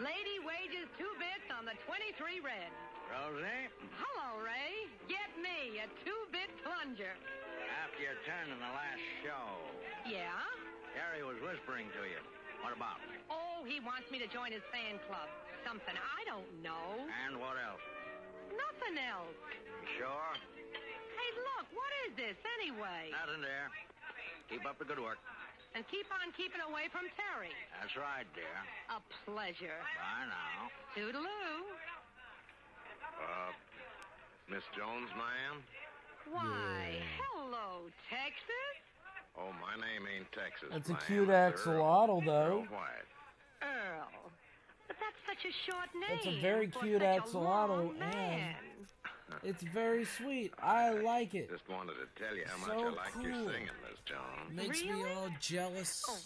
Lady wages 2 bits on the 23 red. Rosie, Hello, Ray. Get me a 2-bit plunger. after your turn in the last show, Yeah? Terry was whispering to you. What about? Oh, he wants me to join his fan club. Something I don't know. And what else? Nothing else. You sure? Hey, look, what is this anyway? Nothing there. Keep up the good work. And keep on keeping away from Terry. That's right, dear. A pleasure. Bye now. Toodaloo. Miss Jones, ma'am? Why, hello, Texas. Oh, my name ain't Texas. That's a ma'am. cute It's axolotl, Earl though. White. Earl. But that's such a short name. That's a very for cute such a axolotl, long and man. it's very sweet. I like it. Just wanted to tell you how much So I like your cool. singing, Miss Jones. Makes me all jealous. Oh,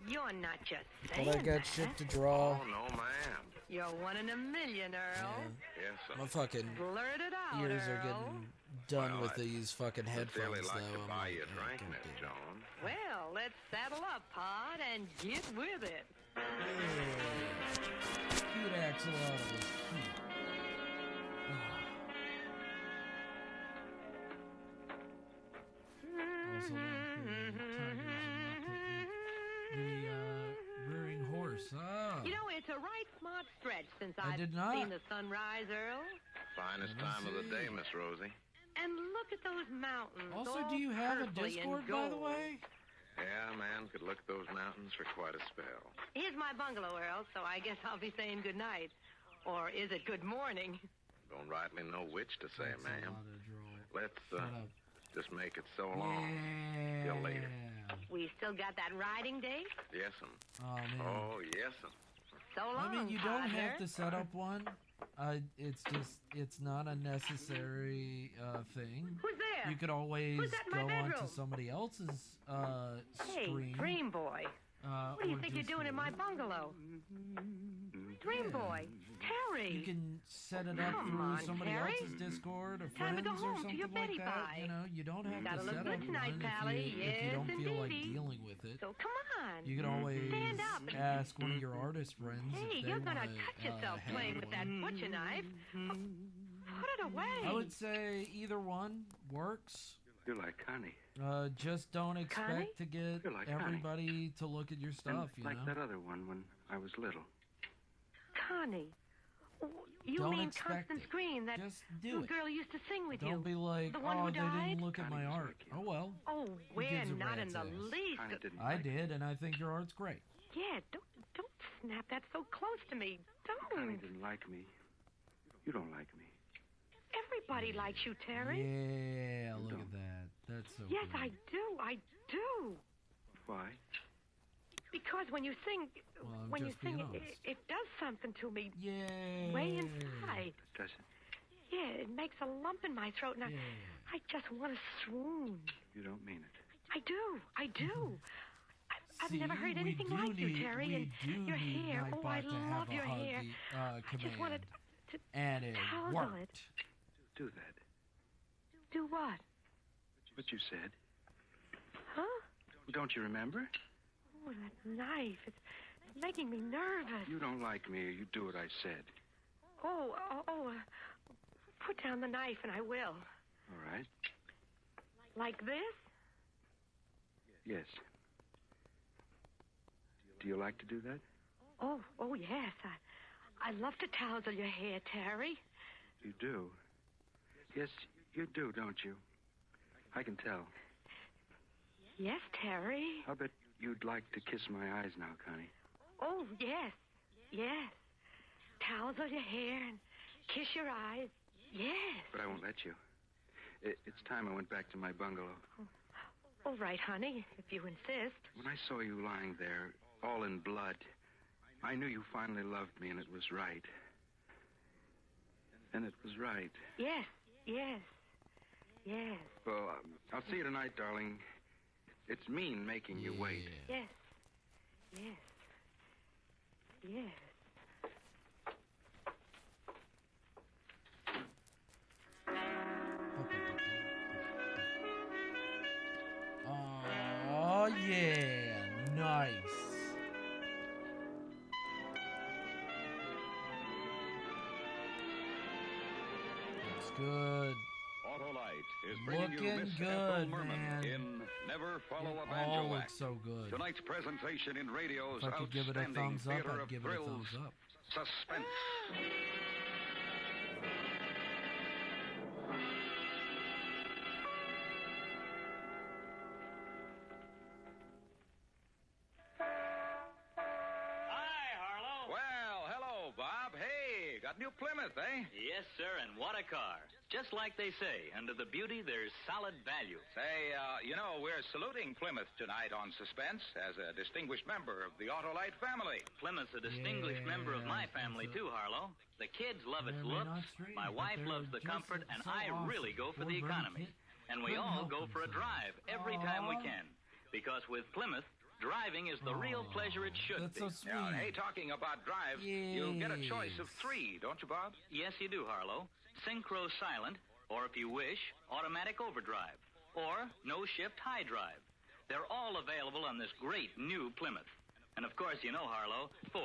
you're not just saying But I got that. shit to draw. Oh, no, ma'am. You're one in a million, Earl. Yes, sir. My fucking Blurt it out, ears are Earl. getting done Well, with I'd these fucking Sincerely headphones, like though. to I'm buy like, you a oh, drink, God Miss damn. Jones. Well, let's saddle up, Pod, and get with it. Cute axolotl is cute. Also like the tigers and the rearing horse. Ah. You know, it's a right smart stretch since I I've did not. seen the sunrise, Earl. Finest time of the day, Miss Rosie. And look at those mountains. Also, all do you have a purply Discord, and by the gold. way? Yeah, man could look at those mountains for quite a spell. Here's my bungalow, Earl, so I guess I'll be saying good night. Or is it good morning? Don't rightly know which to say, ma'am. Let's just make it so long. Till later. We still got that riding date? Yes'm. Oh, man. Oh, yes'm. So long, I mean, you don't partner. have to set up one. It's not a necessary thing. Who's there? You could always Who's that in my go on to bedroom? somebody else's Hey, stream. Dream Boy. What do you or think you're doing in my bungalow? Dream Boy. Terry. You can set it up Come through on, somebody Terry. else's Discord or Time to friends go or home to something your like Betty that. Pie. You know, you don't have Gotta to look set good up tonight, one Pally. if you Yes, don't feel like indeedy. dealing with it. So come on. You can always Stand up and- ask one of your artist friends Hey, if they you're gonna wanna, cut yourself have playing with that one. butcher knife. Put it away. I would say either one works. You're like honey. Just don't expect Connie? to get You're like honey. everybody to look at your stuff, you like know? that other one when I was little. Connie. Oh, you Don't mean expect Constance it. Green, that Just do little it. girl who used to sing with you? Don't be like, the one oh, who they died? didn't look at my Connie was art. like you. Oh, well. Oh, Who we're gives a not in rat's the ass? least. Connie didn't I like you. did, and I think your art's great. Yeah, don't snap that so close to me. Don't. Connie didn't like me. You don't like me. Everybody likes you, Terry. Yeah, look at that. That's so Yes, good. I do. I do. Why? Because when you sing, Well, I'm when you just being sing, honest. it does something to me. Yay. Way inside. Does it? Yeah, it makes a lump in my throat, and I just want to swoon. You don't mean it. I do. I do. I've See, never heard we anything do like you, need- Terry. we And do your need hair. Oh, I Nightbot to have love a your hair. huggy, I just wanted to and it tousle worked. it. Do that. Do what? What you said. Huh? Don't you remember? Oh, that knife. It's making me nervous. You don't like me, or you do what I said. Put down the knife, and I will. All right. Like this? Yes. Do you like to do that? Oh, yes. I love to tousle your hair, Terry. You do. Yes, you do, don't you? I can tell. Yes, Terry. I'll bet you'd like to kiss my eyes now, Connie. Oh, yes. Yes. Tousle your hair and kiss your eyes. Yes. But I won't let you. It's time I went back to my bungalow. All right, honey, if you insist. When I saw you lying there, all in blood, I knew you finally loved me, and it was right. And it was right. Yes. Yes. Yes. Well, I'll see you tonight, darling. It's mean making you wait. Yes. Yes. Yes. Oh, yeah. Nice. Looks good. Autolite is bringing you Looking Miss good, Ethel Merman man. in Never Follow a It Banjo all looks Act. so good. Tonight's presentation in radio's If I could give it a outstanding thumbs up, theater I'd of give it a thrills, thumbs up. suspense. Hi, Harlow. Well, hello, Bob. Hey, got new Plymouth, eh? Yes, sir, and what a car. Just like they say, under the beauty, there's solid value. Say, we're saluting Plymouth tonight on Suspense as a distinguished member of the Autolite family. Plymouth's a distinguished member of my family, too, Harlow. The kids love its looks, my wife loves the comfort, and I really go for the economy. And we all go for a drive every time we can. Because with Plymouth, driving is the real pleasure it should That's be. so sweet. Now, hey, talking about drive, you get a choice of 3, don't you, Bob? Yes, you do, Harlow. Synchro silent, or if you wish, automatic overdrive, or no shift high drive. They're all available on this great new Plymouth. And of course, you know, Harlow, 4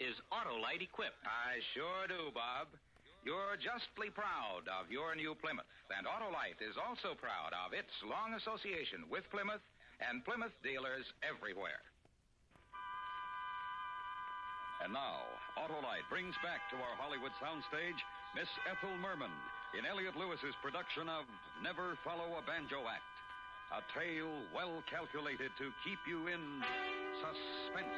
is Autolite equipped. I sure do, Bob. You're justly proud of your new Plymouth, and Autolite is also proud of its long association with Plymouth and Plymouth dealers everywhere. And now, Autolite brings back to our Hollywood soundstage Miss Ethel Merman in Elliot Lewis's production of Never Follow a Banjo Act, a tale well calculated to keep you in suspense.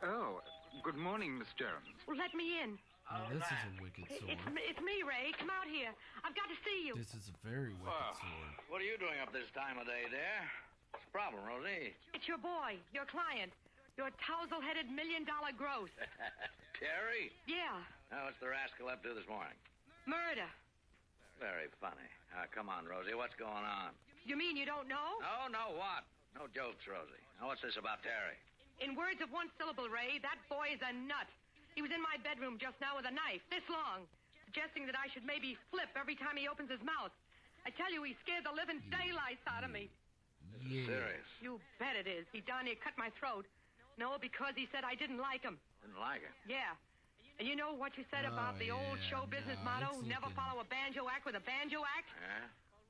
Oh, good morning, Miss Jones. Well, let me in. Now, this is a wicked sword. It's me, Ray. Come out here. I've got to see you. This is a very wicked sword. What are you doing up this time of day, dear? What's the problem, Rosie? It's your boy, your client, your tousle-headed $1 million gross. Terry? Yeah, Now, what's the rascal up to this morning? murder. Very funny. Come on, Rosie, what's going on? You mean you don't know? No, what? No jokes, Rosie. Now, what's this about Terry? In words of one syllable, Ray, that boy is a nut. He was in my bedroom just now with a knife, this long, suggesting that I should maybe flip every time he opens his mouth. I tell you, he scared the living daylights out of me. Yeah. Serious? You bet it is. He darn near cut my throat. No, because he said I didn't like him. Didn't like it. Yeah. And you know what you said about the old show business motto, never follow a banjo act with a banjo act?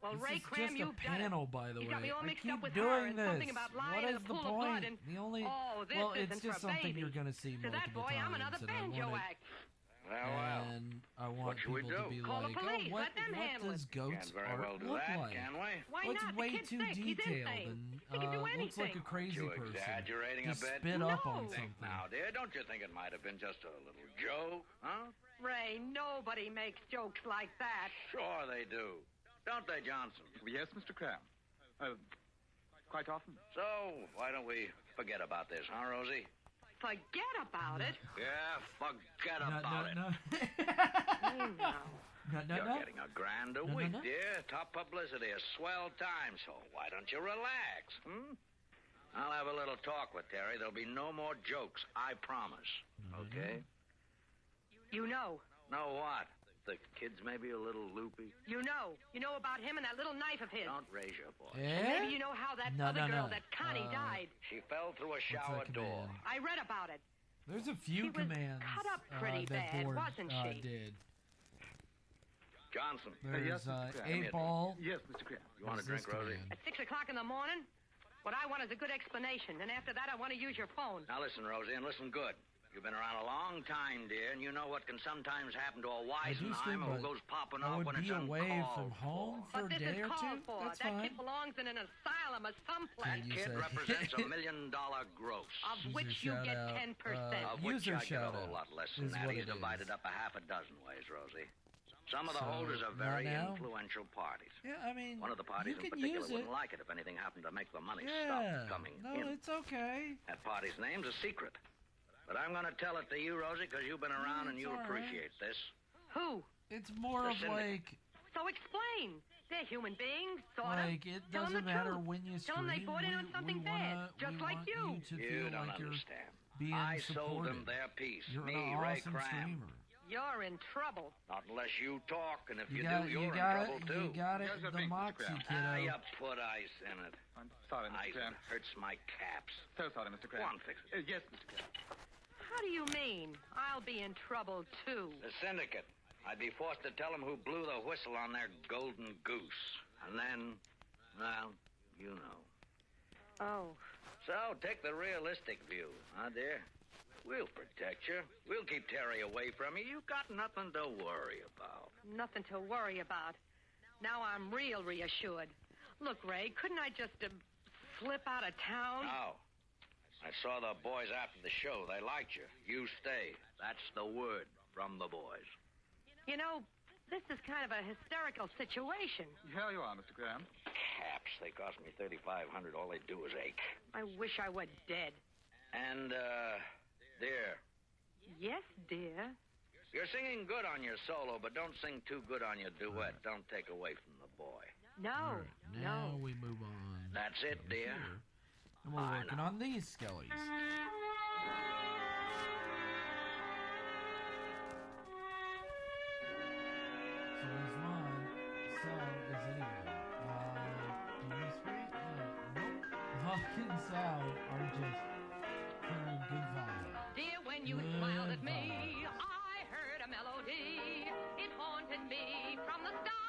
Well, This Ray is Cram, just you've a done panel, it. by the You way. got me all I mixed keep up with doing her and this. something about lying What in is a the pool of point? blood and... The only Oh, this well, isn't it's just for something babies. you're going to see To that multiple boy, I'm times, another and I banjo want it. act. And I want What should we people to do? be Call the like, police. oh, what Let them handle does it. goat's Can't very art well do look that, like? can we? Why Well, it's not? The way kid's too sick. He's detailed insane. and He can do looks like a anything. crazy You person. exaggerating He a bit? spit up on Think something. now, dear. Don't you think it might have been just a little joke, huh? Ray, nobody makes jokes like that. Sure they do. Don't they, Johnson? Yes, Mr. Cram. Quite often. So, why don't we forget about this, huh, Rosie? Forget about it. Yeah, forget about it. You're getting $1,000 a week, dear. Top publicity, a swell time, so why don't you relax, I'll have a little talk with Terry. There'll be no more jokes, I promise. Okay? You know. Know what? The kid's maybe a little loopy. You know. You know about him and that little knife of his. Don't raise your voice. And maybe you know how that other girl, that Connie, died. She fell through a shower door. I read about it. There's a few commands cut up pretty that bad, Board wasn't she? did. Johnson. There's 8-Ball. Yes, Mr. Cram. You want a drink, Rosie? At 6 o'clock in the morning? What I want is a good explanation, and after that I want to use your phone. Now listen, Rosie, and listen good. You've been around a long time, dear, and you know what can sometimes happen to a Weisenheimer who goes popping off when it's I would be away uncalled from home for a But this day is or called two. for. That's That fine. kid belongs in an asylum or someplace. That kid represents $1 million gross. Of which you get 10%. Of which user I get a whole shout-out lot less is than that. what He's it is. divided up a half a dozen ways, Rosie. Some of the So, holders are not very now? influential parties. Yeah, I mean, One of the parties you in can particular use wouldn't it. like it if anything happened to make the money Yeah. stop coming No, in. it's okay. That party's name's a secret. But I'm going to tell it to you, Rosie, because you've been around and It's you'll all right. appreciate this. Who? It's more The of syndicate. like, So explain. They're human beings, sort of. it Tell 'em the doesn't matter truth. when you Tell scream. 'em they bought in on something bad, just like want you. to feel don't like you're understand. being I supported. sold them their piece. You're Me, an Ray awesome Cram. streamer. You're in trouble. Not unless you talk, and if you, got do, it, you're you got in it, trouble, too. you got it, the Moxie Ah, you kiddo. put ice in it. I'm sorry, Mr. Ice Cram. hurts my caps. So sorry, Mr. Cram. Go on, fix it. Yes, Mr. Cram. How do you mean? I'll be in trouble, too. The syndicate. I'd be forced to tell them who blew the whistle on their golden goose. And then, well, you know. Oh. So, take the realistic view, huh, dear? We'll protect you. We'll keep Terry away from you. You've got nothing to worry about. Nothing to worry about. Now I'm real reassured. Look, Ray, couldn't I just slip out of town? No. I saw the boys after the show. They liked you. You stay. That's the word from the boys. You know, this is kind of a hysterical situation. Here you are, Mr. Cram. Caps, they cost me $3,500. All they do is ache. I wish I were dead. And, dear, Yes, dear. you're singing good on your solo, but don't sing too good on your duet. Don't take away from the boy. No, Now we move on. That's it, dear. And we're working on these skellies. So there's mine. Sal is anyone. Denise Street? Nope. Huck and Sal are just carrying good vibe. Dear, when you smiled at me, I heard a melody. It haunted me from the start.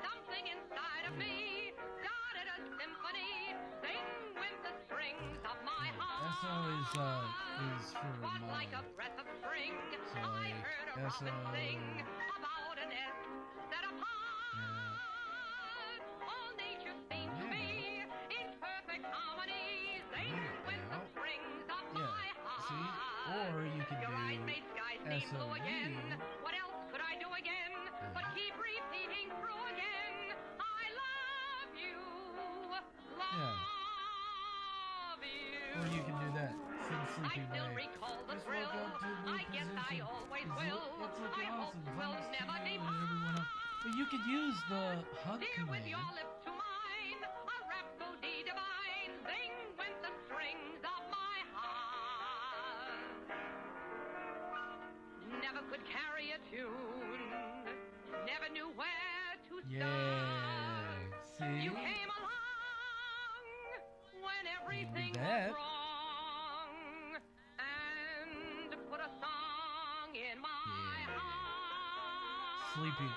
Something inside of me started a symphony. Sing with the strings of my heart. SO is for Was mom. like a breath of spring. So, I heard a robin SO. sing about a nest set apart. All nature seemed to be in perfect harmony. Sing with the strings of my heart. See? Or you could Your eyes do made skies seem blue SOU. again. What else could I do again but keep repeating through again? I love you. Yeah. Or you can do that. Sing I Sleepy still Way. recall the Just thrill. walk up to the I guess I position. always It's will. It's looking I hope awesome. we'll Thanks to never you depart. and everyone else. But you could use the hunt Dear, with your command. lips to mine, a rhapsody divine. Sing with the strings of my heart. Never could carry a tune. Never knew where to Yeah. start. See? You came along when everything was that. wrong and put Sleepy.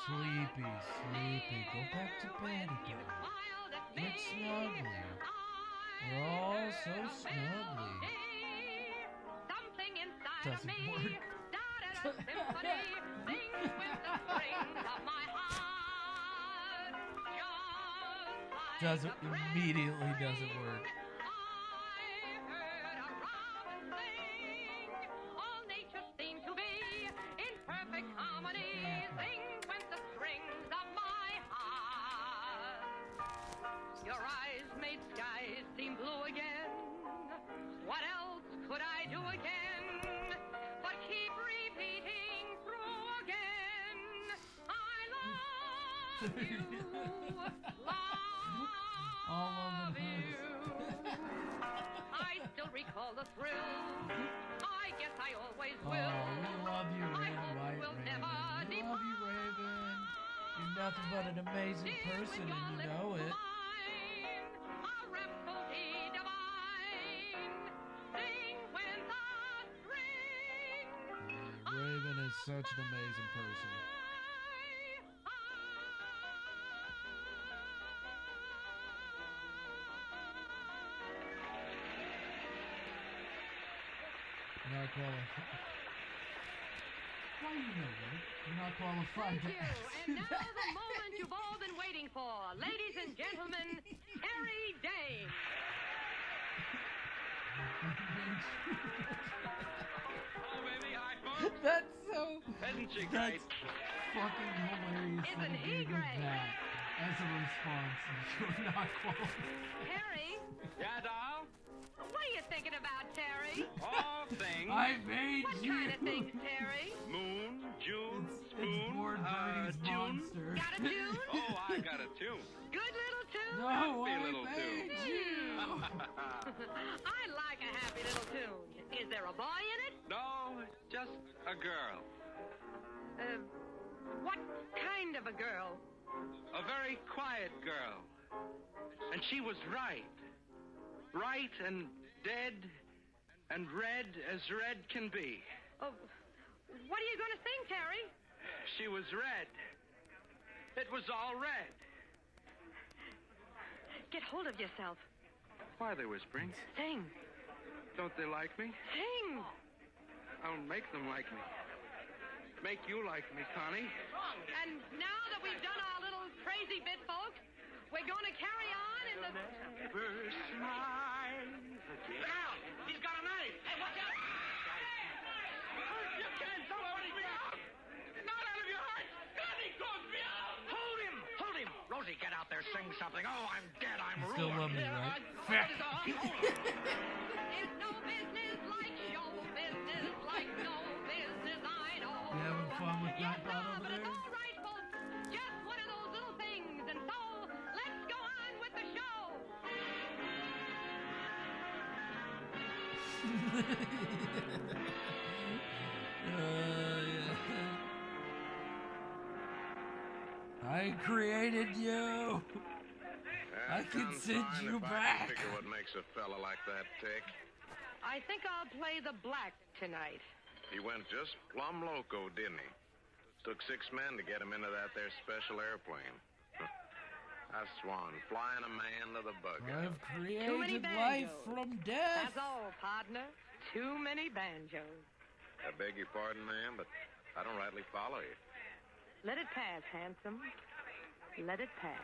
Sleepy, sleepy. Go back to bed again. Get snuggly. We're all so snuggly. Doesn't work. Immediately doesn't work. Your eyes made skies seem blue again. What else could I do again but keep repeating through again? I love you, love you. I still recall the thrill. I guess I always will. Oh, we love you, Raven. Will never We love you, Raven. You're nothing but an amazing person, and you know it. Raven is such an amazing person. You're not qualified. Why you know that? You're not qualified to ask. And now the moment you've all been waiting for. Ladies and gentlemen, Harry Dane. That's so. Isn't she That's great? fucking hilarious. Isn't he that great? That as a response, you're not qualified. Harry? Yeah, doll? What are you thinking about, Terry? All things. I made What you. kind of things, Terry? Moon, June, It's spoon, Board Birdie's June. monster. Got a tune? Oh, I got a tune. Good little tune? No, Happy I little made tune. you. I like a happy little tune. Is there a boy in it? No, just a girl. What kind of a girl? A very quiet girl. And she was right. Right and dead and red as red can be. Oh, what are you going to sing, Terry? She was red. It was all red. Get hold of yourself. Why are they whispering? Sing. Don't they like me? Sing. I'll make them like me. Make you like me, Connie. And now that we've done our little crazy bit, folks, we're going to carry on in the... Now, he's got a knife. Hey, watch out. You can't push me out. Not out of your heart. Connie calls me out. Hold him! Hold him! Rosie, get out there, sing something. Oh, I'm dead. I'm You still ruined. love me, right? It's no business like show business, like no business I know. You having fun with that part over But it's there? all right, folks. Just one of those little things. And so, let's go on with the show. I created you. I can send you back. Figure what makes a fella like that tick. I think I'll play the black tonight. He went just plumb loco, didn't he? Took 6 men to get him into that there special airplane. I swan, flying a man to the bug. I've Too many created life banjos. from death. That's all, partner. Too many banjos. I beg your pardon, ma'am, but I don't rightly follow you. Let it pass, handsome. Let it pass.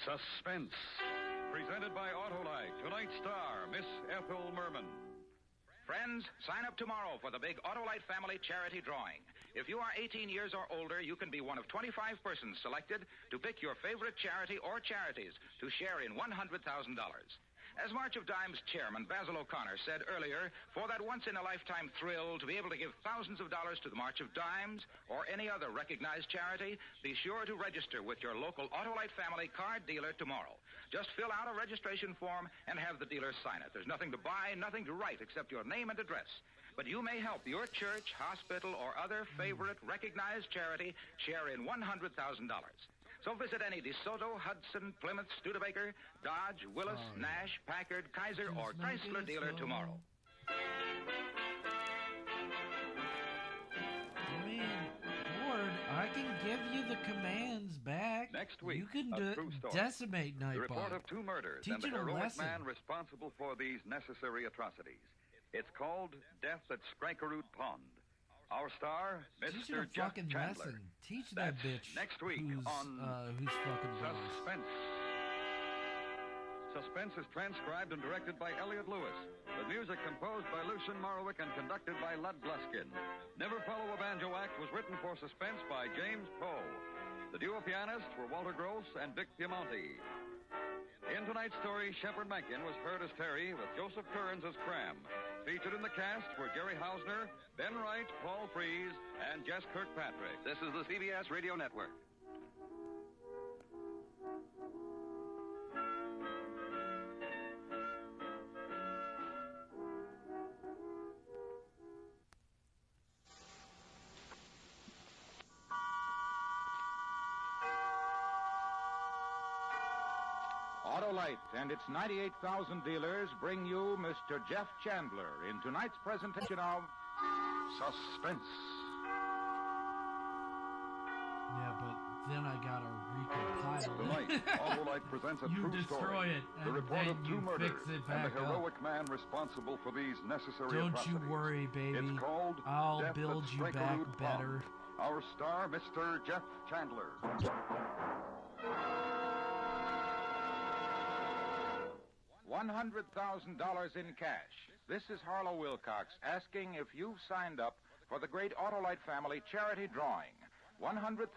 Suspense. Presented by Autolite. Tonight's star, Miss Ethel Merman. Friends, sign up tomorrow for the big Autolite Family Charity Drawing. If you are 18 years or older, you can be one of 25 persons selected to pick your favorite charity or charities to share in $100,000. As March of Dimes chairman Basil O'Connor said earlier, for that once-in-a-lifetime thrill to be able to give thousands of dollars to the March of Dimes or any other recognized charity, be sure to register with your local Autolite Family card dealer tomorrow. Just fill out a registration form and have the dealer sign it. There's nothing to buy, nothing to write except your name and address. But you may help your church, hospital, or other favorite recognized charity share in $100,000. So visit any DeSoto, Hudson, Plymouth, Studebaker, Dodge, Willis, Nash, Packard, Kaiser, or Chrysler dealer tomorrow. I mean, Lord, I can give you the commands back. Next week, you can a true story. Decimate Nightbot. The report of 2 murders Teach and the it a heroic lesson. man responsible for these necessary atrocities. It's called Death at Skrykerud Pond. Our star, Teach it Mr. a Jeff fucking Chandler. lesson. Teach that That's bitch next week who's fucking boss. Suspense. Suspense is transcribed and directed by Elliot Lewis. The music composed by Lucien Morawick and conducted by Lud Gluskin. Never Follow a Banjo Act was written for Suspense by James Poe. The duo pianists were Walter Gross and Vic Piemonte. In tonight's story, Shepard Mencken was heard as Terry with Joseph Kearns as Cram. Featured in the cast were Jerry Hausner, Ben Wright, Paul Frees, and Jess Kirkpatrick. This is the CBS Radio Network. Autolite and its 98,000 dealers bring you Mr. Jeff Chandler in tonight's presentation of Suspense. Yeah, but then I gotta recompile Tonight, it. Autolite presents a You true destroy story. it, The and report then of 2 you murders fix it and the back up. heroic man responsible for these necessary Don't atrocities. you worry, baby. It's called I'll Death build at you back Skrykerud better. Pond. Our star, Mr. Jeff Chandler. $100,000 in cash. This is Harlow Wilcox asking if you've signed up for the Great Autolite Family Charity Drawing. $100,000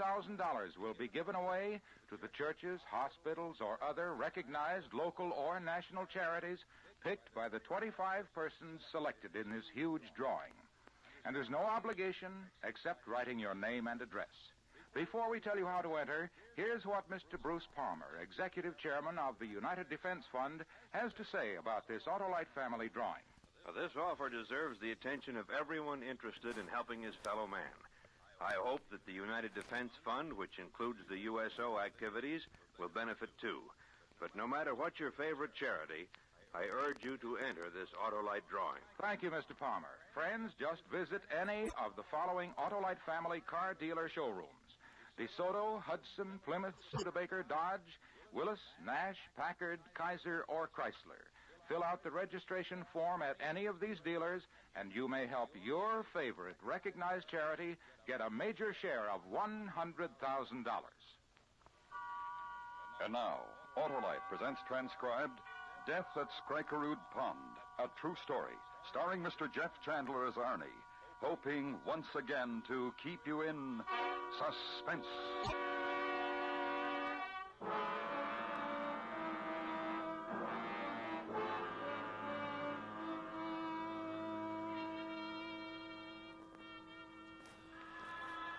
will be given away to the churches, hospitals, or other recognized local or national charities picked by the 25 persons selected in this huge drawing. And there's no obligation except writing your name and address. Before we tell you how to enter, here's what Mr. Bruce Palmer, Executive Chairman of the United Defense Fund, has to say about this Autolite family drawing. This offer deserves the attention of everyone interested in helping his fellow man. I hope that the United Defense Fund, which includes the USO activities, will benefit too. But no matter what your favorite charity, I urge you to enter this Autolite drawing. Thank you, Mr. Palmer. Friends, just visit any of the following Autolite family car dealer showrooms: DeSoto, Hudson, Plymouth, Studebaker, Dodge, Willis, Nash, Packard, Kaiser, or Chrysler. Fill out the registration form at any of these dealers, and you may help your favorite recognized charity get a major share of $100,000. And now, Autolite presents transcribed Death at Skrykerud Pond, a true story, starring Mr. Jeff Chandler as Arnie, hoping once again to keep you in suspense.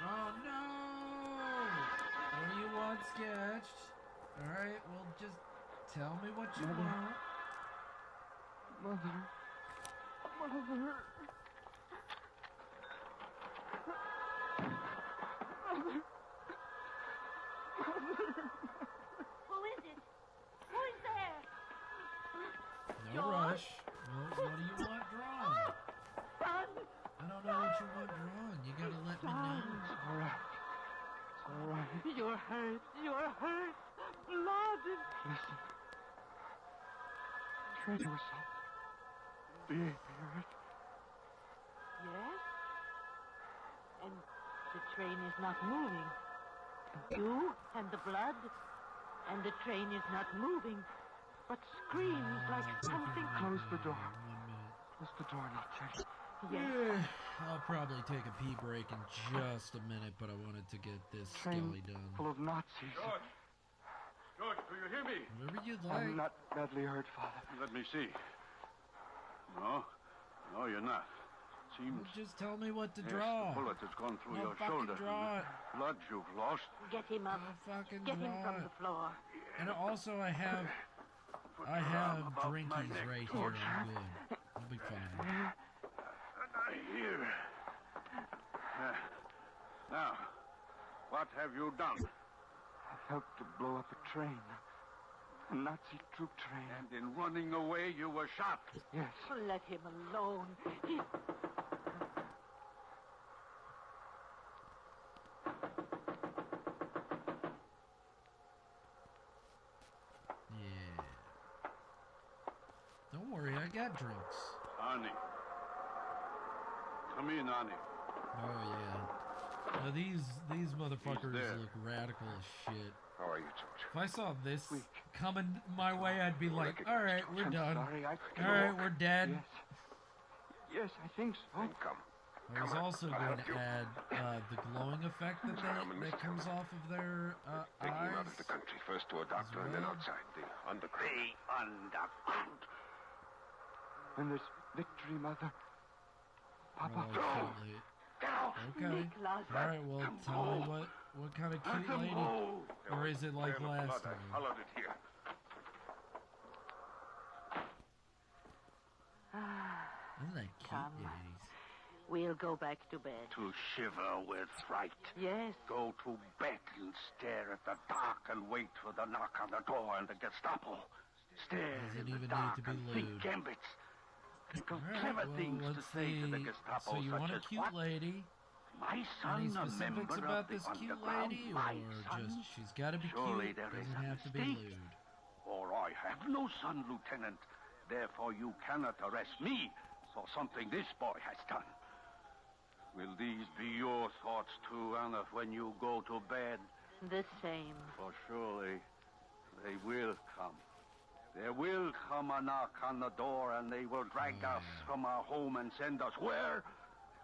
Oh no! What do you want sketched? Alright, well just tell me what you want. Mother. Who is it? Who's there? No rush. Well, what do you want drawn? Son. I don't know what you want drawn. You gotta let me know. It's all right. It's all right. You're hurt. You're hurt. Blood. Listen. Treasure was so big, Barrett. Yes? And the train is not moving. You and the blood, and the train is not moving, but screams like something. Close the door. Close the door now, Judge. Yeah, I'll probably take a pee break in just a minute, but I wanted to get this skelly done. Full of Nazis. George! George, do you hear me? Whatever you'd like. I'm not badly hurt, Father. Let me see. No. No, you're not. Seems... Well, just tell me what to Yes, draw. the bullet has gone through I'll your fucking shoulder. draw it. Blood you've lost. Get him up. I'll fucking Get him draw from it. the floor. And also I have I have drinkies right here. I'm good. I'll be fine. Here. Now, what have you done? I helped to blow up a train. A Nazi troop train. And in running away, you were shot. Yes. Let him alone. He... Yeah. Don't worry, I got drinks. Arnie. Come in, Arnie. Oh, yeah. Now, these motherfuckers look radical as shit. How are you, George? If I saw this coming my way, I'd be like, all right, we're done. Sorry, all right, we're dead. Yes, I think so. Come. I was also going to add the glowing effect that comes off of their Taking eyes. him out of the country, first to a doctor and then outside the underground. The underground. And there's victory, Mother. Papa. Oh, okay. All right, well, tell me what kind of cute lady, or is it like last time? I followed it here. Isn't that cute, ladies? We'll go back to bed. To shiver with fright. Yes. Go to bed and stare at the dark and wait for the knock on the door and the Gestapo. Stare in the dark and think gambits. Think of clever things to say to the Gestapo, so you such want a as cute lady? My son, Any a specifics member about of the this cute underground, lady, my or son? just she's got to be Surely cute, there is doesn't a have to be mistake. lewd? For I have no son, Lieutenant. Therefore, you cannot arrest me for something this boy has done. Will these be your thoughts too, Anna, when you go to bed? The same. For surely they will come. There will come a knock on the door, and they will drag us from our home and send us where?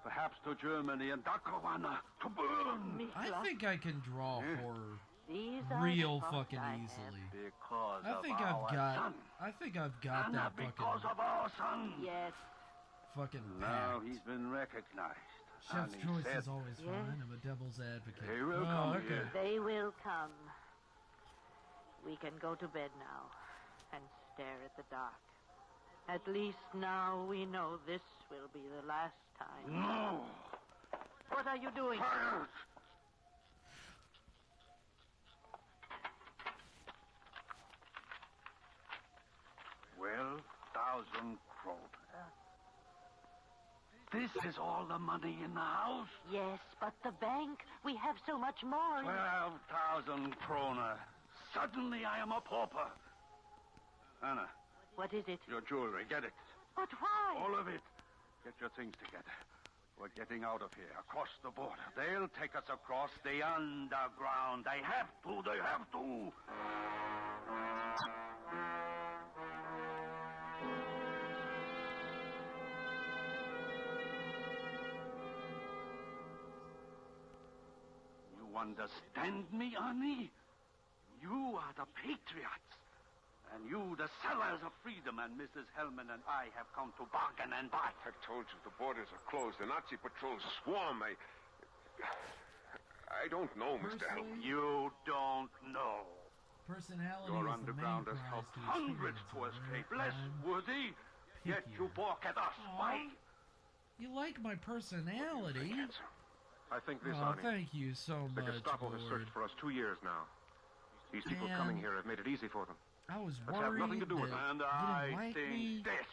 Perhaps to Germany and Dakawana to burn. I think I can draw horror These real are fucking I easily. Because I think of I've got. son. I think I've got Anna, that because fucking of our son. Yes. fucking Now packed. he's been recognized. Chef's And he choice said, is always fine. I'm a devil's advocate. They will oh, come okay. here. They will come. We can go to bed now and stare at the dark. At least now we know this will be the last time. No! What are you doing? Fire! 12,000 kroner. This is all the money in the house? Yes, but the bank, we have so much more. 12,000 kroner. Suddenly I am a pauper. Anna. What is it? Your jewelry, get it. But why? All of it. Get your things together. We're getting out of here, across the border. They'll take us across the underground. They have to, they have to. You understand me, Arnie? You are the patriots. And you, the sellers of freedom, and Mrs. Hellman and I have come to bargain and buy. I've told you the borders are closed. The Nazi patrols swarm. I don't know, Mr. Hellman. You don't know. Personality Your is underground the has main helped prize hundreds to escape. Less worthy, yet you balk at us. Why? You like my personality? I think this, Oh, Arnie. thank you so The much, Gestapo has Lord. searched for us 2 years now. These people Man. coming here have made it easy for them. I was Let's have nothing to worried do with that it. And you I didn't like think me, this.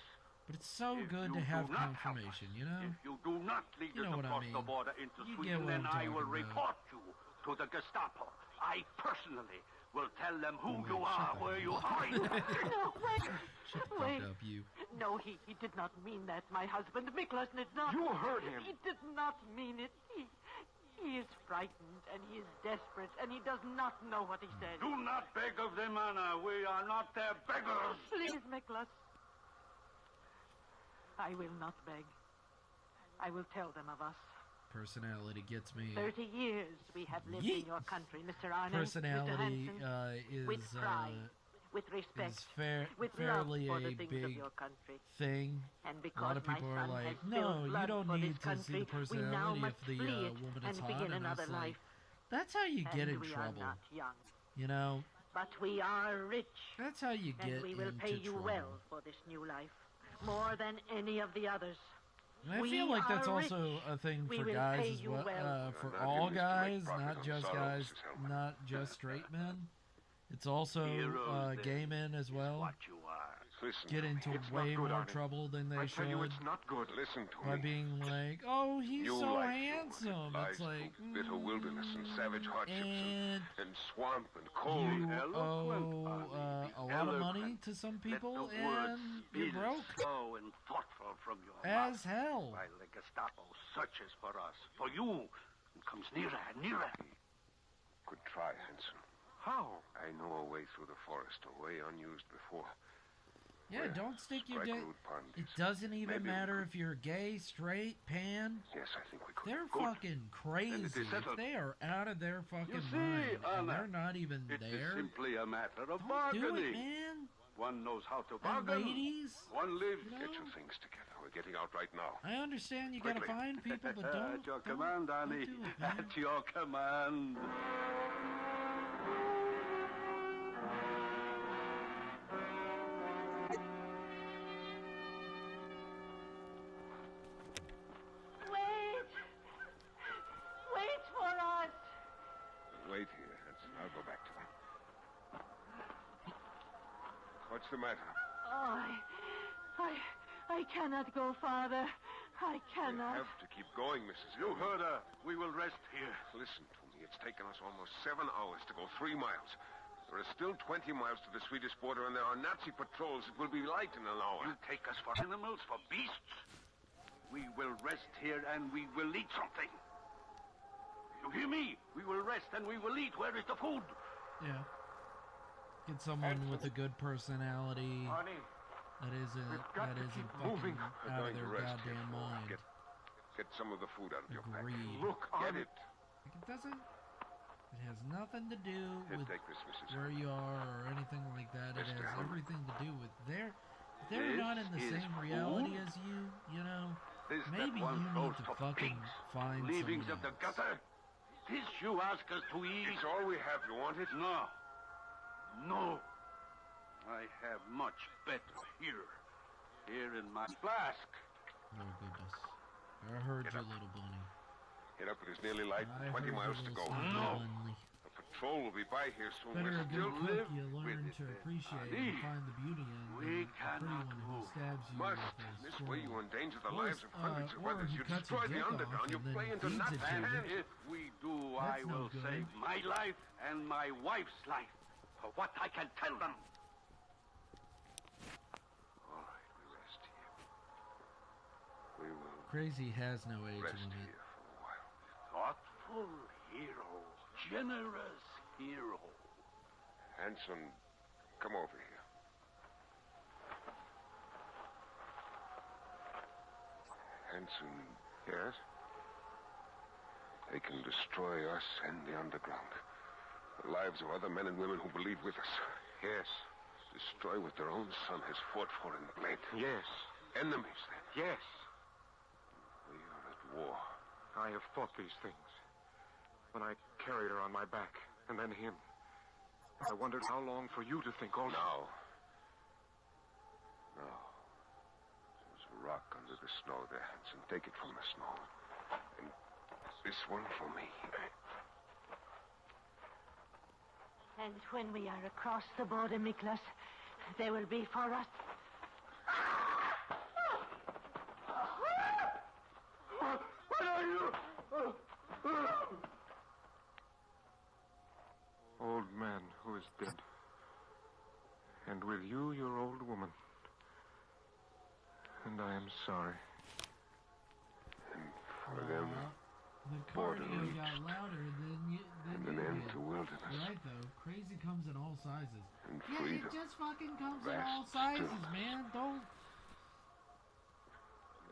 but it's so If good to you have do not help confirmation, you know? If you do not lead You know us what I across mean. the border into You get Sweden, what then I'm I will talking report you to the Gestapo. I personally will tell them who you are, where you hide. No, wait. Shut the Wait. fuck up, you. No, he did not mean that, my husband. Miklas did not. You heard him. He did not mean it. He is frightened, and he is desperate, and he does not know what he said. Do not beg of them, Anna. We are not their beggars. Please, Miklas. I will not beg. I will tell them of us. Personality gets me. 30 years we have lived in your country, Mr. Arne. Personality Mr. Hansen, with is pride, with respect, is fair, with fairly love for a the things of big your country. thing. And A because lot of people my are son like, has no, spilled you blood don't for need this to see the country, we now personality must if the flee it woman and is begin hot. And another it's like, life. that's how you get And in we trouble. are not young. You know, But we are rich. That's how you get And we will into pay you trouble. well for this new life. More than any of the oothers. And I We feel like that's are also rich. a thing We for will guys pay as you well. well. For Not all even to make guys, profit not on just sorrow, guys, Mrs. Hellman. not just straight men. It's also Heroes, gay men as well. What you are. Listen, Get into it's way not good, more Arnie. trouble than they I should. tell you, it's not good. Listen to by me. being like, oh, he's You so like handsome. lies It's like, through bitter wilderness and savage hardships and and swamp and cold. you Eloquent, owe Arnie, a lot of money eloquent. to some Let people, the words and you're spill broke slow and thoughtful from your as mouth, hell. while the Gestapo searches for us, for you, and comes nearer and nearer. Could try, Hanson. How? I know a way through the forest, a way unused before. Yeah, Where don't stick your dick. Sprague Pond It is. doesn't even Maybe we matter if you're gay, straight, pan. Yes, I think we could. They're Good. fucking crazy. is settled. They are out of their fucking You see, mind. And Anna, they're not even It is there. simply a matter of Don't do bargaining. it, man. One knows how to And bargain. ladies, One lives. you know, Get your things together. We're getting out right now. I understand you gotta Quickly. find people, but don't. At your don't- command, don't Annie. do it, man. At your command. Wait! Wait for us! Wait here, Hanson. I'll go back to them. What's the matter? Oh, I cannot go, Father. I We cannot. have to keep going, Mrs. You Hellman. heard her. We will rest here. Listen to me. It's taken us almost 7 hours to go 3 miles. There are still 20 miles to the Swedish border, and there are Nazi patrols. It will be light in an hour. You take us for animals, for beasts? We will rest here and we will eat something. You hear me? We will rest and we will eat. Where is the food? Yeah. Get someone with a good personality Arnie, that isn't we've got to fucking keep moving. We're out of going to their rest here goddamn for a while. mind. Get some of the food out of your pack. Agreed. Look, get it. Like, it doesn't. It has nothing to do Here, with take this, Mrs. where you are or anything like that. It Mr. has Hellman. everything to do with they're not in the This is same reality food? as you know. This Maybe that one you need throws to for fucking pigs, find leavings someone of the else. gutter. This you ask us to eat? It's all we have. You want it? No. No. I have much better here. Here in my flask. Oh goodness. I heard you, little bunny. Get up. It is nearly light. I 20 heard miles you, to go. little No. bunny. A patrol will be by here soon. Better We're a still good live cook, you with learn it, to appreciate Ali. and find the beauty in We the pretty cannot one who move. stabs you Must. with a This sword. way you endanger the Or, lives of hundreds of or others. he You cuts destroy your the dick underground. off You and then play into feeds Nazi it to And hands. if we do, That's I no will good. save my life and my wife's life. For what I can tell them. All right, we rest here. We will Crazy has no age rest limit. here for a while. Thoughtful hero. Generous hero. Hanson, come over here. Hanson. Yes? They can destroy us and the underground. The lives of other men and women who believe with us. Yes. Destroy what their own son has fought for and bled. Yes. Enemies, then. Yes. We are at war. I have fought these things. When I carried her on my back, and then him. I wondered how long for you to think also. Now. There's a rock under the snow there, Hanson. Take it from the snow. And this one for me. And when we are across the border, Miklas, they will be for us. What are you? Old man who is dead. And with you, your old woman. And I am sorry. And for them, The border cardio reach. got louder than and you an end did. to wilderness. You're right though. Crazy comes in all sizes. And Yeah, freedom. it just fucking comes in Vast all sizes, stillness. man. Don't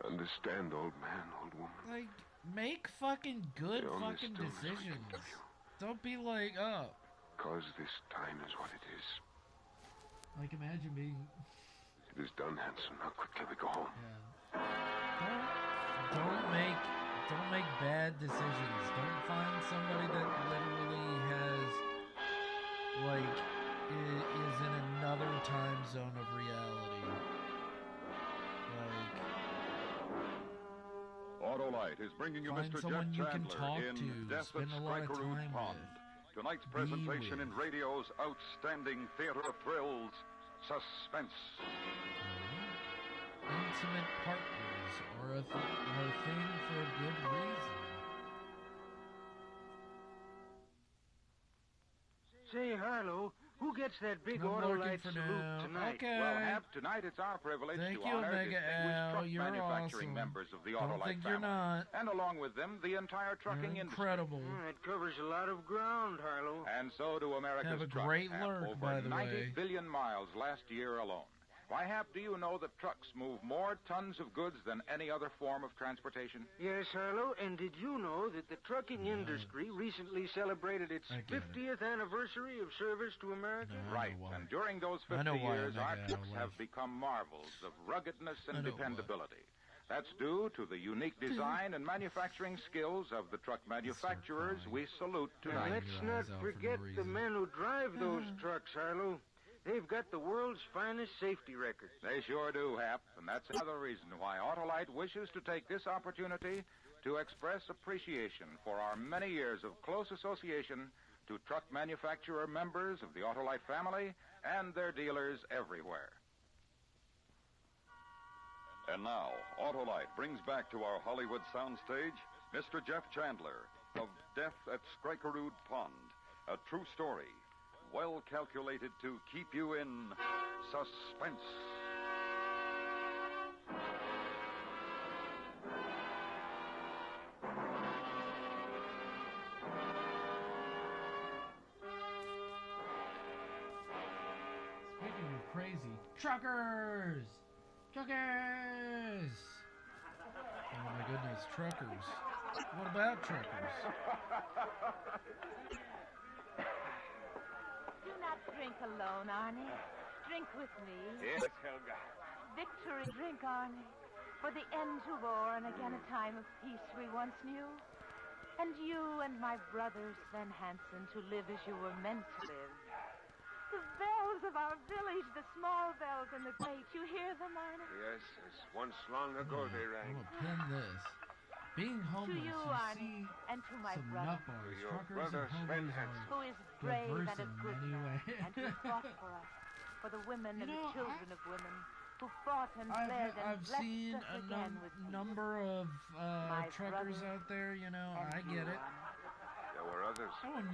Understand, old man, old woman. like make fucking good The only fucking stillness we can decisions. give you. Don't be like, oh, Because this time is what it is. like imagine being It is done, Hanson. Now quickly we go home. don't make bad decisions. Don't find somebody that literally has like is in another time zone of reality. Autolite is bringing you Find Mr. someone Jeff you can Chandler talk in to, Death at spend a lot of Skrikerud time Pond. with, Tonight's be presentation with. in radio's outstanding theater of thrills, Suspense. Intimate partners are a thing for a good reason. Say, Harlow, who gets that big I'm looking Autolite for salute now. tonight? Okay. Well, Hap, tonight it's our privilege Thank to you, honor Omega distinguished Al. truck You're manufacturing awesome. members of the Don't Autolite think family. you're not. And along with them, the entire trucking You're industry. incredible. It covers a lot of ground, Harlow. And so do America's Have a trucks, great Hap, lurk, over by the 90 way. billion miles last year alone. Why, Hap, do you know that trucks move more tons of goods than any other form of transportation? Yes, Harlow, and did you know that the trucking industry recently celebrated its 50th anniversary of service to America? Right, and during those I 50 know why years, our Omega trucks Al have become marvels of ruggedness I and know dependability. That's due to the unique design and manufacturing skills of the truck manufacturers we salute And tonight. let's not forget the men who drive those trucks, Harlow. They've got the world's finest safety record. They sure do, Hap, and that's another reason why Autolite wishes to take this opportunity to express appreciation for our many years of close association to truck manufacturer members of the Autolite family and their dealers everywhere. And now, Autolite brings back to our Hollywood soundstage Mr. Jeff Chandler of Death at Skrikerud Pond, a true story, well calculated to keep you in suspense. Speaking of crazy, truckers! Truckers! Oh my goodness, truckers. What about truckers? Do not drink alone, Arnie. Drink with me. Yes, Helga. Victory drink, Arnie. For the end to war and again a time of peace we once knew. And you and my brother, Sven Hansen, to live as you were meant to live. The bells of our village, the small bells and the great, you hear them, Arnie? Yes, as once long ago they rang. I'm gonna pin this. Being homeless, To you, you Arnie, see and to my some brother. nutbars. Your Truckers brother, and Sven hobos Hansen. are Who is brave and a diverse good in many man, ways. and who fought for us, for the women and the children of women, who fought and bled and I've blessed seen us a again with peace. number of My truckers brother out there, you know, and I you, get it. Arnie. There were others. I'm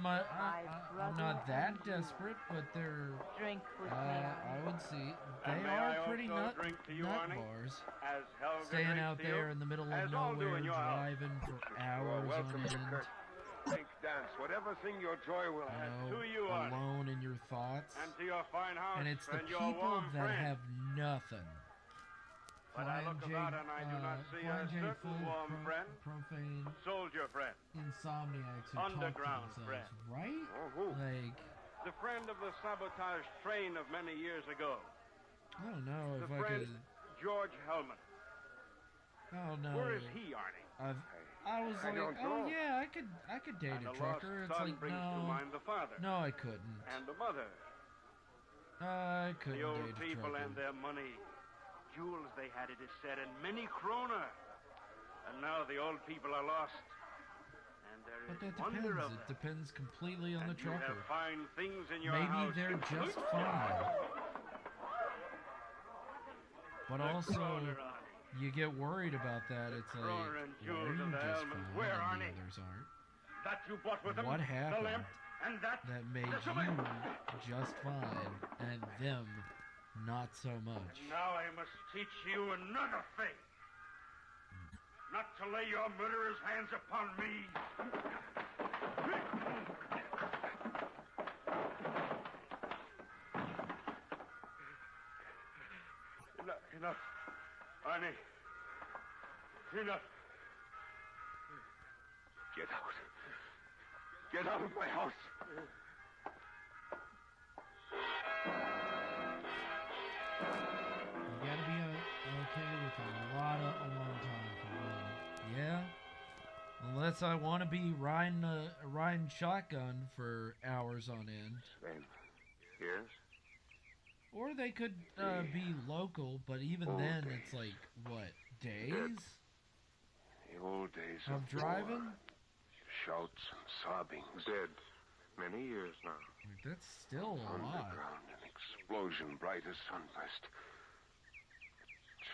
not that desperate, but they're, Drink with me, I would see, they And may are I pretty also nut drink to you, nut Arnie? bars. As Helga Staying drinks out to you, there in the middle of as all do nowhere, in your house. driving for You are hours on welcome to end. Kirk. Drink, dance, whatever thing your joy will have. To you, Arnie. Alone in your thoughts. And to your fine house And it's the and your people warm that friend. have nothing. But I look about and I do not see a certain warm friend, profane soldier friend, insomniacs who underground talk to friend. themselves, right? Like, the friend of the sabotaged train of many years ago. I don't know The if I friend could. George Hellman. I don't know. Where is he, Arnie? I was I like, don't oh know. yeah, I could date And a the trucker. lost It's son like brings to no, mind the father. no, I couldn't. And the mother. I couldn't The old date a people trucker. and their money. Jewels they had, it is said, and many kroner. And now the old people are lost. And there But is that wonder depends. of It depends completely on the You trucker. have fine things in your Maybe house. they're to just boot. fine. But The also, kroner, Arnie. you get worried about that. It's like, kroner and why jewels are you of the just Hellmans. fine Where, and the Arnie? others aren't? That you bought with them. What The happened lamp and that. that made the you woman. just fine and them not so much? Now I must teach you another thing. Not to lay your murderer's hands upon me. Enough. Arnie. Enough. Get out. Get out of my house. You gotta be okay with a long time for one. Yeah? Unless I want to be riding shotgun for hours on end. Sven, Yes? Or they could be local, but even then, it's like, what, days? The old days of driving? Shouts and sobbing. Dead. Many years now. That's still a lot. Underground, an explosion bright as sunburst.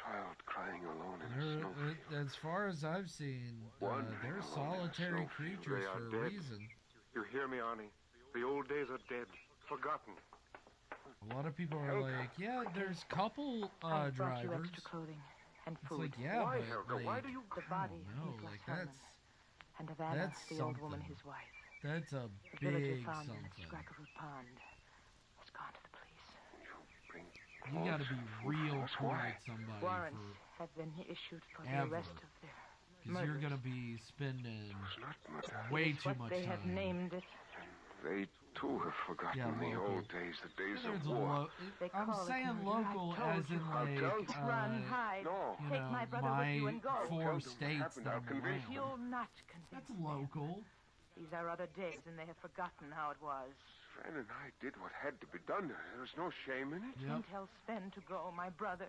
Child crying alone in a snowfield. As far as I've seen, they're solitary creatures for a reason. You hear me, Arnie? The old days are dead. Forgotten. A lot of people are like, yeah, there's couple I brought drivers. you extra clothing and It's food. like, yeah, Why, but Helga? like, Why do you... The body no, of like Nicholas Herman and of Anna, that's the old woman, something. his wife. That's a The villager big found in something. a Scrackerwood pond. It's gone to the police. You gotta be real cool with somebody Warrants for have been issued for the ever. arrest of their Because you're murderers. gonna be spending way It's too what much they have time. named it. They, too, have forgotten the old days, the days There's of a war. I'm call it saying murder. local I told as in you. like, Run, hide. you Take know, my brother with you and go. four states that I'm around. You'll not convince That's them. local. These are other days, and they have forgotten how it was. Sven and I did what had to be done. There was no shame in it. Yep. Tell Sven to go, my brother.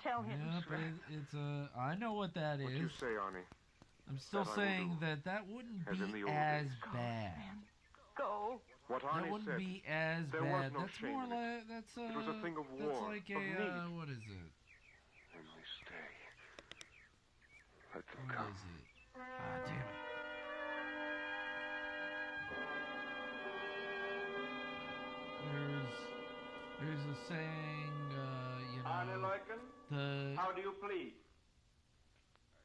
Tell him. Yeah, but it's a. I know what that is. What you say, Arnie? I'm still That I will saying do. that wouldn't As in be the old as days. bad. Go. What That Arnie wouldn't said. be as There bad. was no That's shame more in it. like that's It was a thing of That's war, like of a need. what is it? When we stay, let them What come. is it? Ah, damn it. There's a saying, you Arne know, Leuken, how do you plead?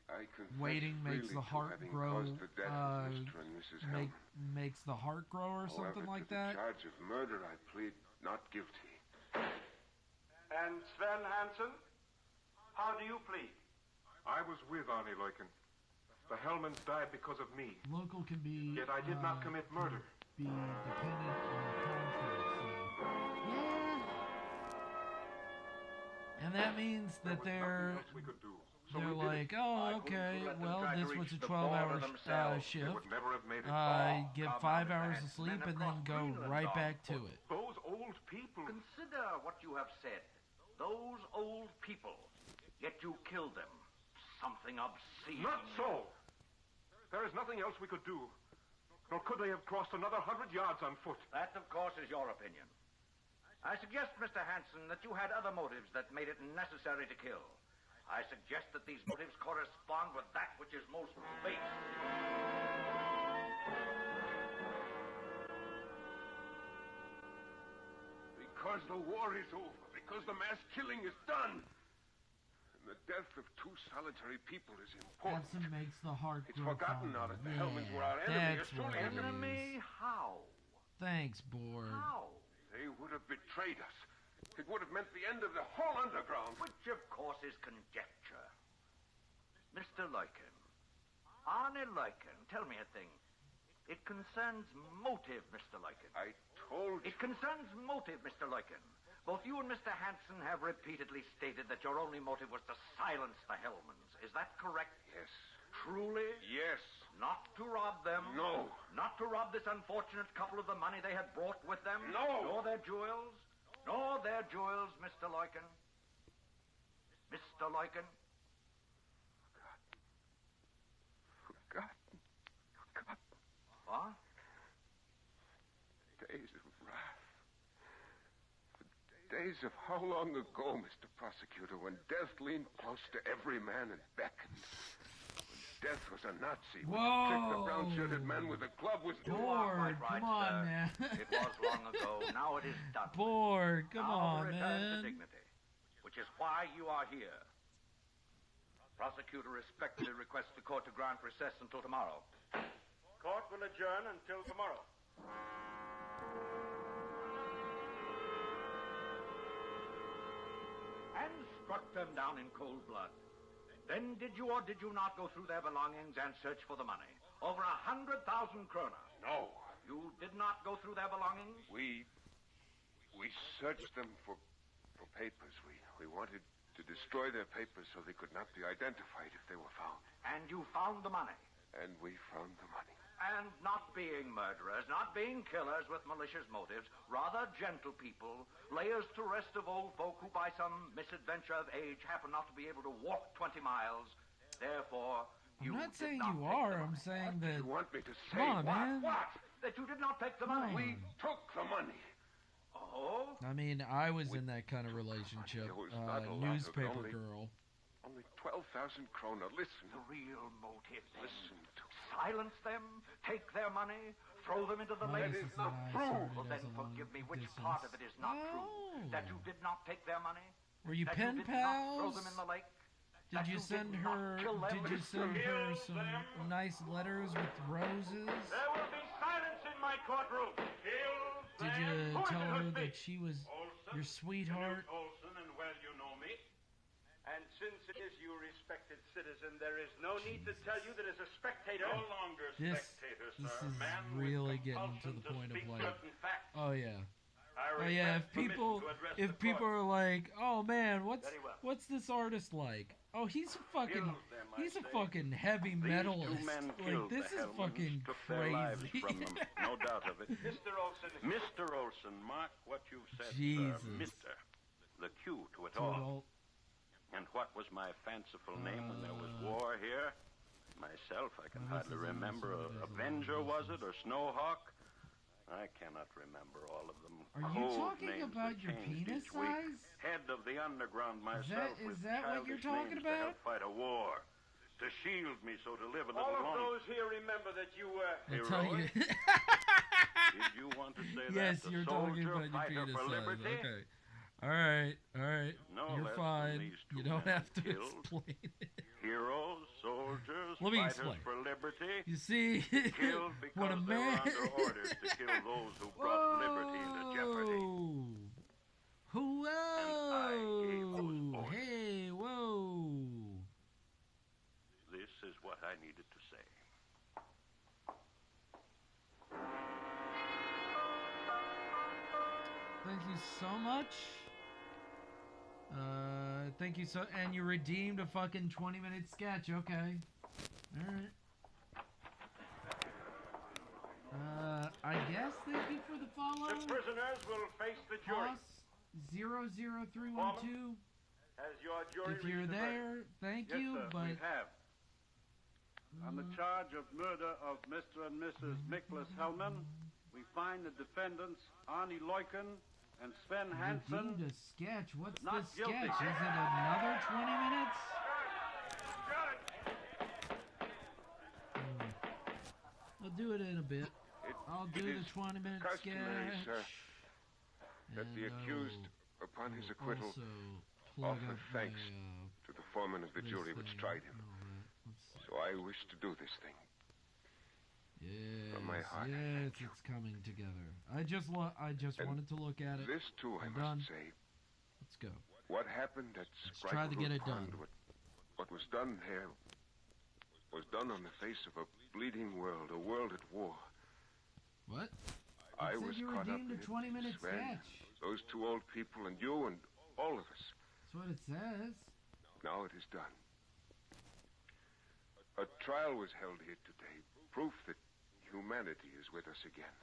I confess waiting makes freely the to heart having grow. caused the death of Mr. and Mrs. Hellman. Makes the heart grow, or However, something like to that. the charge of murder, I plead not guilty. And Sven Hansen, how do you plead? I was with Arnie Leuken. The Hellmans died because of me. Local can be. Yet I did not commit murder. Be dependent on contract. So. Yeah. And that means that they're. They're like, oh, okay, well, this was a 12-hour shift. Get 5 hours of sleep and then go right back to it. Those old people. Consider what you have said. Those old people. Yet you killed them. Something obscene. Not so. There is nothing else we could do. Nor could they have crossed another 100 yards on foot. That, of course, is your opinion. I suggest, Mr. Hansen, that you had other motives that made it necessary to kill. I suggest that these motives correspond with that which is most base. Because the war is over. Because the mass killing is done. And the death of two solitary people is important. That's what makes the heart It's grow forgotten fonder. now that the Yeah, Hellmans were our enemy. that's As soon what as it Enemy? is. How? Thanks, Borg. How? They would have betrayed us. It would have meant the end of the whole underground. Which, of course, is conjecture. Mr. Leuken. Arne Leuken, tell me a thing. It concerns motive, Mr. Leuken. I told you. It concerns motive, Mr. Leuken. Both you and Mr. Hansen have repeatedly stated that your only motive was to silence the Hellmans. Is that correct? Yes. Truly? Yes. Not to rob them? No. Not to rob this unfortunate couple of the money they had brought with them? No. Nor their jewels? Nor their jewels, Mr. Leuken? Mr. Leuken? Forgotten. What? Days of wrath. The days of how long ago, Mr. Prosecutor, when death leaned close to every man and beckoned. When death was a Nazi. When kicked the brown-shirted man with a club was... Borg, come on, sir. man. It was long ago. Now it is done. Borg, come Now on, return man. to dignity, which is why you are here. Prosecutor respectfully requests the court to grant recess until tomorrow. Court will adjourn until tomorrow. And struck them down in cold blood. Then did you or did you not go through their belongings and search for the money? Over 100,000 kroner. No. You did not go through their belongings? We searched them for papers. We wanted to destroy their papers so they could not be identified if they were found. And you found the money? And we found the money. and not being murderers, not being killers with malicious motives, rather gentle people, layers to rest of old folk who by some misadventure of age happen not to be able to walk 20 miles. Therefore, I'm not saying you are. I'm saying that. You want me to say Come on, man. What? That you did not take the money? We took the money. Oh? I mean, I was in that kind of relationship. Newspaper girl. Only 12,000 kroner. Listen. The real motive. Listen to silence them, take their money, throw them into the lake. That is not true. Well, then forgive me. Which part of it is not true? That you did not take their money? Were you that pen you did pals? Not throw them in the lake? Did you send her? Did you send her some nice letters with roses? There will be silence in my courtroom. Did you tell her that she was your sweetheart? Olson, and well, you know me. And since it is you, respected citizen, there is no need to tell you that as a spectator, no longer spectator, This sir. is Man really with getting to the compulsion point of speak like, certain facts. oh yeah. I Oh yeah, request permission to address the people court. are like, oh man, Very well. what's this artist like? Oh, he's a fucking, Killed them, I he's a say. fucking heavy These metalist. two men Like killed this the is Hellmans, fucking took their lives crazy. from them, no doubt of it. Mr. Olson, Mr. Olson, mark what you've said, Jesus. sir. Mister, the cue to it To it all. And what was my fanciful name when there was war here? Myself, I can hardly remember. Avenger, was it, or Snowhawk? I cannot remember all of them. Are you Code talking names about that your changed penis each week. size? Head of the underground myself. Is with that what you're childish talking names to about? help fight a war. To shield me so to live a little All of longer. those here remember that you were I'll tell you. Did you want to say Yes, that? The you're talking soldier, about your fighter penis for size. liberty? Okay. All right. No You're less than fine. these two You don't men have to killed. explain it. Heroes, soldiers, Let me fighters explain. for liberty. You see, Killed because when a they were man. under orders to kill those who brought liberty into jeopardy. Whoa! Hey, whoa! This is what I needed to say. Thank you so much. Thank you so, and you redeemed a fucking 20-minute sketch. Okay. All right. I guess thank you for the follow. The prisoners will face the jury. Boss 00312. As your jury If you're reaches a there, thank Yes, you. sir, But we have. On the charge of murder of Mr. and Mrs. Miklas Hellman, we find the defendants Arnie Leuken and Sven Hansen redeemed a sketch. What's not the sketch? guilty. Is it another 20 minutes? I'll do it in a bit. I'll do it the is 20-minute customary, sketch. sir, that the And I accused, will upon his acquittal, also plug offer up thanks my, to the foreman of the this jury which thing tried him. So I wish to do this thing. Yes, From my heart, yes, it's coming together. I just wanted to look at it. This too, I I'm must done. say. Let's go. What happened at try to get it Pond, done. What was done here was done on the face of a bleeding world, a world at war. What? I It said was you caught up redeemed in a 20-minute it, Sven, sketch. those two old people, and you, and all of us. That's what it says. Now it is done. A trial was held here today, proof that humanity is with us again.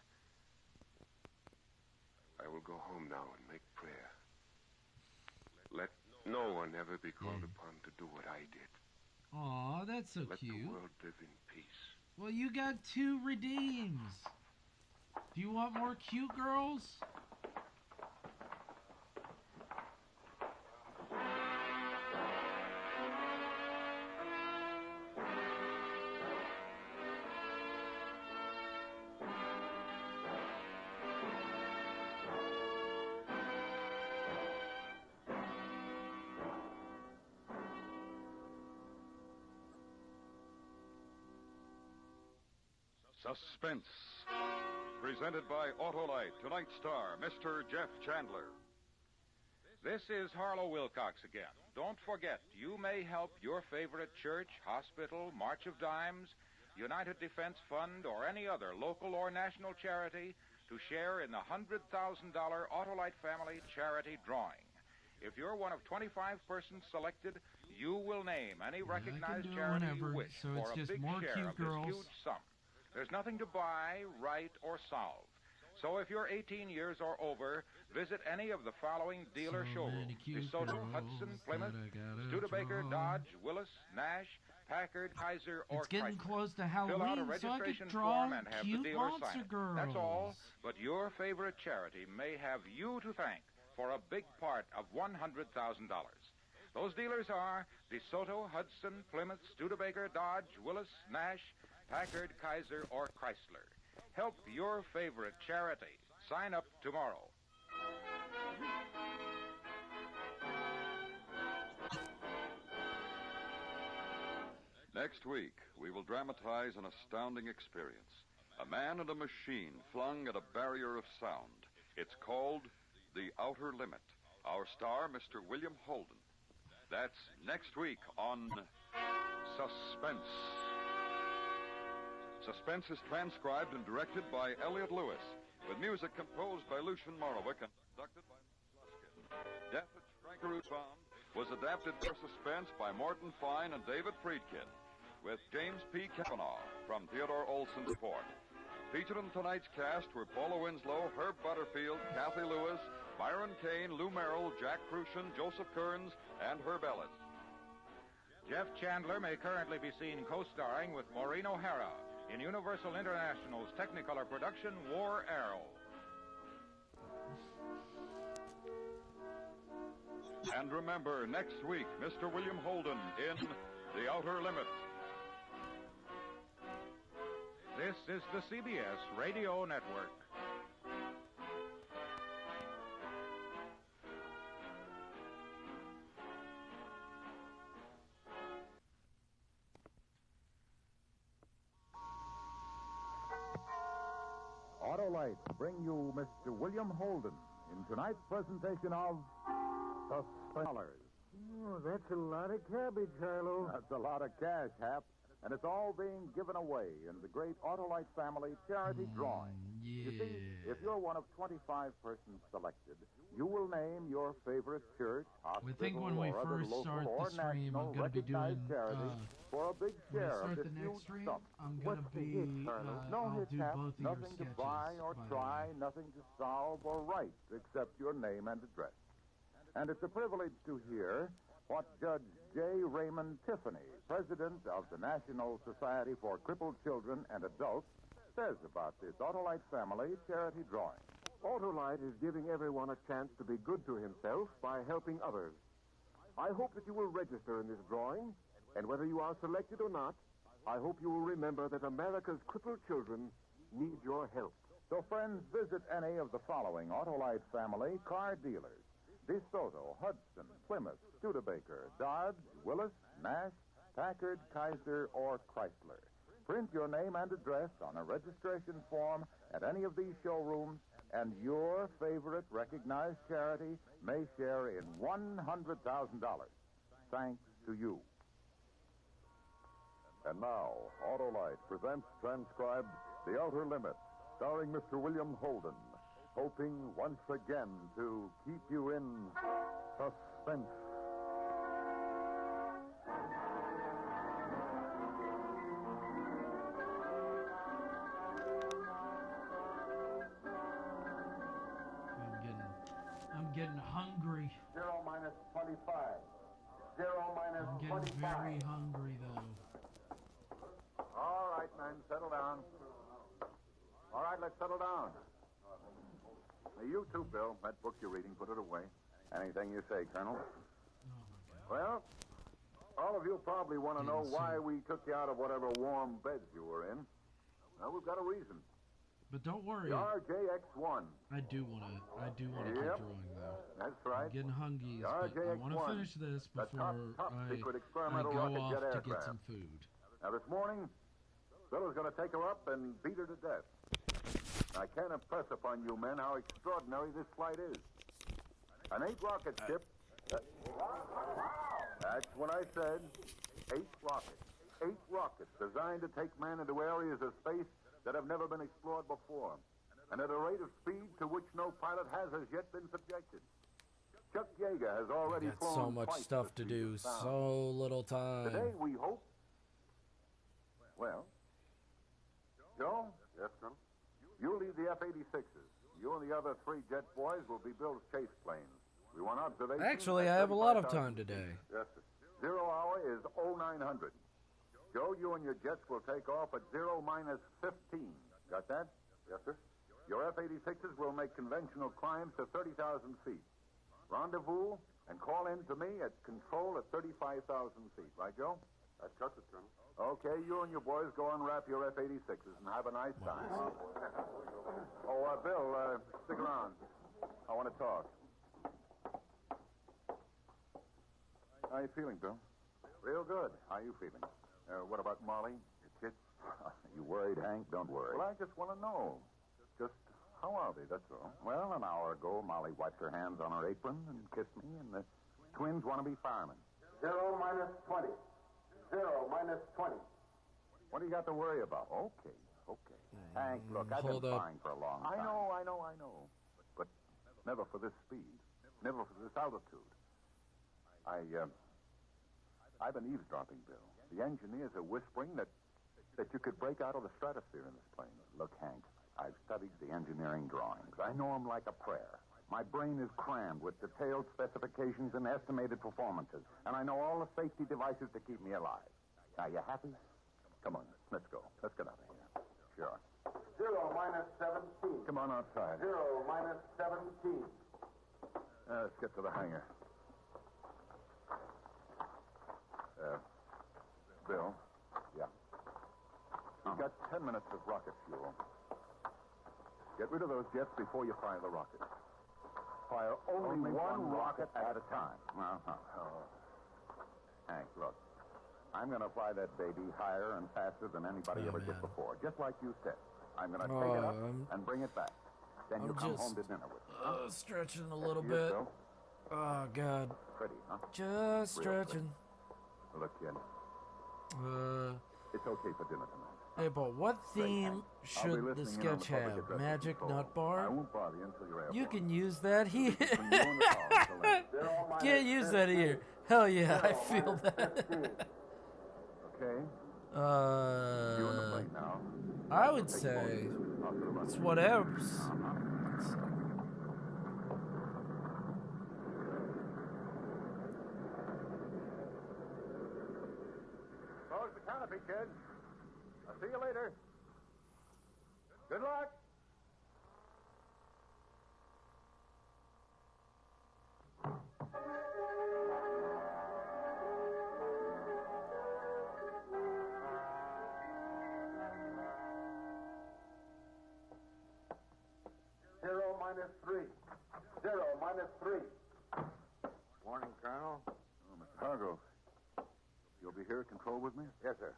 I will go home now and make prayer. Let no one ever be called upon to do what I did. Aw, that's so Let cute. the world live in peace. Well, you got 2 redeems. Do you want more cute girls? Suspense. Presented by Autolite, tonight's star, Mr. Jeff Chandler. This is Harlow Wilcox again. Don't forget, you may help your favorite church, hospital, March of Dimes, United Defense Fund, or any other local or national charity to share in the $100,000 Autolite Family Charity Drawing. If you're one of 25 persons selected, you will name any recognized do it charity whenever, you wish so for it's a just big more share cute of this girls. huge sum. There's nothing to buy, write, or solve. So if you're 18 years or over, visit any of the following dealer showrooms: DeSoto, Hudson, Plymouth, Studebaker, Dodge, Willis, Nash, Packard, Kaiser, or It's getting Chrysler. close to Fill out a Halloween, so I registration could draw form and have the cute dealer monster sign it. girls. That's all, but your favorite charity may have you to thank for a big part of $100,000. Those dealers are DeSoto, Hudson, Plymouth, Studebaker, Dodge, Willis, Nash, Packard, Kaiser, or Chrysler. Help your favorite charity. Sign up tomorrow. Next week, we will dramatize an astounding experience. A man and a machine flung at a barrier of sound. It's called The Outer Limit. Our star, Mr. William Holden. That's next week on Suspense. Suspense is transcribed and directed by Elliot Lewis, with music composed by Lucian Morowick and conducted by Luskin. Death at Strankeroo's Farm was adapted for Suspense by Morton Fine and David Friedkin, with James P. Kavanaugh from Theodore Olson's Report. Featured in tonight's cast were Paula Winslow, Herb Butterfield, Kathy Lewis, Byron Kane, Lou Merrill, Jack Crucian, Joseph Kearns, and Herb Ellis. Jeff Chandler may currently be seen co-starring with Maureen O'Hara in Universal International's Technicolor production, War Arrow. And remember, next week, Mr. William Holden in The Outer Limit. This is the CBS Radio Network. Autolite bring you Mr. William Holden in tonight's presentation of Suspense. Oh, that's a lot of cabbage, Harlow. That's a lot of cash, Hap, and it's all being given away in the great Autolite family charity drawing. Yeah. You see, if you're one of 25 persons selected, you will name your favorite church, hospital, I think when we or other first local start or the stream, national I'm going to be doing, recognized charity for a big when I share of start this the huge next stream, sum. I'm going to be, No I'll hits, do Hap. both of your Nothing sketches. to buy or by the try, way. nothing to solve or write except your name and address. And it's a privilege to hear what Judge J. Raymond Tiffany, president of the National Society for Crippled Children and Adults, says about this Autolite family charity drawing. Autolite is giving everyone a chance to be good to himself by helping others. I hope that you will register in this drawing, and whether you are selected or not, I hope you will remember that America's crippled children need your help. So, friends, visit any of the following Autolite family car dealers: DeSoto, Hudson, Plymouth, Studebaker, Dodge, Willis, Nash, Packard, Kaiser, or Chrysler. Print your name and address on a registration form at any of these showrooms, and your favorite recognized charity may share in $100,000. Thanks to you. And now, Autolite presents transcribed The Outer Limit, starring Mr. William Holden, hoping once again to keep you in suspense. I'm getting hungry. 0 minus 25. 0 minus I'm getting 25. very hungry, though. All right, men, settle down. All right, let's settle down. Now, you too, Bill. That book you're reading, put it away. Anything you say, Colonel. Well, all of you probably want to know why we took you out of whatever warm beds you were in. Well, we've got a reason. But don't worry. The RJX-1. I do want to keep drawing, though. That's right. I'm getting hungry, The but I want to RJX-1, finish this the before top I secret go experimental rocket off jet to aircraft. get some food. Now, this morning, Bill is going to take her up and beat her to death. I can't impress upon you men how extraordinary this flight is. An 8-rocket ship. That's what I said. 8 rockets. 8 rockets designed to take man into areas of space that have never been explored before, and at a rate of speed to which no pilot has as yet been subjected. Chuck Yeager has already Got flown so much twice stuff the to speed do, of sound. so little time. Today we hope. Well, Joe, Yes, Colonel? you lead the F-86s. You and the other 3 jet boys will be Bill's chase planes. We want observation. Actually, at I have a lot of 35,000 time today. Yes, sir. 0 hour is 0900. Joe, you and your jets will take off at 0 minus 15. Got that? Yes, sir. Your F-86s will make conventional climbs to 30,000 feet. Rendezvous and call in to me at control at 35,000 feet. Right, Joe? That's just it, Colonel. Okay, you and your boys go unwrap your F-86s and have a nice time. Bill, stick around. I want to talk. How you feeling, Bill? Real good. How you feeling? What about Molly? Your kids? You worried, Hank? Don't worry. Well, I just want to know. Just how are they, that's all. Well, an hour ago, Molly wiped her hands on her apron and kissed me, and the twins want to be firemen. 0 minus 20. 0 minus 20. What do you got to worry about? Okay. Hank, look, I've been flying for a long time. I know. But never for this speed. Never for this altitude. I've been eavesdropping, Bill. The engineers are whispering that you could break out of the stratosphere in this plane. Look, Hank, I've studied the engineering drawings. I know them like a prayer. My brain is crammed with detailed specifications and estimated performances. And I know all the safety devices to keep me alive. Are you happy? Come on, let's go. Let's get out of here. Sure. 0 minus 17. Come on outside. 0 minus 17. Let's get to the hangar. Bill? Yeah. You've got 10 minutes of rocket fuel. Get rid of those jets before you fire the rocket. Fire only one rocket at a time. Hank, look. I'm going to fly that baby higher and faster than anybody ever did before. Just like you said. I'm going to take it up and bring it back. Then you come home to dinner with me. Stretching a little bit. Bill? Oh, God. Pretty, huh? Just stretching. Look, kid. It's okay for dinner tonight. Hey, but what theme should the sketch have? Magic nut bar? I won't bother you until you're You can use that here. Can't use that here. Hell yeah, I feel that. Okay. You on the plane now. I would say it's whatevs. Close the canopy, kid. I'll see you later. Good luck. Minus 3. 0 minus 3. Morning, Colonel. Oh, Mr. Hargrove. You'll be here at control with me? Yes, sir.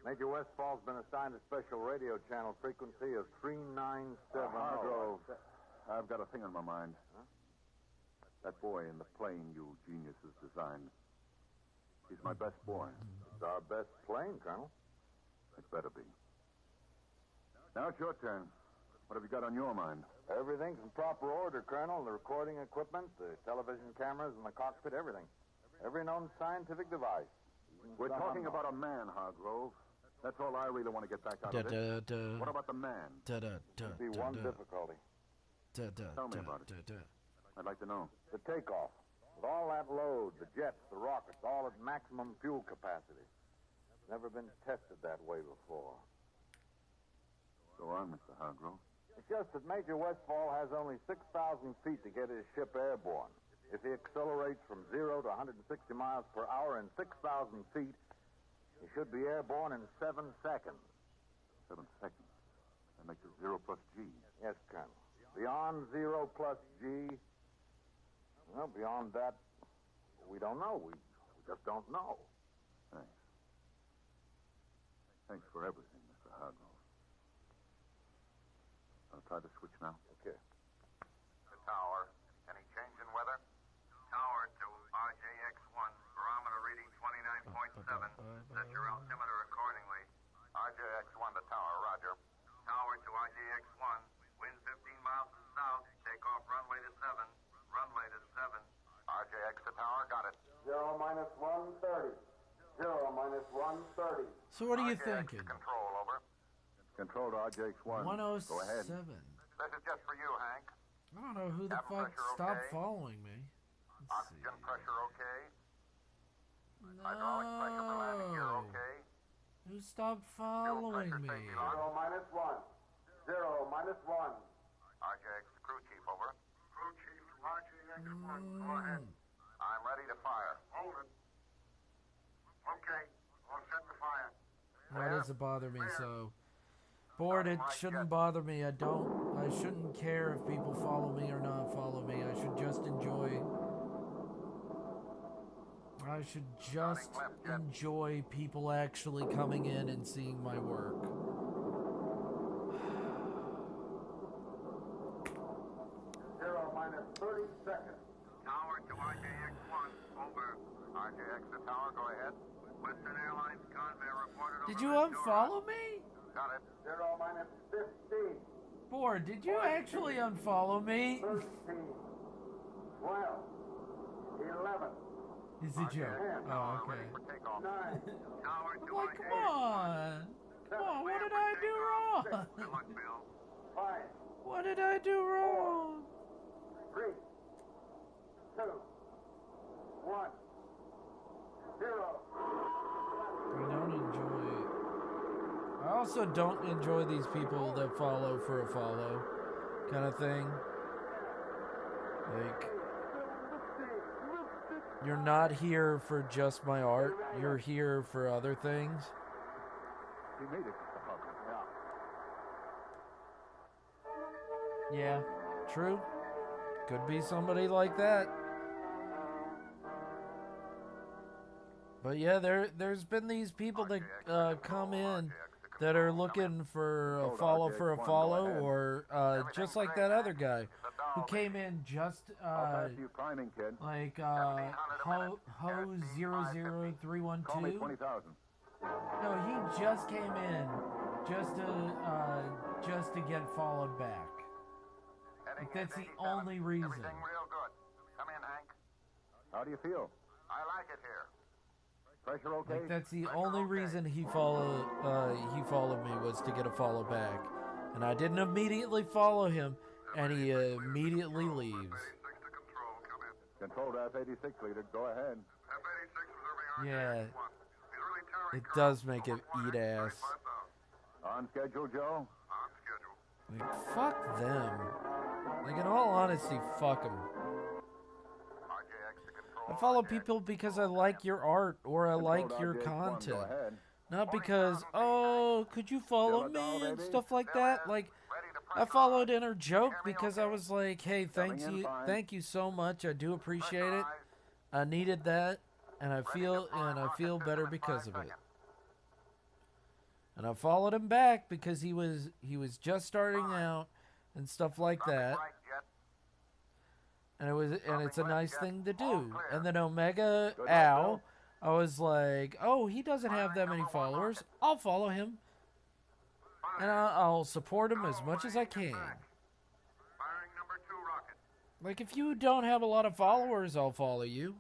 Major Westfall's been assigned a special radio channel frequency of 397. Hargrove, I've got a thing on my mind. Huh? That boy in the plane you geniuses designed. He's my best boy. It's our best plane, Colonel. It better be. Now it's your turn. What have you got on your mind? Everything's in proper order, Colonel. The recording equipment, the television cameras, and the cockpit, everything. Every known scientific device. We're talking about a man, Hargrove. That's all I really want to get back out of this. What about the man? There'd be one difficulty. Tell me about it. I'd like to know. The takeoff. With all that load, the jets, the rockets, all at maximum fuel capacity. Never been tested that way before. Go on, Mr. Hargrove. It's just that Major Westfall has only 6,000 feet to get his ship airborne. If he accelerates from 0 to 160 miles per hour in 6,000 feet, he should be airborne in 7 seconds. 7 seconds? That makes it 0 plus G. Yes, Colonel. Beyond 0 plus G, well, beyond that, we don't know. We just don't know. Thanks. Thanks for everything, Mr. Hargrove. I'll try to switch now. Okay. The tower. Any change in weather? Tower to RJX1. Barometer reading 29.7. Set your altimeter accordingly. RJX1 to tower. Roger. Tower to RJX1. Wind 15 miles to the south. Take off runway to 7. Runway to 7. RJX to tower. Got it. 0 minus 130. 0 minus 130. So what are you thinking? Control, over. Control to RJX1. 107. Go ahead. This is just for you, Hank. I don't know who the fuck stopped following me. Oxygen pressure okay? Hydraulic pressure for landing gear okay? Who stopped following me? 0 minus 1. 0 minus 1. RJX, crew chief, over. Crew chief to RJX1. Go ahead. I'm ready to fire. Hold it. Okay. I'll set the fire. Why does it bother me so? Bored, it shouldn't bother me. I shouldn't care if people follow me or not follow me. I should just enjoy people actually coming in and seeing my work. 0 minus 30 seconds. Tower to RJX1, over. RJX to tower, go ahead. Western Airlines Convair reported. Did you unfollow me? Got it. 0 minus 15. Bored, did you actually unfollow me? 13. 12. 11. It's a joke. Oh, okay. 9. Tower to Like, come on. Come on, what did I do wrong? 5. What did I do wrong? 3. 2. 1. 0. I also don't enjoy these people that follow for a follow kind of thing. Like, you're not here for just my art. You're here for other things. He made it. Yeah, true. Could be somebody like that. But yeah, there's been these people that come in that are looking for a follow, or just like that other guy who came in just like Ho00312. No, he just came in just to get followed back. Like, that's the only reason. Everything real good. Come in, Hank. How do you feel? I like it here. Pressure okay? Like, that's the only reason he followed me, was to get a follow back. And I didn't immediately follow him, and he immediately leaves. Control to F-86 leader, go ahead. Yeah, it does make it eat ass. On schedule, Joe? Like, fuck them. Like, in all honesty, fuck them. I follow people because I like your art or I like your content. Not because, oh, could you follow me and stuff like that. Like, I followed in her joke because I was like, hey, thank you so much. I do appreciate it. I needed that, and I feel better because of it. And I followed him back because he was just starting out and stuff like that. And it's a nice thing to do. And then Omega Al, I was like, oh, he doesn't have that many followers. I'll follow him. And I'll support him as much as I can. Like, if you don't have a lot of followers, I'll follow you.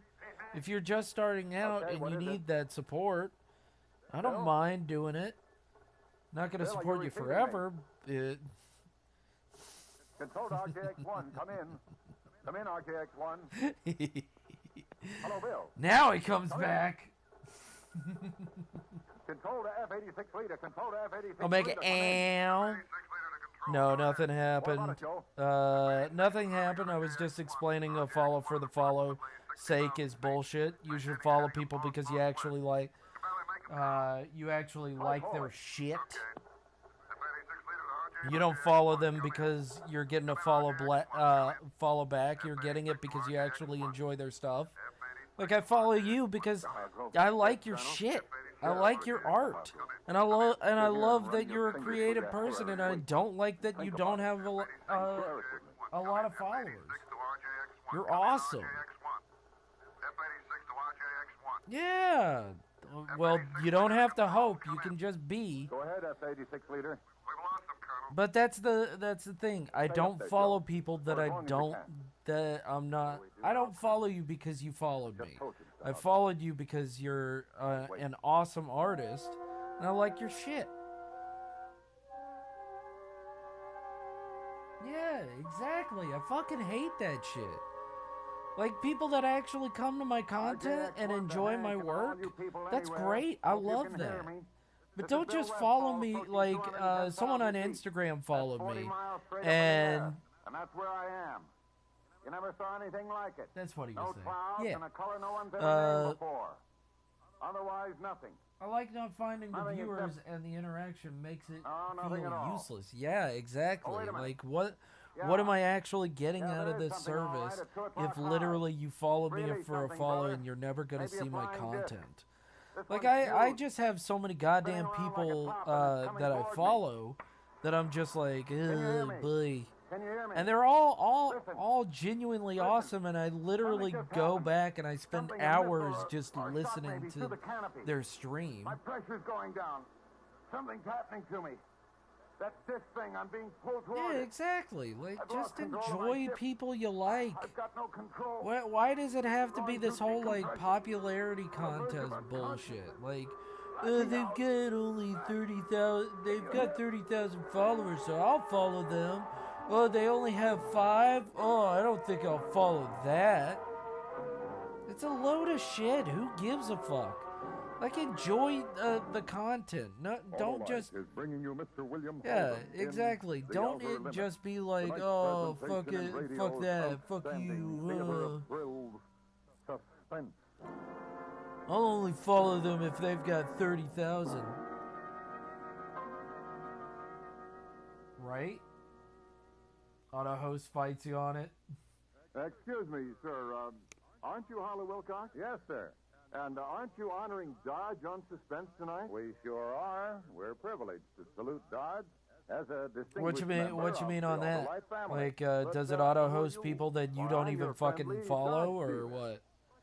If you're just starting out and you need that support, I don't mind doing it. Not going to support you forever. Control to RJX1, come in. Come in, RJX1. Hello, Bill. Now he comes back. Control to F-86 leader. Control to F-86 Omega Al. No, nothing happened. Nothing happened. I was just explaining a follow for the follow sake is bullshit. You should follow people because you actually like their shit. You don't follow them because you're getting a follow back. You're getting it because you actually enjoy their stuff. Like, I follow you because I like your shit. I like your art, and I love that you're a creative person, and I don't like that you don't have a lot of followers. You're awesome. Yeah. Well, you don't have to hope. You can just be. Go ahead, F-86 leader. But that's the thing. I don't follow people that I don't follow you because you followed me. I followed you because you're an awesome artist, and I like your shit. exactly. I fucking hate that shit. Like, people that actually come to my content and enjoy my work, that's great. I love that. But don't just follow me like someone on Instagram followed me. And that's where I am. You never saw anything like it. That's what he was saying. No clouds Yeah. and a color no one's ever seen before. Otherwise, nothing. I like not finding the Nothing viewers except- and the interaction makes it nothing at feel all. useless. Yeah, exactly. Oh, wait a minute. Like, what Yeah. am I actually getting Yeah, out of there is this something all right service at 2 o'clock if literally you follow me Really for a something, follow brother. and you're never going to Maybe a see my flying content? This Like, one's I huge. just have so many goddamn Spinning around people like a top and it's coming that I toward me. follow that I'm just like, you hear ugh, me? boy. Can you hear me? And they're all genuinely awesome, and I literally just go happened. back and I spend Something a missile hours or just shot listening maybe to through the canopy. their stream. My pressure's going down. Something's happening to me. That's this thing. I'm being pulled toward Yeah, it. exactly. Like, I've just lost control of my enjoy ship. people you like. I've got no control. Why does it have to be Going this through whole, like, decompression. popularity contest bullshit? Like, they've got only 30,000, they've got 30,000 followers, so I'll follow them. Oh, they only have 5? Oh, I don't think I'll follow that. It's a load of shit. Who gives a fuck? Like, enjoy the content. No, don't Autolite just... is bringing you Mr. William Yeah, Holden in exactly. The Don't Outer it Limits. just be like, Tonight's oh, fuck presentation in it, fuck radio's that, fuck outstanding you. theater of thrills, suspense. I'll only follow them if they've got 30,000. Right? Auto host fights you on it. Excuse me, sir. Aren't you Harley Wilcox? Yes, sir. And aren't you honoring Dodge on Suspense tonight? We sure are. We're privileged to salute Dodge as a distinguished What you mean member on of the that? Autolite family. Like, But, does it will auto host you- people that you Well, don't I'm even your fucking friendly follow, Dodge or dealer. what?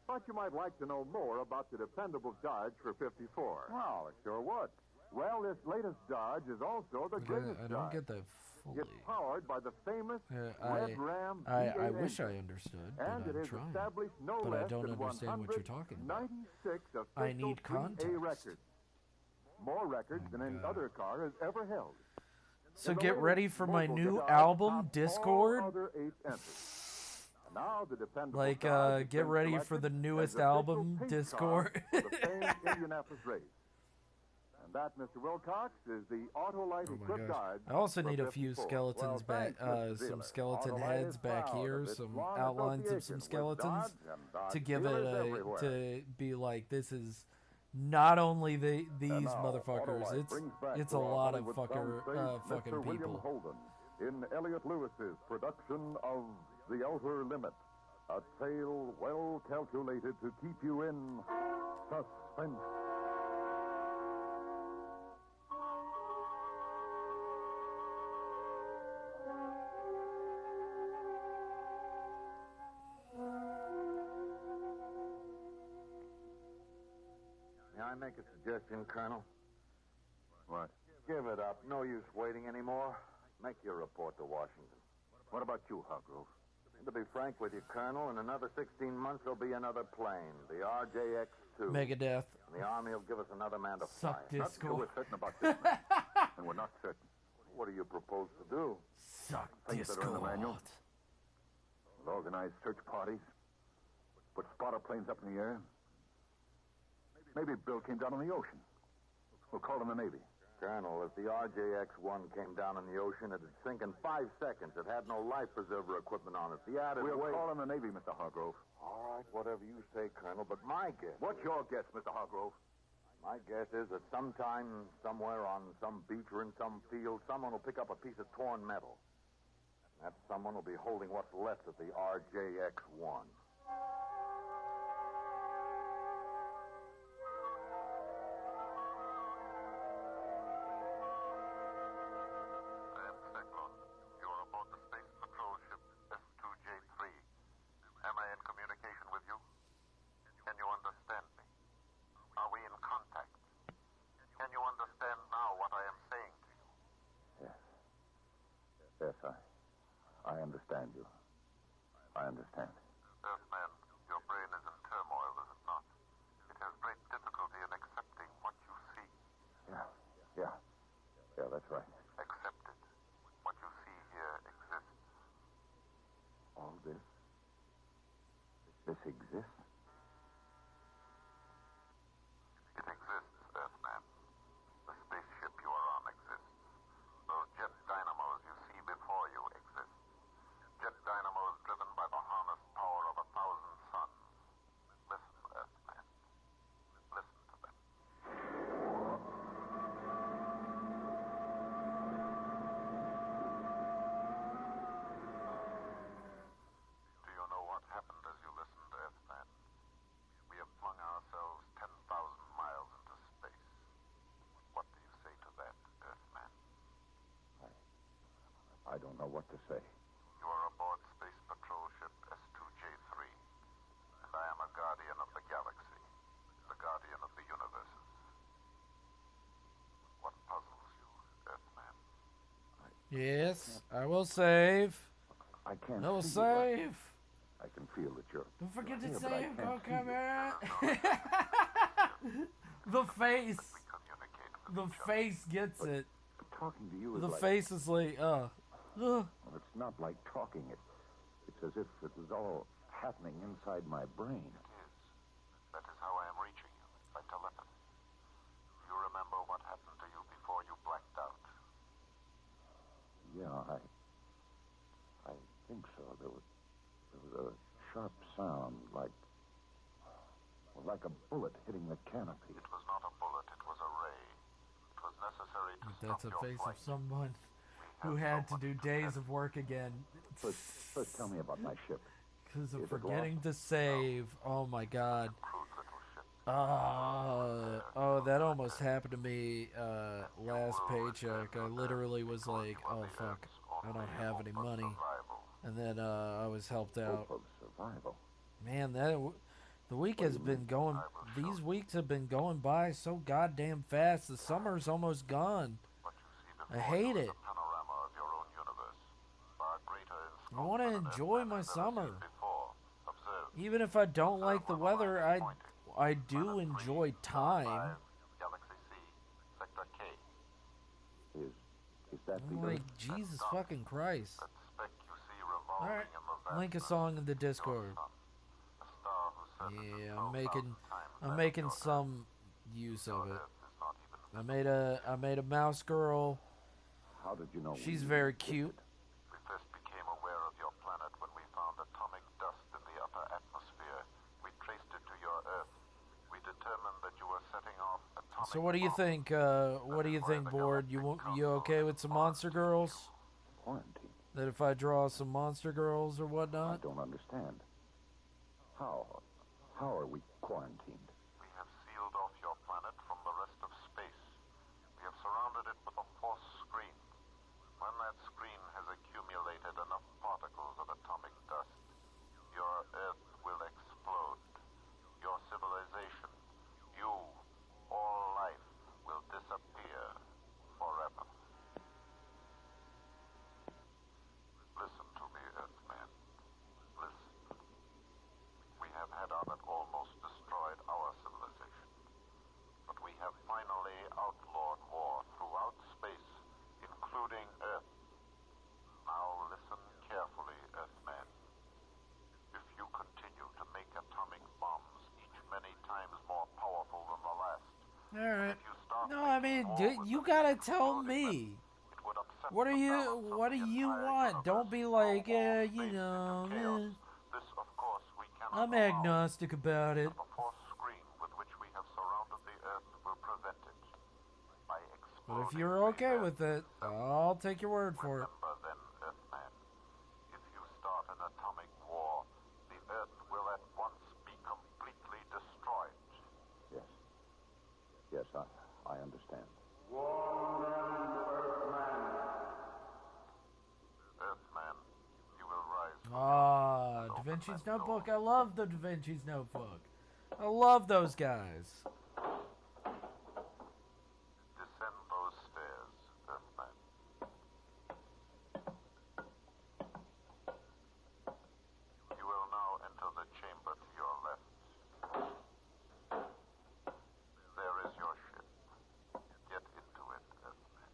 Thought you might like to know more about the dependable Dodge for 54. Well, it sure would. Well, this latest Dodge is also the greatest I don't Dodge. get that fully. It's powered by the famous Yeah, Red Ram I V8 wish I engine. understood, but And it I'm has trying. established no But I less don't than understand what you're talking about. 196 official I need 3A context. records. More records than any other car has ever held. So In the get latest ready for my mobile new Dodge album, topped Discord. all other 8 entries. Now the dependable Like, Dodge has get been ready for selected the as newest official album, paint Discord. car for the famed Indianapolis race. And that, Mr. Wilcox, is the Autolite Oh my equipped gosh. Dodge. I also for need a few 54. skeletons back, thanks, Mr. some Dealer. skeleton Autolite heads is back proud here, of its some long outlines of some association with skeletons Dodge and Dodge to give dealers it everywhere. to be like, this is not only these And now, motherfuckers, Autolite brings back it's to a our lot of Hollywood soundstage fucking Mr. William people. Holden in Elliot Lewis's production of The Outer Limit, a tale well calculated to keep you in suspense. May I make a suggestion, Colonel? What? Give it up. No use waiting anymore. Make your report to Washington. What about you, Hargrove? To be frank with you, Colonel, in another 16 months there'll be another plane, the RJX-2. Megadeth. And the Army will give us another man to fly. Suck Not disco. till we're certain about this, man. And we're not certain. What do you propose to do? Suck Things that are in the manual. disco. We'll organize search parties. Put spotter planes up in the air. Maybe Bill came down on the ocean. We'll call in the Navy. Colonel, if the RJX-1 came down in the ocean, it'd sink in 5 seconds. It had no life preserver equipment on it. The added We'll weight... call in the Navy, Mr. Hargrove. All right, whatever you say, Colonel, but my guess... What's your guess, Mr. Hargrove? My guess is that sometime, somewhere on some beach or in some field, someone will pick up a piece of torn metal. That someone will be holding what's left of the RJX-1. I am Cyclone. You are aboard the Space Patrol ship S2J3. Am I in communication with you? Can you understand me? Are we in contact? Can you understand now what I am saying to you? Yes. Yes, I understand you. I understand. Earthman, your brain is in turmoil, is it not? It has great difficulty in accepting what you see. Yeah, that's right. Accept it. What you see here exists. this exists? It exists, Earthman. The spaceship you are on exists. Those jet dynamos you see before you exist. Jet dynamos driven by the harnessed power of 1,000 suns. Listen, Earthman. Listen to them. Do you know what happened as you listened, Earthman? We have flung ourselves 10,000 miles into space. What do you say to that, Earthman? I don't know what to say. You are aboard Space Patrol Ship S2J3, and I am a guardian of the galaxy, the guardian of the universes. What puzzles you, Earthman? Yes, I will save. I can't I will see you, save. I can feel that you're... Don't forget to here, but I save. can't Go, see you. come on. The face. The face gets it. Talking to you is The like... face is like, Well, it's not like talking. It's as if it was all happening inside my brain. That is how I am reaching you, by telepathy. Do you remember what happened to you before you blacked out? Yeah, I think so. There was a sharp sound, like a bullet hitting the canopy. It was not a bullet, it was a ray. It was necessary to That's stop a your face flight. of someone who had to do days of work again. First tell me about my ship. Because of Is it forgetting to save. Oh my god. Oh, that almost happened to me last paycheck. I literally was like, oh fuck, I don't have any money. And then I was helped out. Hope of survival. Man, the week has been going, these weeks have been going by so goddamn fast. The summer's almost gone. I hate it. I want to enjoy my summer. Even if I don't like the weather, I do enjoy time. Is that I'm like, Jesus fucking Christ. Alright, link a song in the Discord. Yeah, I'm making some use of it. I made a mouse girl. How did you know? She's very cute. We first became aware of your planet when we found atomic dust in the upper atmosphere. We traced it to your Earth. We determined that you were setting off atomic So what do you think? What do you think, Board? You okay with some monster girls? Quarantine. That if I draw some monster girls or whatnot? I don't understand. How are we quarantined? We have sealed off your planet from the rest of space. We have surrounded it with a force screen. When that screen has accumulated enough particles of atomic dust, your Earth will explode. Your civilization, you, all life, will disappear forever. Listen to me, Earthman. Listen. We have had on it almost destroyed our civilization. But we have finally outlawed war throughout space, including Earth. Now listen carefully, Earthman. If you continue to make atomic bombs, each many times more powerful than the last, Alright. No, I mean, you gotta tell me. What do you want? Don't be like, you know, this, of course, we cannot I'm agnostic about it. The force screen with which we have surrounded the Earth will prevent it. By But if you're okay with it, I'll take your word for it. Remember then, Earthman, if you start an atomic war, the Earth will at once be completely destroyed. Yes. Yes, I understand. Earthman, you will rise. Ah, Da Vinci's Notebook. I love the Da Vinci's Notebook. I love those guys. Descend those stairs, Earthman. You will now enter the chamber to your left. There is your ship. Get into it, Earthman.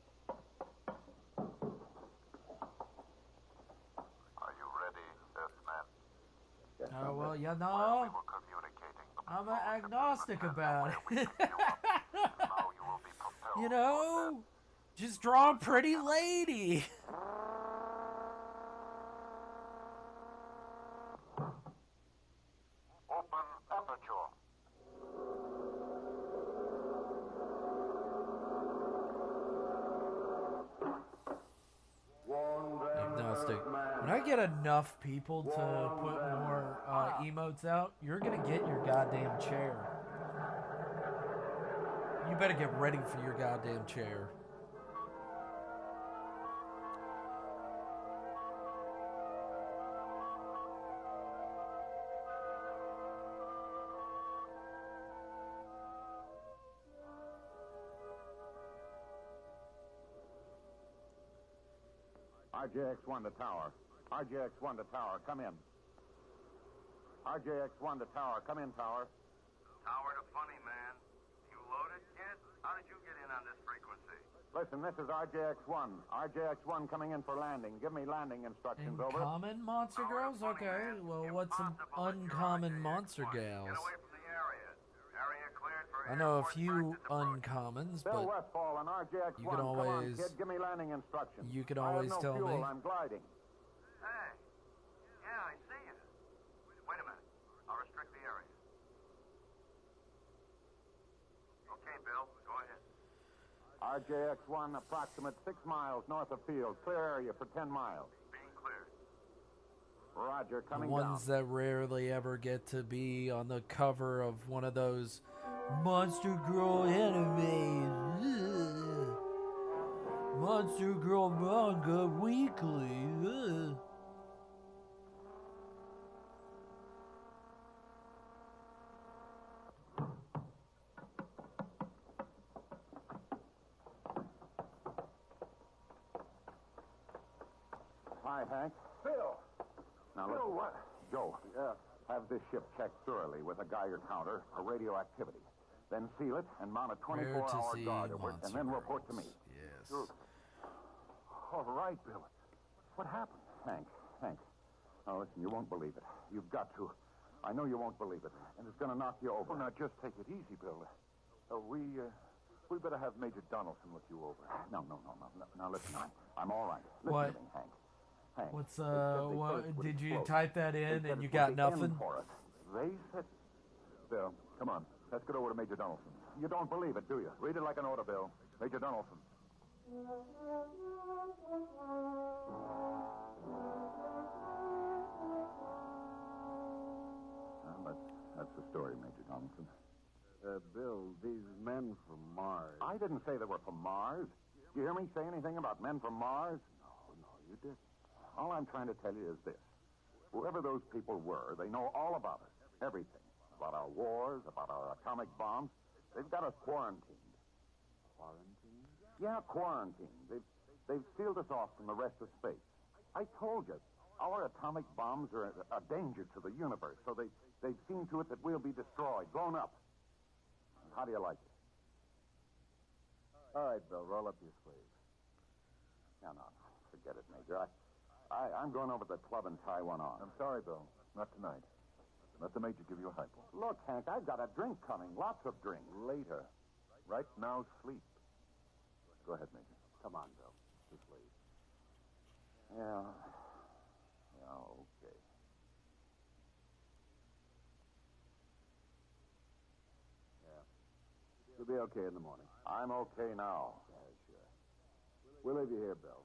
Are you ready, Earthman? Yes, Oh, well, you know, I'm agnostic about it. You know, just draw a pretty lady. Open aperture. Agnostic. When I get enough people to put more emotes out, you're gonna get your goddamn chair. You better get ready for your goddamn chair. RJX-1 to tower. RJX-1 to tower. Come in. RJX-1 to tower. Come in, tower. Tower to Funny Man. You loaded, kid? How did you get in on this frequency? Listen, this is RJX-1. RJX-1 coming in for landing. Give me landing instructions, over. Uncommon monster girls? Okay, well, what's some uncommon monster gals? I know a few uncommons, Bill but Westfall and RJX-1. you can always, Come on, kid. Give me landing instructions. you can I always have no tell fuel. me. I'm gliding. Hey. Yeah, I see you. Wait a minute. I'll restrict the area. Okay, Bill. Go ahead. RJX-1, approximate 6 miles north of field. Clear area for 10 miles. Being cleared. Roger, The coming ones down. that rarely ever get to be on the cover of one of those Monster Girl animes. Ugh. Monster Girl Manga Weekly. Ugh. Hi, Hank. Bill! Now, Bill, listen. what? Joe, have this ship checked thoroughly with a Geiger counter for radioactivity. Then seal it and mount a 24-hour guard over it, and then report to me. Yes. Sure. All right, Bill. What happened? Hank. Now, listen, you won't believe it. You've got to. I know you won't believe it, and it's going to knock you over. Well, now, just take it easy, Bill. We better have Major Donaldson look you over. No. Now, listen, I'm all right. Listen What? to me, Hank. Hank. What's, they said they what, would did you explode. type that They in said and you it got was the end nothing? for us. They said... Bill, come on. Let's get over to Major Donaldson. You don't believe it, do you? Read it like an order, Bill. Major Donaldson. Well, that's the story, Major Donaldson. Bill, these men from Mars. I didn't say they were from Mars. Did you hear me say anything about men from Mars? No, you didn't. All I'm trying to tell you is this. Whoever those people were, they know all about us. Everything. About our wars, about our atomic bombs. They've got us quarantined. Quarantine? Yeah, quarantined. They've sealed us off from the rest of space. I told you, our atomic bombs are a danger to the universe, so they've seen to it that we'll be destroyed, blown up. How do you like it? All right, Bill, roll up your sleeves. No, forget it, Major. I'm going over to the club and tie one on. I'm sorry, Bill. Not tonight. Let the Major give you a hypo. Look, Hank, I've got a drink coming. Lots of drink. Later. Right now, sleep. Go ahead, Major. Come on, Bill. To sleep. Yeah, okay. Yeah. You'll be okay in the morning. I'm okay now. Yeah, sure. We'll leave you here, Bill.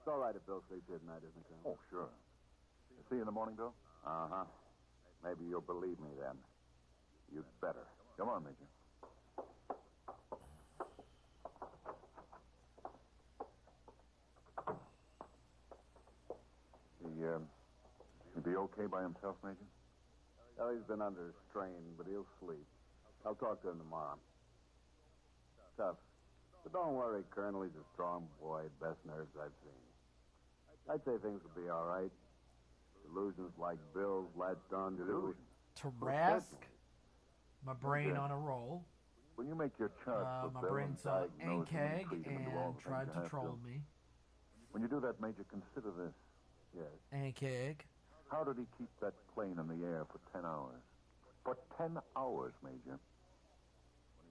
It's all right if Bill sleeps here tonight, isn't it, Colonel? Oh, sure. See you in the morning, Bill? Uh-huh. Maybe you'll believe me then. You'd better. Come on, Major. He'll be okay by himself, Major? Well, he's been under strain, but he'll sleep. I'll talk to him tomorrow. Tough. But don't worry, Colonel. He's a strong boy. Best nerves I've seen. I'd say things will be all right. Delusions like Bill's latched on to. Tarask? My brain on a roll. When you make your chart for My Bill brain and saw diagnose him Ankeg treat him into all and the tried things to you have troll me. When you do that, Major, consider this. Yes. Ankeg. How did he keep that plane in the air for 10 hours? For 10 hours, Major.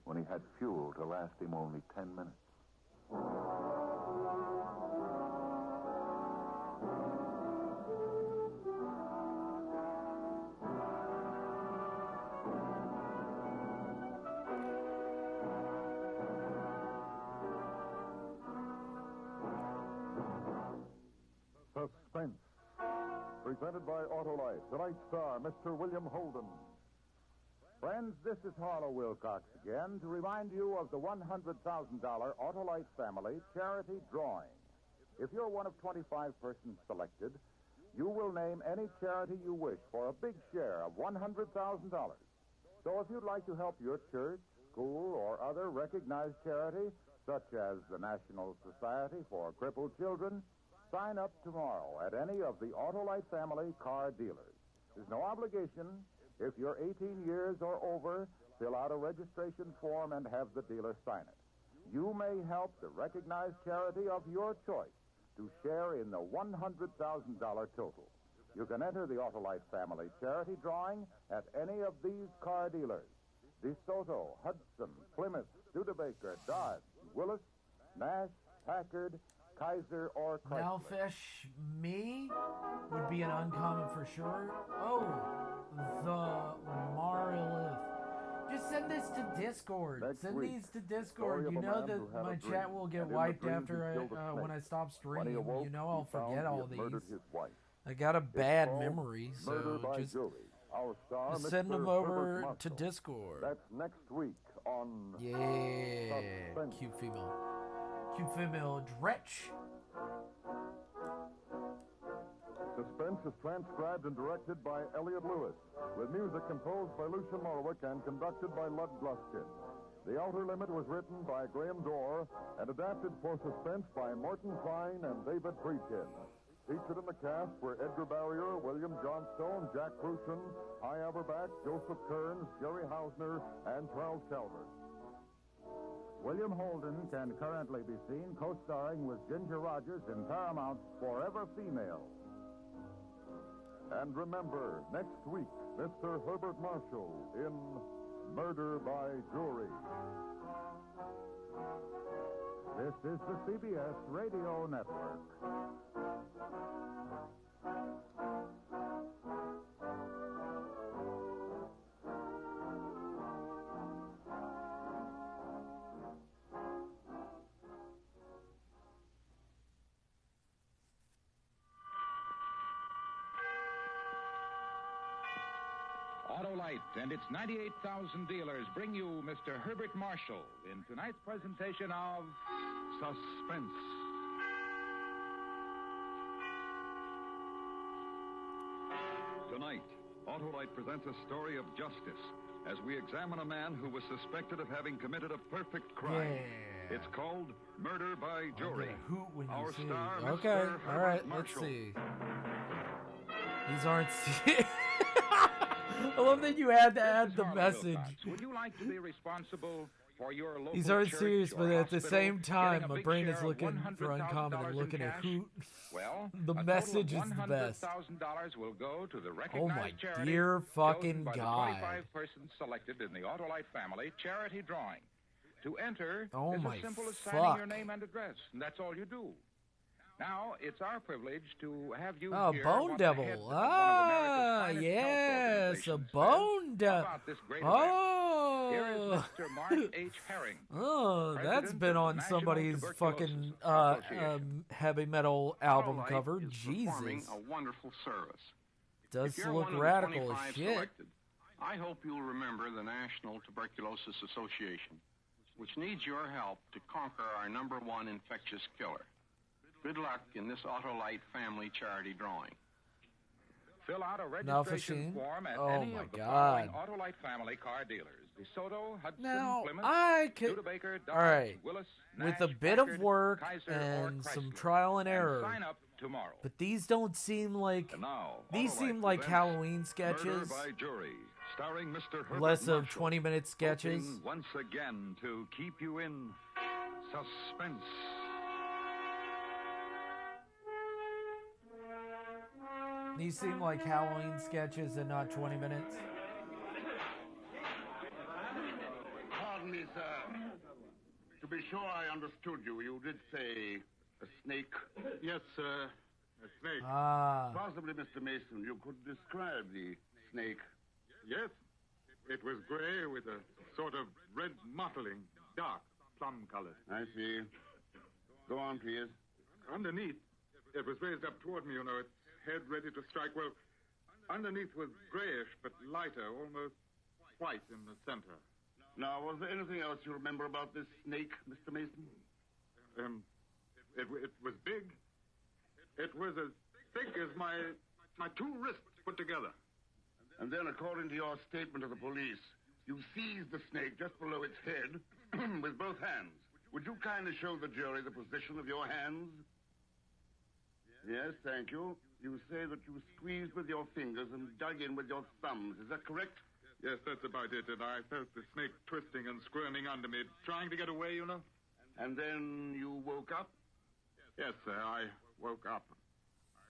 When he had fuel to last him only 10 minutes. Suspense. Presented by Autolite. Tonight's star, Mr. William Holden. Friends, this is Harlow Wilcox again to remind you of the $100,000 Autolite Family Charity Drawing. If you're one of 25 persons selected, you will name any charity you wish for a big share of $100,000. So if you'd like to help your church, school, or other recognized charity, such as the National Society for Crippled Children, sign up tomorrow at any of the Autolite Family car dealers. There's no obligation. If you're 18 years or over, fill out a registration form and have the dealer sign it. You may help the recognized charity of your choice to share in the $100,000 total. You can enter the Autolite Family Charity Drawing at any of these car dealers: DeSoto, Hudson, Plymouth, Studebaker, Dodge, Willis, Nash, Packard, Kaiser, or Chrysler. Nowfish me would be an uncommon for sure. Oh, the Marilith. Just send this to Discord. Send these to Discord. You know that my chat will get wiped after when I stop streaming. You know I'll forget all these. I got a bad memory, so just send them over to Discord. That's next week on... Yeah, cute female. Cute female Dretch. Suspense is transcribed and directed by Elliot Lewis, with music composed by Lucian Morwick and conducted by Lud Gluskin. The Outer Limit was written by Graham Dorr and adapted for Suspense by Morton Klein and David Friedkin. Featured in the cast were Edgar Barrier, William Johnstone, Jack Cruson, Hy Averback, Joseph Kearns, Jerry Hausner, and Charles Calvert. William Holden can currently be seen co-starring with Ginger Rogers in Paramount's Forever Female. And remember, next week, Mr. Herbert Marshall in Murder by Jury. This is the CBS Radio Network. Autolite and its 98,000 dealers bring you Mr. Herbert Marshall in tonight's presentation of Suspense. Tonight, Autolite presents a story of justice as we examine a man who was suspected of having committed a perfect crime. Yeah. It's called Murder by Jury. Our star, okay, Mr. all right, Herbert let's Marshall. see. These aren't... I love that you had to add the message. Would you like to be responsible for your local These aren't church serious, or but at the hospital same time, getting a my big brain is share of looking for Uncommon and $100,000 looking in at cash? who... Well, the message is the best. $100,000 will go to the Oh recognized my charity dear chosen fucking by God. the 25 persons selected in the Autolite Family Charity Drawing. To enter Oh is my as simple as signing fuck. your name and address, and that's all you do. Now, it's our privilege to have you Oh, hear Bone what the Devil. head of one of Ah, America's finest yes, health a organizations Bone says Devil. about this great event. Oh. Here is Mr. Mark H. Herring. Oh, that's President been of the on National somebody's Tuberculosis fucking Association. heavy metal album Autolite cover. is performing Jesus. a wonderful service. Does If you're look one of the radical as 25 shit. selected, I hope you'll remember the National Tuberculosis Association, which needs your help to conquer our #1 infectious killer. Good luck in this Autolite Family Charity Drawing. Fill out a Now, registration Fasheen. form at Oh any my of the God. following Autolite Family car dealers: DeSoto, Hudson, Now, Plymouth, I could... Studebaker, Dodge, All right. Willis, With Nash, a bit of Packard, work Kaiser, and or some Chrysler. trial and error. Sign up tomorrow. But these don't seem like... Now, These Autolite seem like presents Halloween Murder sketches. by Jury, starring Mr. Herbert Less of Marshall, 20-minute sketches. hoping once again to keep you in suspense. These seem like Halloween sketches and not 20 minutes. Pardon me, sir. To be sure I understood you, you did say a snake. Yes, sir. A snake. Ah. Possibly, Mr. Mason, you could describe the snake. Yes. It was gray with a sort of red mottling, dark, plum-colored. I see. Go on, please. Underneath, it was raised up toward me, its head ready to strike. Well, underneath was grayish, but lighter, almost white in the center. Now, was there anything else you remember about this snake, Mr. Mason? It was big. It was as thick as my two wrists put together. And then, according to your statement to the police, you seized the snake just below its head with both hands. Would you kindly show the jury the position of your hands? Yes, thank you. You say that you squeezed with your fingers and dug in with your thumbs. Is that correct? Yes, that's about it. And I felt the snake twisting and squirming under me, trying to get away, And then you woke up? Yes, sir, I woke up.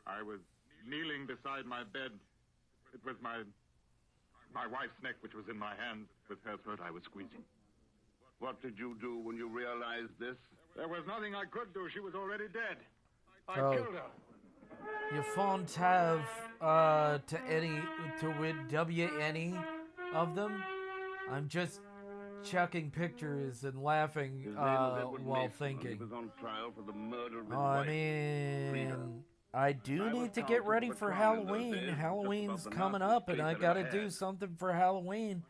I was kneeling beside my bed. It was my wife's neck, which was in my hands. With her throat I was squeezing. What did you do when you realized this? There was nothing I could do. She was already dead. I So, killed her. You phoned to win any of them? I'm just checking pictures and laughing while thinking. He was on trial for the murder of his I wife. mean, I do need to get ready for Halloween. Halloween's coming up, and I gotta do something for Halloween.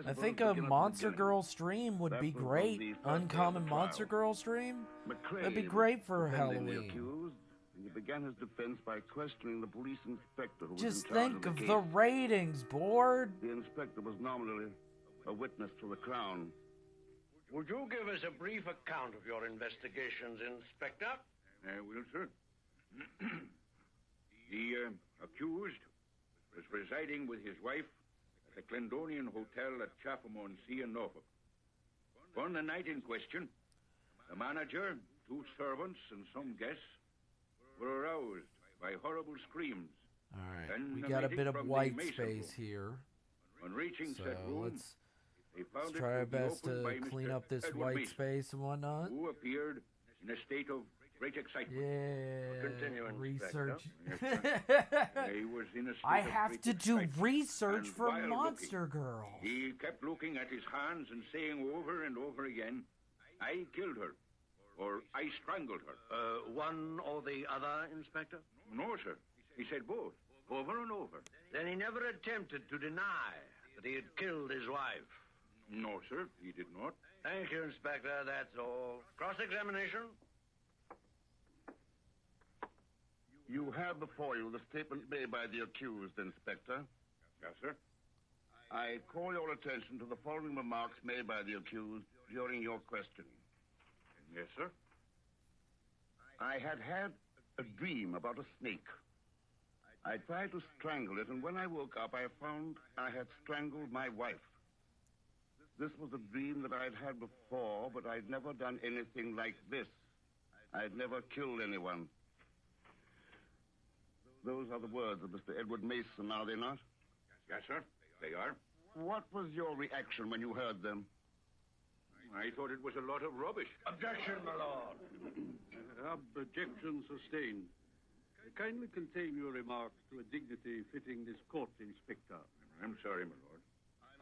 I think a Monster Girl stream would be great. Uncommon Monster Girl stream? That'd be great for Halloween. He began his defense by questioning the police inspector who Just was in charge think of of the the case. ratings, Board. The inspector was nominally a witness to the Crown. Would you give us a brief account of your investigations, Inspector? I will, sir. The accused was residing with his wife at the Clendonian Hotel at Chatham-on-Sea in Norfolk. On the night in question, the manager, 2 servants, and some guests were aroused by horrible screams. All right, and we got a emanating bit of from the white mason space room. here. On reaching So said room, let's they found it try our to be best opened to by clean Mr. up this Edward white Mason, space and whatnot. who appeared in a state of great excitement. Yeah, Continue, research. Inspector. Yes, sir. He was in a state I of have great to do excitement. research And for while Monster looking, Girl. He kept looking at his hands and saying over and over again, I killed her, or I strangled her. One or the other, Inspector? No, sir. He said both, over and over. Then he never attempted to deny that he had killed his wife. No, sir, he did not. Thank you, Inspector. That's all. Cross-examination? You have before you the statement made by the accused, Inspector. Yes, sir. I call your attention to the following remarks made by the accused during your questioning. Yes, sir. I had a dream about a snake. I tried to strangle it, and when I woke up, I found I had strangled my wife. This was a dream that I'd had before, but I'd never done anything like this. I'd never killed anyone. Those are the words of Mr. Edward Mason, are they not? Yes, sir. They are. What was your reaction when you heard them? I thought it was a lot of rubbish. Objection, my lord. Objection sustained. Kindly contain your remarks to a dignity fitting this court, Inspector. I'm sorry, my lord.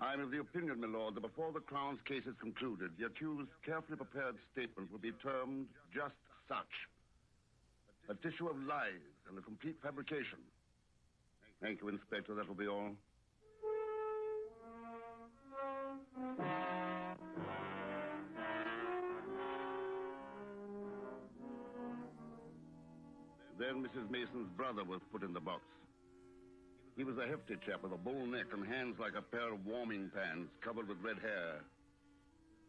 I'm of the opinion, my lord, that before the Crown's case is concluded, the accused's carefully prepared statement will be termed just such. A tissue of lies and a complete fabrication. Thank you, Inspector. That will be all. Then Mrs. Mason's brother was put in the box. He was a hefty chap with a bull neck and hands like a pair of warming pans covered with red hair.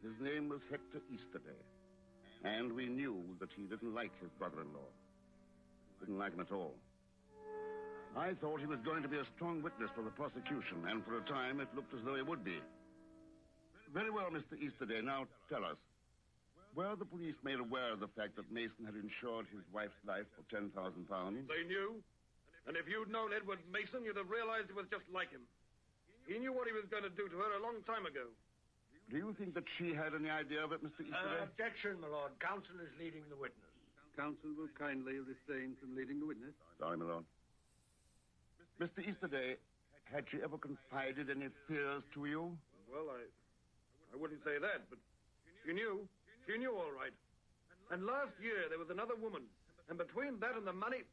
His name was Hector Easterday. And we knew that he didn't like his brother-in-law. Didn't like him at all. I thought he was going to be a strong witness for the prosecution, and for a time it looked as though he would be. Very well, Mr. Easterday. Now tell us, were the police made aware of the fact that Mason had insured his wife's life for £10,000? They knew. And if you'd known Edward Mason, you'd have realized it was just like him. He knew what he was going to do to her a long time ago. Do you think that she had any idea of it, Mr. Easterday? Objection, my lord. Counsel is leading the witness. Counsel will kindly refrain from leading the witness. Sorry, my lord. Mr. Easterday, had she ever confided any fears to you? Well, I wouldn't say that, but she knew. She knew all right. And last year there was another woman. And between that and the money,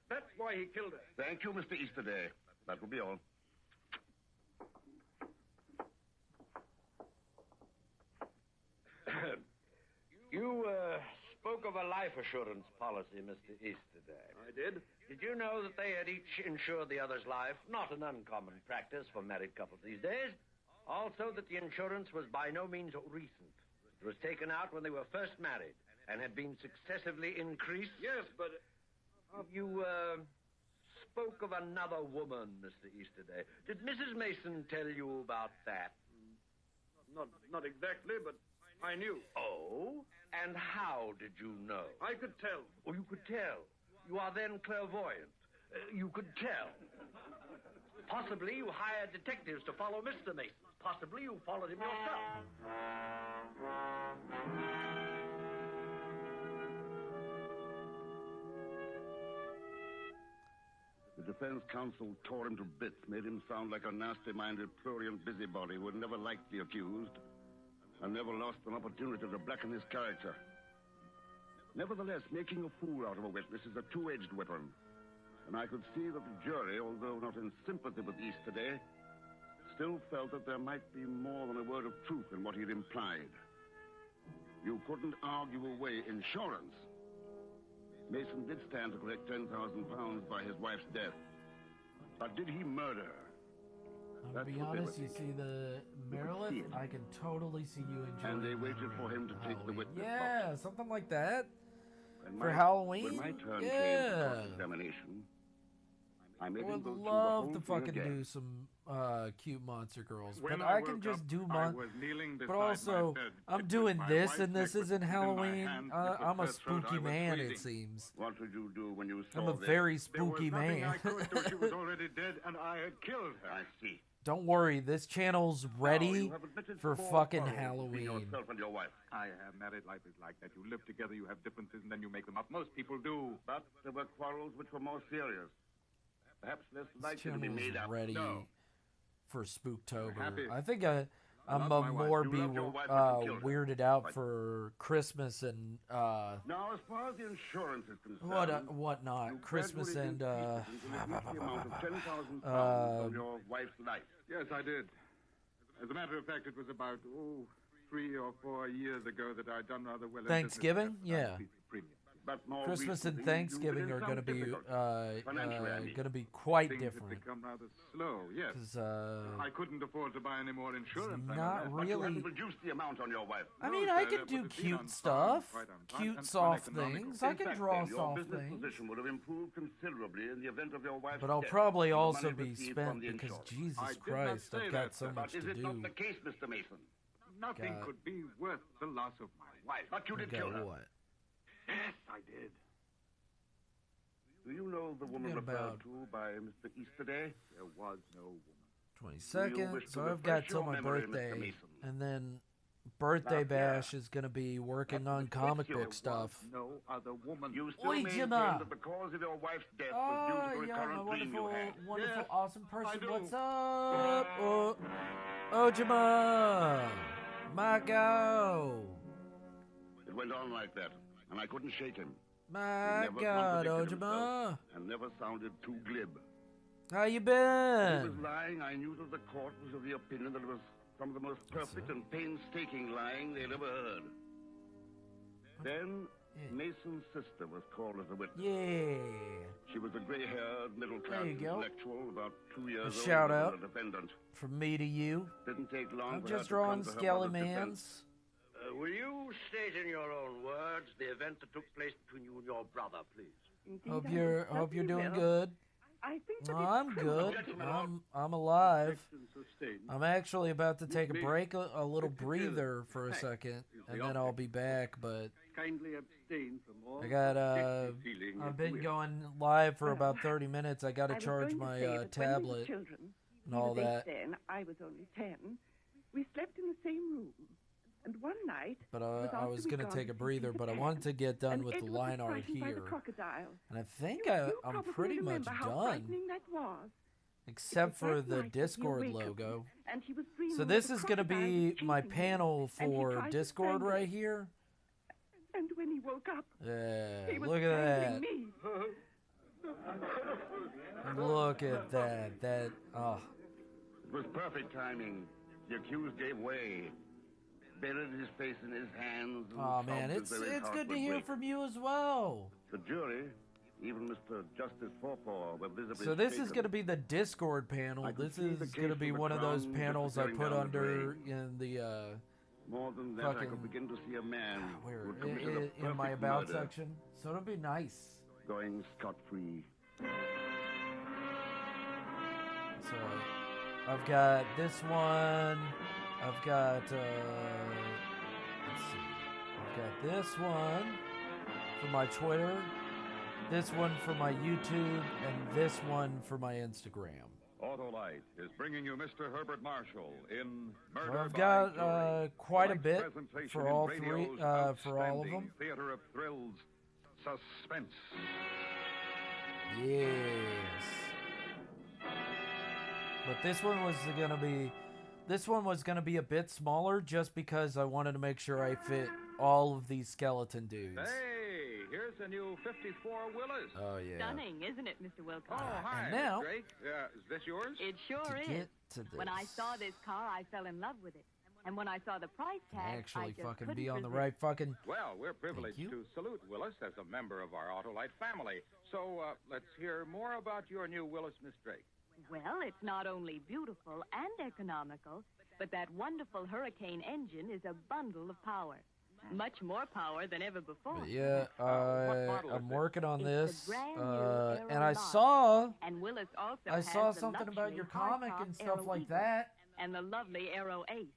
that's why he killed her. Thank you, Mr. Easterday. That will be all. You spoke of a life assurance policy, Mr. Easterday. I did. Did you know that they had each insured the other's life? Not an uncommon practice for married couples these days. Also that the insurance was by no means recent. It was taken out when they were first married and had been successively increased. Yes, but... You spoke of another woman, Mr. Easterday. Did Mrs. Mason tell you about that? Not exactly, but I knew. Oh? And how did you know? I could tell. Oh, you could tell. You are then clairvoyant. You could tell. Possibly you hired detectives to follow Mr. Mason. Possibly you followed him yourself. The defense counsel tore him to bits, made him sound like a nasty-minded, prurient busybody who had never liked the accused and never lost an opportunity to blacken his character. Nevertheless, making a fool out of a witness is a two-edged weapon. And I could see that the jury, although not in sympathy with Easterday, still felt that there might be more than a word of truth in what he'd implied. You couldn't argue away insurance. Mason did stand to collect £10,000 by his wife's death. But did he murder her? To be honest, you see the Meredith, I can totally see you enjoying. And they waited for him to take the witness Yeah, box. something like that. When For my- Halloween? When my turn came Yeah. for cross-examination, I made I him would go through the love whole to thing fucking again. do some cute monster girls, When but I I can woke just up, do I was kneeling but beside also my bed. I'm It doing was my this, wife's and this necklace isn't in my Halloween. hand. It I'm a was her throat I spooky was man, bleeding. it seems. What did you do when you saw I'm a this? very There was spooky nothing man. I could do. She was already dead, and I had killed her. I see. Don't worry, this channel's ready you have admitted for 4 fucking quarrels between Halloween. yourself and your wife. I have married life is like that. You live together, you have differences, and then you make them up. Most people do. But there were quarrels which were more serious. Perhaps less This likely to be channel's made up. ready No. for Spooktober. Happy. I think I'm love a my wife. more You be love your wife, but you killed her. weirded out for Christmas and Now, as far as the insurance is concerned, whatnot. you Christmas gradually and increased it until you reached the amount of £10,000 on your wife's life. Yes, I did. As a matter of fact, it was about 3 or 4 years ago that I'd done rather well. in Thanksgiving? business. Yeah. Premium. But more Christmas and recently, Thanksgiving you've are been going in to be some difficulty. Financially, I mean. going to be quite Things different. have become rather slow. Yes. 'Cause, I couldn't afford to buy any more insurance. I know not that. But you really- haven't reduced the amount on your wife. I No, mean, sir, I that can would do have been cute unfun, stuff, quite cute uneconomical. soft things. I In can fact, draw then, your soft business things. position would have improved considerably in the event of your wife's But I'll death probably and the also money be received spent from the because insurance. Jesus I did not Christ, say I've got that, so sir. much But is to it not do. the case, Mr. Mason? Nothing God. could be worth the loss of my wife. But you did Okay, kill her. what? Yes, I did. Do you know the woman Forget referred about- to by Mr. Easterday? There was no woman. 22nd, wish to so I've refresh got till your my memory, Mr. birthday, Mason? and then birthday Now, yeah. bash is going to be working That's on the comic picture. book stuff. No other woman. You still Oi, maintain Jimma. that the cause of your wife's death Oh, was due to the yeah, my recurrent dream you wonderful, had. wonderful, Yes, awesome person. do. What's up? Oh, Jama, Marco, It went on like that, and I couldn't shake him. my He never God, contradicted Ojama, himself and never sounded too glib. how you When he was been? lying, I knew that the court was of the opinion that it was some of the most perfect and painstaking lying they'd ever heard. Then, Mason's sister was called as a witness. Yeah, She was a gray-haired, middle-class There you go. intellectual, about 2 years A old, shout than out. the defendant. from me to you. Didn't take long I'm for her just to come drawing to her Skelly mother's defense. Mans. Will you state in your own words the event that took place between you and your brother, please? Hope you're doing good. I think that No, it's I'm criminal good. to- I'm alive. Objection sustained. I'm actually about to take a break, a little breather for a second, and then I'll be back. But Kindly abstain from all I got objective feeling I've and been will. going live for about 30 minutes. I got to I was charge going to my say that when we were tablet children, and he all was 8 that. then, I was only 10. We slept in the same room. And one night, But it was I after was we'd going to gone take a see breather, Peter but I Pan, wanted to get done and with the Edward line was art frightened by the here. crocodile. And I think You I'm probably pretty much remember how done, frightening that was. except for that the night that he Discord awakened, logo. and he was dreaming So that this the is going to crocodile be was my chasing him, panel and he for tried to Discord strangle right him. here. And when he woke up, Yeah, he was look at strangling that. me. Look at that. That, oh. It was perfect timing. The accused gave way, buried his face in his hands. And Oh man, sobbed as though his it's heart good to would hear break. from you as well. The jury, even Mr. Justice Forpaw, were visibly So this is shaken. going to be the Discord panel. I could This see the is going to case be from the one of those ground panels I disappearing put down the under drain. in the More than that, I fucking could begin to see a man where who had committed a in my perfect about murder, section. So it'll be nice. going scot-free. So I've got this one. I've got let's see. I've got this one for my Twitter, this one for my YouTube, and this one for my Instagram. Autolite is bringing you Mr. Herbert Marshall in So Murder I've by got Jury. quite a Tonight's bit presentation for in all radio's three, for all of outstanding them. Theater of Thrills, Suspense. Yes. But this one was gonna be a bit smaller just because I wanted to make sure I fit all of these skeleton dudes. Hey, here's a new 54 Willis. Oh yeah. Stunning, isn't it, Mr. Wilcox? Oh, hi, And now- Miss Drake. Is this yours? It sure To is. get to When I this. saw this car, I fell in love with it. And when I saw the price tag, I Actually just fucking couldn't be on the resist. right fucking. Well, we're privileged you. to salute Willis as a member of our Autolite family. So let's hear more about your new Willis, Miss Drake. Well, it's not only beautiful and economical, but that wonderful Hurricane engine is a bundle of power. Much more power than ever before. But yeah, model I'm is it? working on It's this, the brand new and I Aero saw And Willis also I has saw the something about luxury your comic hardtop and stuff Aero like Eagle that. And the lovely Aero Ace.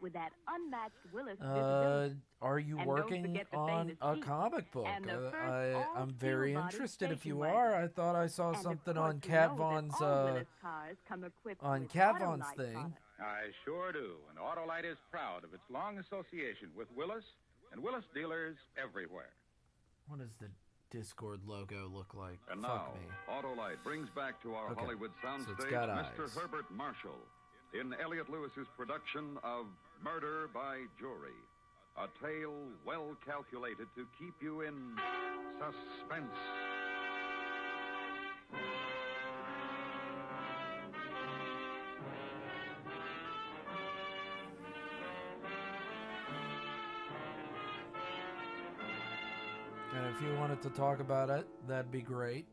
With that unmatched Willis Uh, visibility. are you And don't working forget the on famous a seat. comic book? And the first I'm very all-steel-body interested if station you wagon. are. I thought I saw And of something course on you Cat know that Von's all Willis cars come equipped on with Cat Von's Autolite thing. products. I sure do. And Autolite is proud of its long association with Willis and Willis dealers everywhere. What does the Discord logo look like? And Fuck now, me. Autolite brings back to our Okay, Hollywood so it's soundstage got Mr. eyes. Herbert Marshall in Elliot Lewis's production of Murder by Jury, a tale well calculated to keep you in suspense. And if you wanted to talk about it, that'd be great.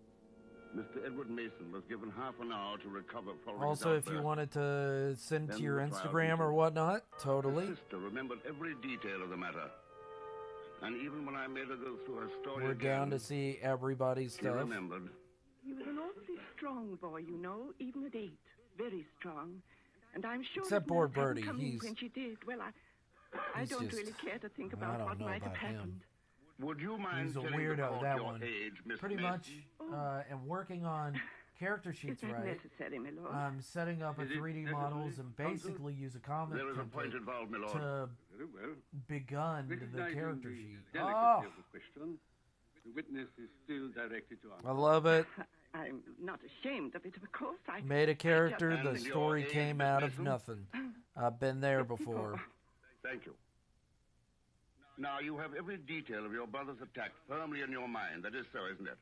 Mr. Edward Mason was given half an hour to recover following Also, his if you outburst. wanted to send to Then your the trial Instagram or continued. whatnot, totally. His sister remembered every detail of the matter. And even when I made her go through her story We're again, down to see everybody's she stuff. remembered. He was an awfully strong boy, you know, even at 8. Very strong. And I'm sure Except his poor nurse hadn't Bertie, come in he's- when she did. Well, I he's don't just- really care to think I about don't what know might have about him. happened. Would you mind He's a telling the weirdo, court that your one. age, Miss Pretty Mason? much, and working on character sheets, Is that right? necessary, my lord? I'm setting up a Is it 3D necessary, models and Consul? basically use a comic There is a point template involved, my lord. to Very well. begun the Recognizing character the sheet. delicacy Oh, of the question, the witness is still directed to answer. I love it. I'm not ashamed of it, of course. I Made a character, And the your story age, came Miss out of Mason? nothing. I've been there before. Thank you. Now, you have every detail of your brother's attack firmly in your mind. That is so, isn't it?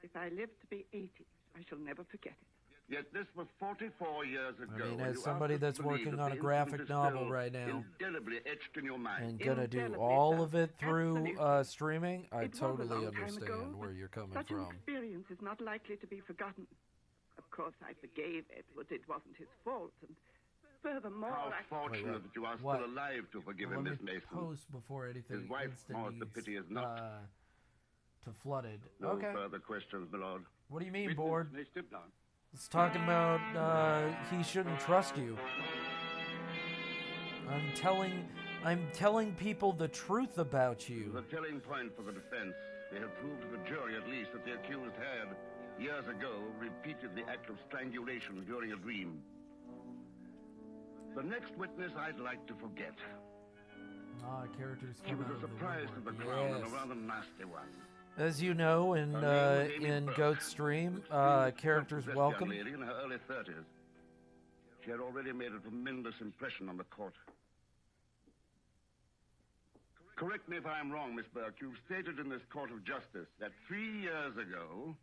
If I live to be 80, I shall never forget it. Yet this was 44 years ago. I mean, when as you somebody asked us that's to believe working that on the a graphic incident is novel still right now indelibly etched in your mind. and gonna do Indelibly, all sir. of it through Absolutely. streaming, I It was a totally long time understand ago, where but you're coming Such an from. experience is not likely to be forgotten. Of course, I forgave Edward. It wasn't his fault. And furthermore, How I... fortunate that you are What? still alive to forgive Well, him, let Miss me Mason. post before anything His wife instant mourns the needs, pity is not. to flooded. No Okay. further questions, my lord. What do you mean, Witness board? may step down. It's talking about he shouldn't trust you. I'm telling people the truth about you. The telling point for the defense. They have proved to the jury, at least, that the accused had, years ago, repeated the act of strangulation during a dream. The next witness I'd like to forget. Characters She was a surprise to the crowd and a rather nasty one. As you know, in Goat Stream, characters welcome. Young lady in her early 30s. She had already made a tremendous impression on the court. Correct me if I'm wrong, Miss Burke. You've stated in this court of justice that 3 years ago,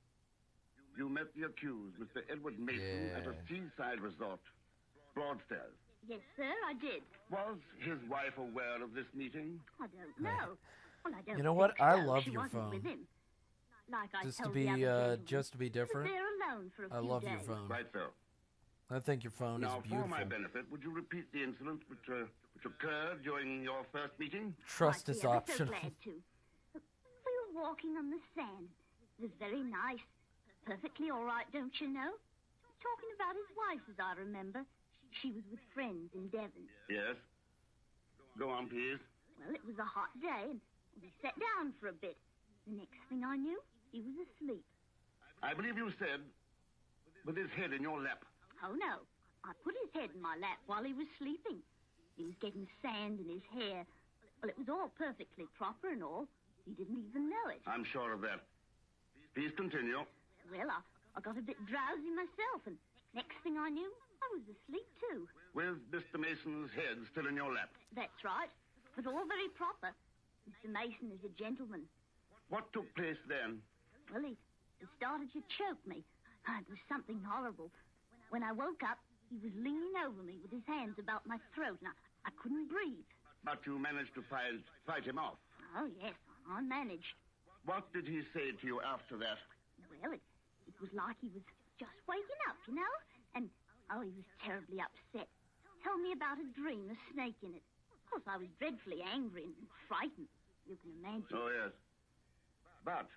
you met the accused, Mr. Edward Mason, at a seaside resort, Broadstairs. Yes, sir, I did. Was his wife aware of this meeting? I don't know. Well, I don't You know what? think I so. love She your wasn't phone. with him. Like I Just to told be the other gentleman. just to be different. He was there alone for a I few love days. your phone. Right so. I think your phone Now, is beautiful. for my benefit, would you repeat the incident which occurred during your first meeting? Trust is I'm so optional. glad to. We were walking on the sand. It was very nice. Perfectly all right, don't you know? Talking about his wife, as I remember. She was with friends in Devon. Yes. Go on, please. Well, it was a hot day, and we sat down for a bit. The next thing I knew, he was asleep. I believe you said, with his head in your lap. Oh, no. I put his head in my lap while he was sleeping. He was getting sand in his hair. Well, it was all perfectly proper and all. He didn't even know it. I'm sure of that. Please continue. Well, I got a bit drowsy myself, and next thing I knew, I was asleep too. With Mr. Mason's head still in your lap. That's right, but all very proper. Mr. Mason is a gentleman. What took place then? Well, he started to choke me. It was something horrible. When I woke up, he was leaning over me with his hands about my throat, and I couldn't breathe. But you managed to fight him off. Oh, yes, I managed. What did he say to you after that? Well, it was like he was just waking up, you know? And, he was terribly upset. Told me about a dream, a snake in it. Of course, I was dreadfully angry and frightened. You can imagine. Oh, yes. But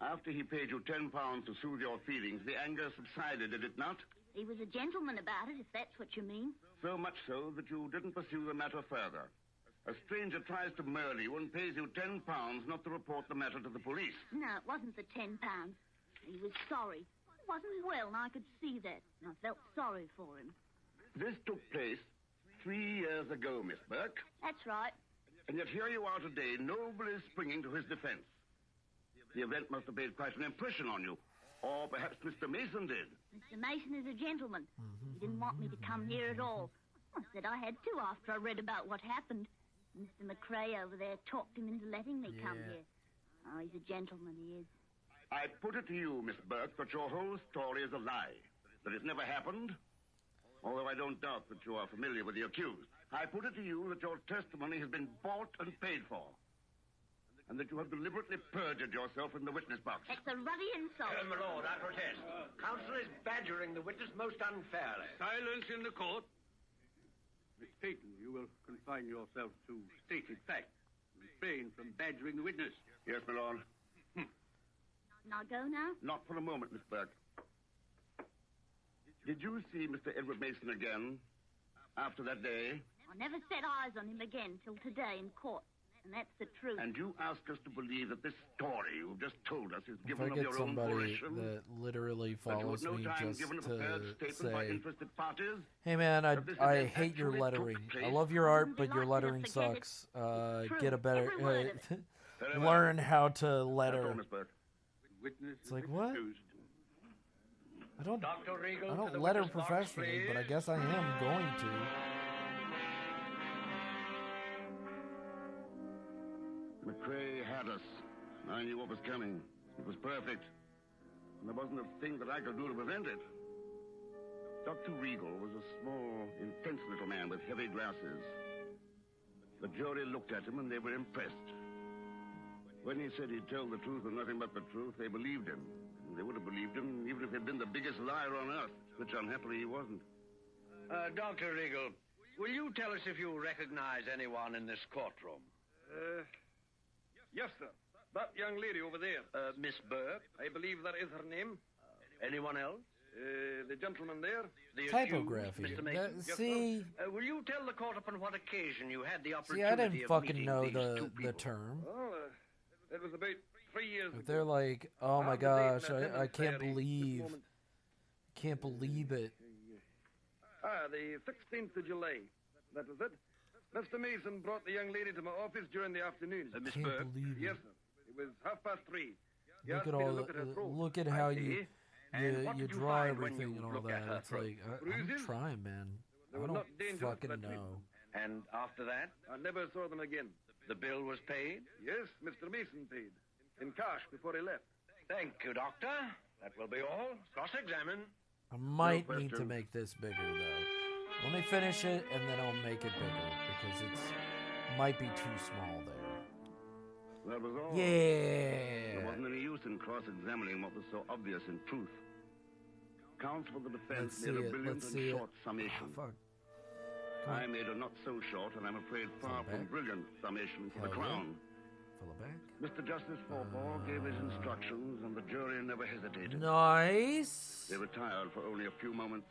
after he paid you £10 to soothe your feelings, the anger subsided, did it not? He was a gentleman about it, if that's what you mean. So much so that you didn't pursue the matter further. A stranger tries to murder you and pays you £10 not to report the matter to the police. No, it wasn't the £10. He was sorry. He wasn't well, and I could see that. And I felt sorry for him. This took place 3 years ago, Miss Burke. That's right. And yet here you are today, nobly springing to his defense. The event must have made quite an impression on you. Or perhaps Mr. Mason did. Mr. Mason is a gentleman. He didn't want me to come here at all. I said I had to after I read about what happened. Mr. McRae over there talked him into letting me come here. Oh, he's a gentleman, he is. I put it to you, Miss Burke, that your whole story is a lie. That it never happened. Although I don't doubt that you are familiar with the accused. I put it to you that your testimony has been bought and paid for. And that you have deliberately perjured yourself in the witness box. That's a ruddy insult. My lord, I protest. Counsel is badgering the witness most unfairly. Silence in the court. Miss Peyton, you will confine yourself to stated facts. Refrain from badgering the witness. Yes, my lord. Can I go now? Not for a moment, Miss Burke. Did you see Mr. Edward Mason again after that day? I never set eyes on him again till today in court. And that's the truth. And you ask us to believe that this story you've just told us is If given I of get your own somebody volition, that literally that you follows at no me time just given a prepared to statement by say, interested parties, hey man, that this I event hate your actually took lettering. I place? love your art, but your lettering sucks. Get a better... learn how to letter. It's like, what? I don't letter professionally, but I guess I am going to. McRae had us. I knew what was coming. It was perfect. And there wasn't a thing that I could do to prevent it. Dr. Regal was a small, intense little man with heavy glasses. The jury looked at him and they were impressed. When he said he'd tell the truth and nothing but the truth, they believed him. And they would have believed him even if he'd been the biggest liar on earth, which unhappily he wasn't. Dr. Regal, will you tell us if you recognize anyone in this courtroom? Yes, sir. That young lady over there. Miss Burke? I believe that is her name. Anyone else? The gentleman there? The Typography. accused, Mr. Mason. That- see, Will you tell the court upon what occasion you had the see, opportunity I didn't of fucking meeting know these two the people? term. Well, it was about 3 years If ago. they're like, oh my On the date gosh, in I attendance can't there, believe, can't believe it. The 16th of July. That was it. Mr. Mason brought the young lady to my office during the afternoon. Miss Can't Burke? believe it. Yes, sir. It was 3:30. He Look asked at me to all look at her the, throat. look at how you And what you did you draw find when everything you and all looked at that. her It's throat? like I'm Bruises? trying, man. They I were don't not dangerous for fucking that treatment. know. And after that? I never saw them again. The bill was paid? Yes, Mr. Mason paid. In cash before he left. Thank you, Doctor. That will be all. Cross-examine. I might No need to question. make this bigger though. Let me finish it and then I'll make it bigger because it's might be too small there. That was all. Yeah. There wasn't any use in cross-examining what was so obvious in truth. Counsel for the defense Let's made see a it, brilliant let's and see it. short summation. Oh, fuck. I made a not so short, and I'm afraid far from back. brilliant summation for the Hell yeah. Crown. Fill it back. Mr. Justice Forfall gave his instructions, and the jury never hesitated. Nice. They retired for only a few moments.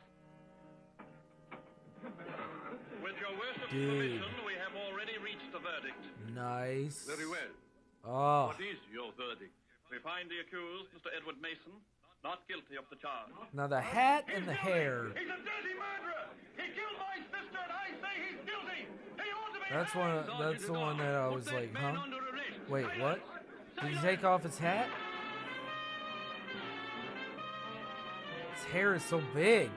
With your worship's Dude. permission, we have already reached a verdict. Nice. Very well. Oh. What is your verdict? We find the accused, Mr. Edward Mason, not guilty of the charge. Now the hat and the hair. He's a dirty murderer! He killed my sister, and I say he's guilty! He ought to be That's one. That's the one that I was like, huh? Wait, what? Did he take off his hat? His hair is so big.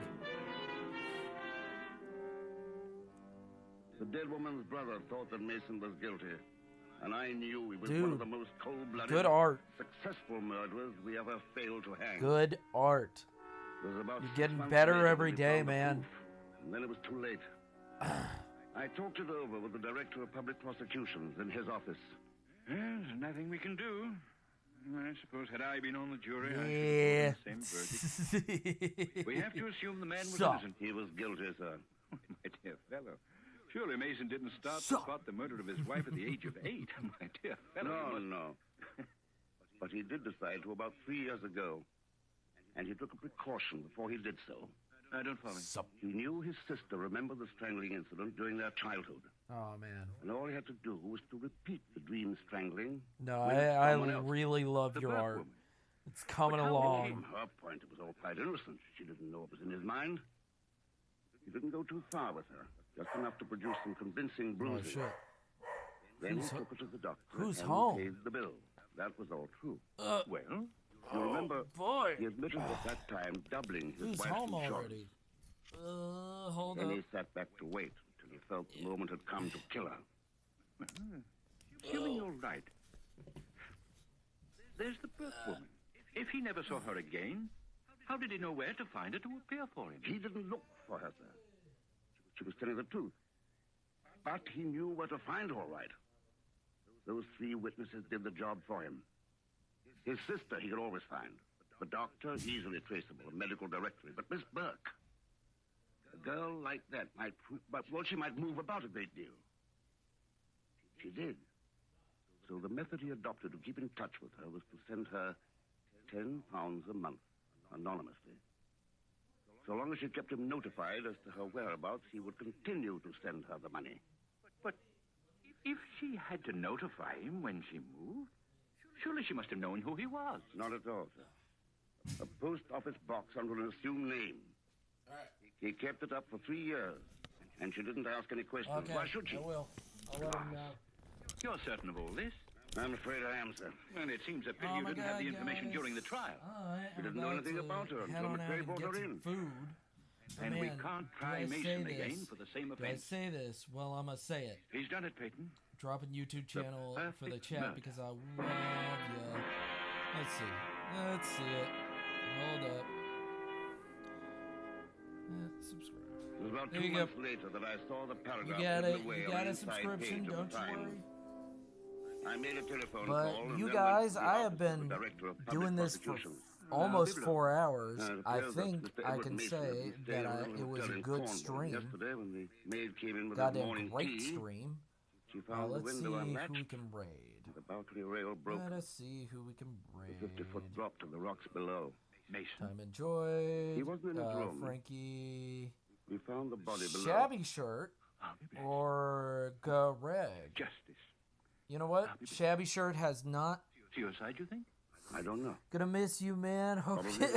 The dead woman's brother thought that Mason was guilty, and I knew he was Dude, one of the most cold-blooded, good art. successful murderers we ever failed to hang. Good art. It was about You're 6 getting months better later every that we day, found the man. proof, and then it was too late. I talked it over with the director of public prosecutions in his office. There's nothing we can do. I suppose had I been on the jury, Yeah. I should have voted the same verdict. We have to assume the man was innocent. He was guilty, sir. My dear fellow. Surely Mason didn't start to plot the murder of his wife at the age of 8. My dear fellow. No, you must- no. But he did decide to about 3 years ago. And he took a precaution before he did so. I don't follow. He knew his sister remembered the strangling incident during their childhood. Oh man. And all he had to do was to repeat the dream strangling. No, with I someone else. really love The your Burke art. woman. It's coming From along. her point, it was all quite innocent. She didn't know what was in his mind. He didn't go too far with her. Just enough to produce some convincing Oh bruises. shit. Then Who's he ho- took her to the doctor who's and home? paid the bill. That was all true. Well, you remember, boy. he admitted at that time doubling his Who's wife's home insurance. already? Hold Then up. he sat back to wait until he felt the moment had come to kill her. Assuming you're right. There's the Burke woman. If he never saw her again, how did he know where to find her to appear for him? He didn't look for her, sir. She was telling the truth. But he knew where to find her, all right. Those 3 witnesses did the job for him. His sister he could always find. The doctor, easily traceable, a medical directory. But Miss Burke, a girl like that might prove, but well, she might move about a great deal. She did. So the method he adopted to keep in touch with her was to send her £10 a month, anonymously. So long as she kept him notified as to her whereabouts, he would continue to send her the money. But if she had to notify him when she moved, surely she must have known who he was. Not at all, sir. A post office box under an assumed name. He kept it up for 3 years, and she didn't ask any questions. Okay, Why should she? I will. I'll let him know. You're certain of all this? I'm afraid I am, sir. Well, it seems a pity Oh you my didn't have the God, information guys. during the trial. Alright, We I'm didn't know about anything to about her head until on out McRae and brought get her some in. food. And we Man, can't do try I say Mason again this? for the same Do I offense. say this? Well, I'm gonna say it. He's done it, Peyton. Dropping YouTube channel for the perfect chat murder. because I love ya. Let's see. Let's see it. Hold up. Subscribe. It was about There 2 you go. months later that I saw the You paragraph got written it. away You on got the a inside subscription. page of Don't the you Times. worry. I made a telephone But call. and you then guys, went to the I have office of been the Director of Public doing this for Prosecutions. almost Bigelow. 4 hours. It I appears that think Mr. I Edward can Mason say was that staying at it was hotel a in good Cornwall stream. Yesterday, when the maid came in with his Goddamn morning great tea, stream. she found the Let's see window who unlatched. we can raid. The balcony rail broke. Let us see who we can The raid. 50-foot drop to the rocks below. Mason. Time enjoyed. He wasn't in his room. Frankie. We found the body below. Shabby Shirt or Greg? Justice. You know what? Shabby Shirt has not. Suicide, you think? I don't know. Gonna miss you, man. Okay.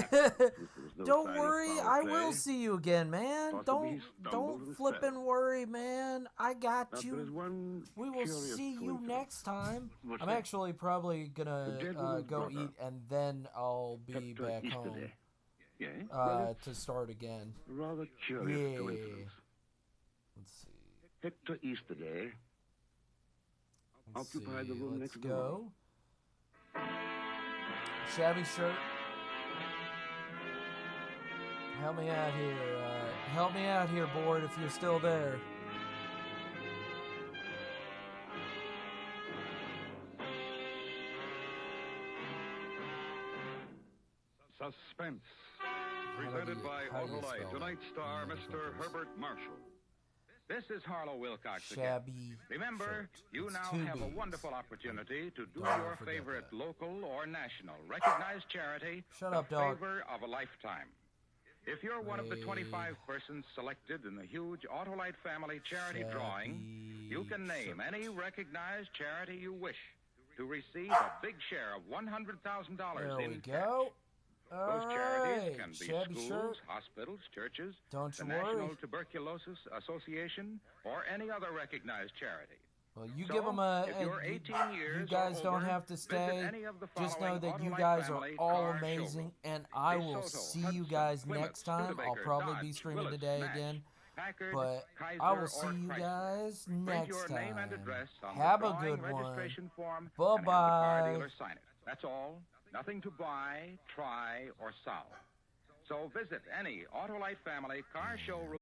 No Don't sign of worry, foul I play. will see you again, man. Possibly he stumbled Don't and flippin' fell. worry, man. I got Now, there is you. one We will curious see you coincidence. next time. What's I'm that? actually probably The gonna dead woman's go brother, eat and then I'll be Hector back home Easterday. Yeah? Well, to start again. a rather curious Yeah. coincidence. Let's see. Hector Easterday occupied the room Let's next go. door. Shabby Shirt. Help me out here. Help me out here, board, if you're still there. Suspense. Presented by Autolite. Tonight's star, Mr. Herbert Marshall. This is Harlow Wilcox again. Shabby Remember, you now Two have a Bs. wonderful opportunity to do Don't your forget favorite local or national recognized charity Shut the up, dog. favor of a lifetime. If you're one of the 25 persons selected in the huge Autolite family charity drawing, you can name any recognized charity you wish to receive a big share of $100,000 There in we cash. go. Those charities Alright, can be Shabby schools, Shirt. hospitals, churches, Don't the you National worry. Tuberculosis Association, or any other recognized charity. Well, you So, give them a. if you're 18 years you guys or don't over, have to visit stay. any of the Just know following that you Autolite guys are family all car amazing, showrooms. and I will DeSoto, see you Hudson, guys Plymouth, next time. I'll Studebaker, probably Dodge, be streaming Willys, today Nash, again, Packard, but Kaiser, I will or see you Chrysler. guys Print next your time. name and address on Have the a drawing good one. registration form Bye and have the car bye. dealer sign it. That's all. Nothing to buy, try, or solve. So visit any Autolite family car showroom.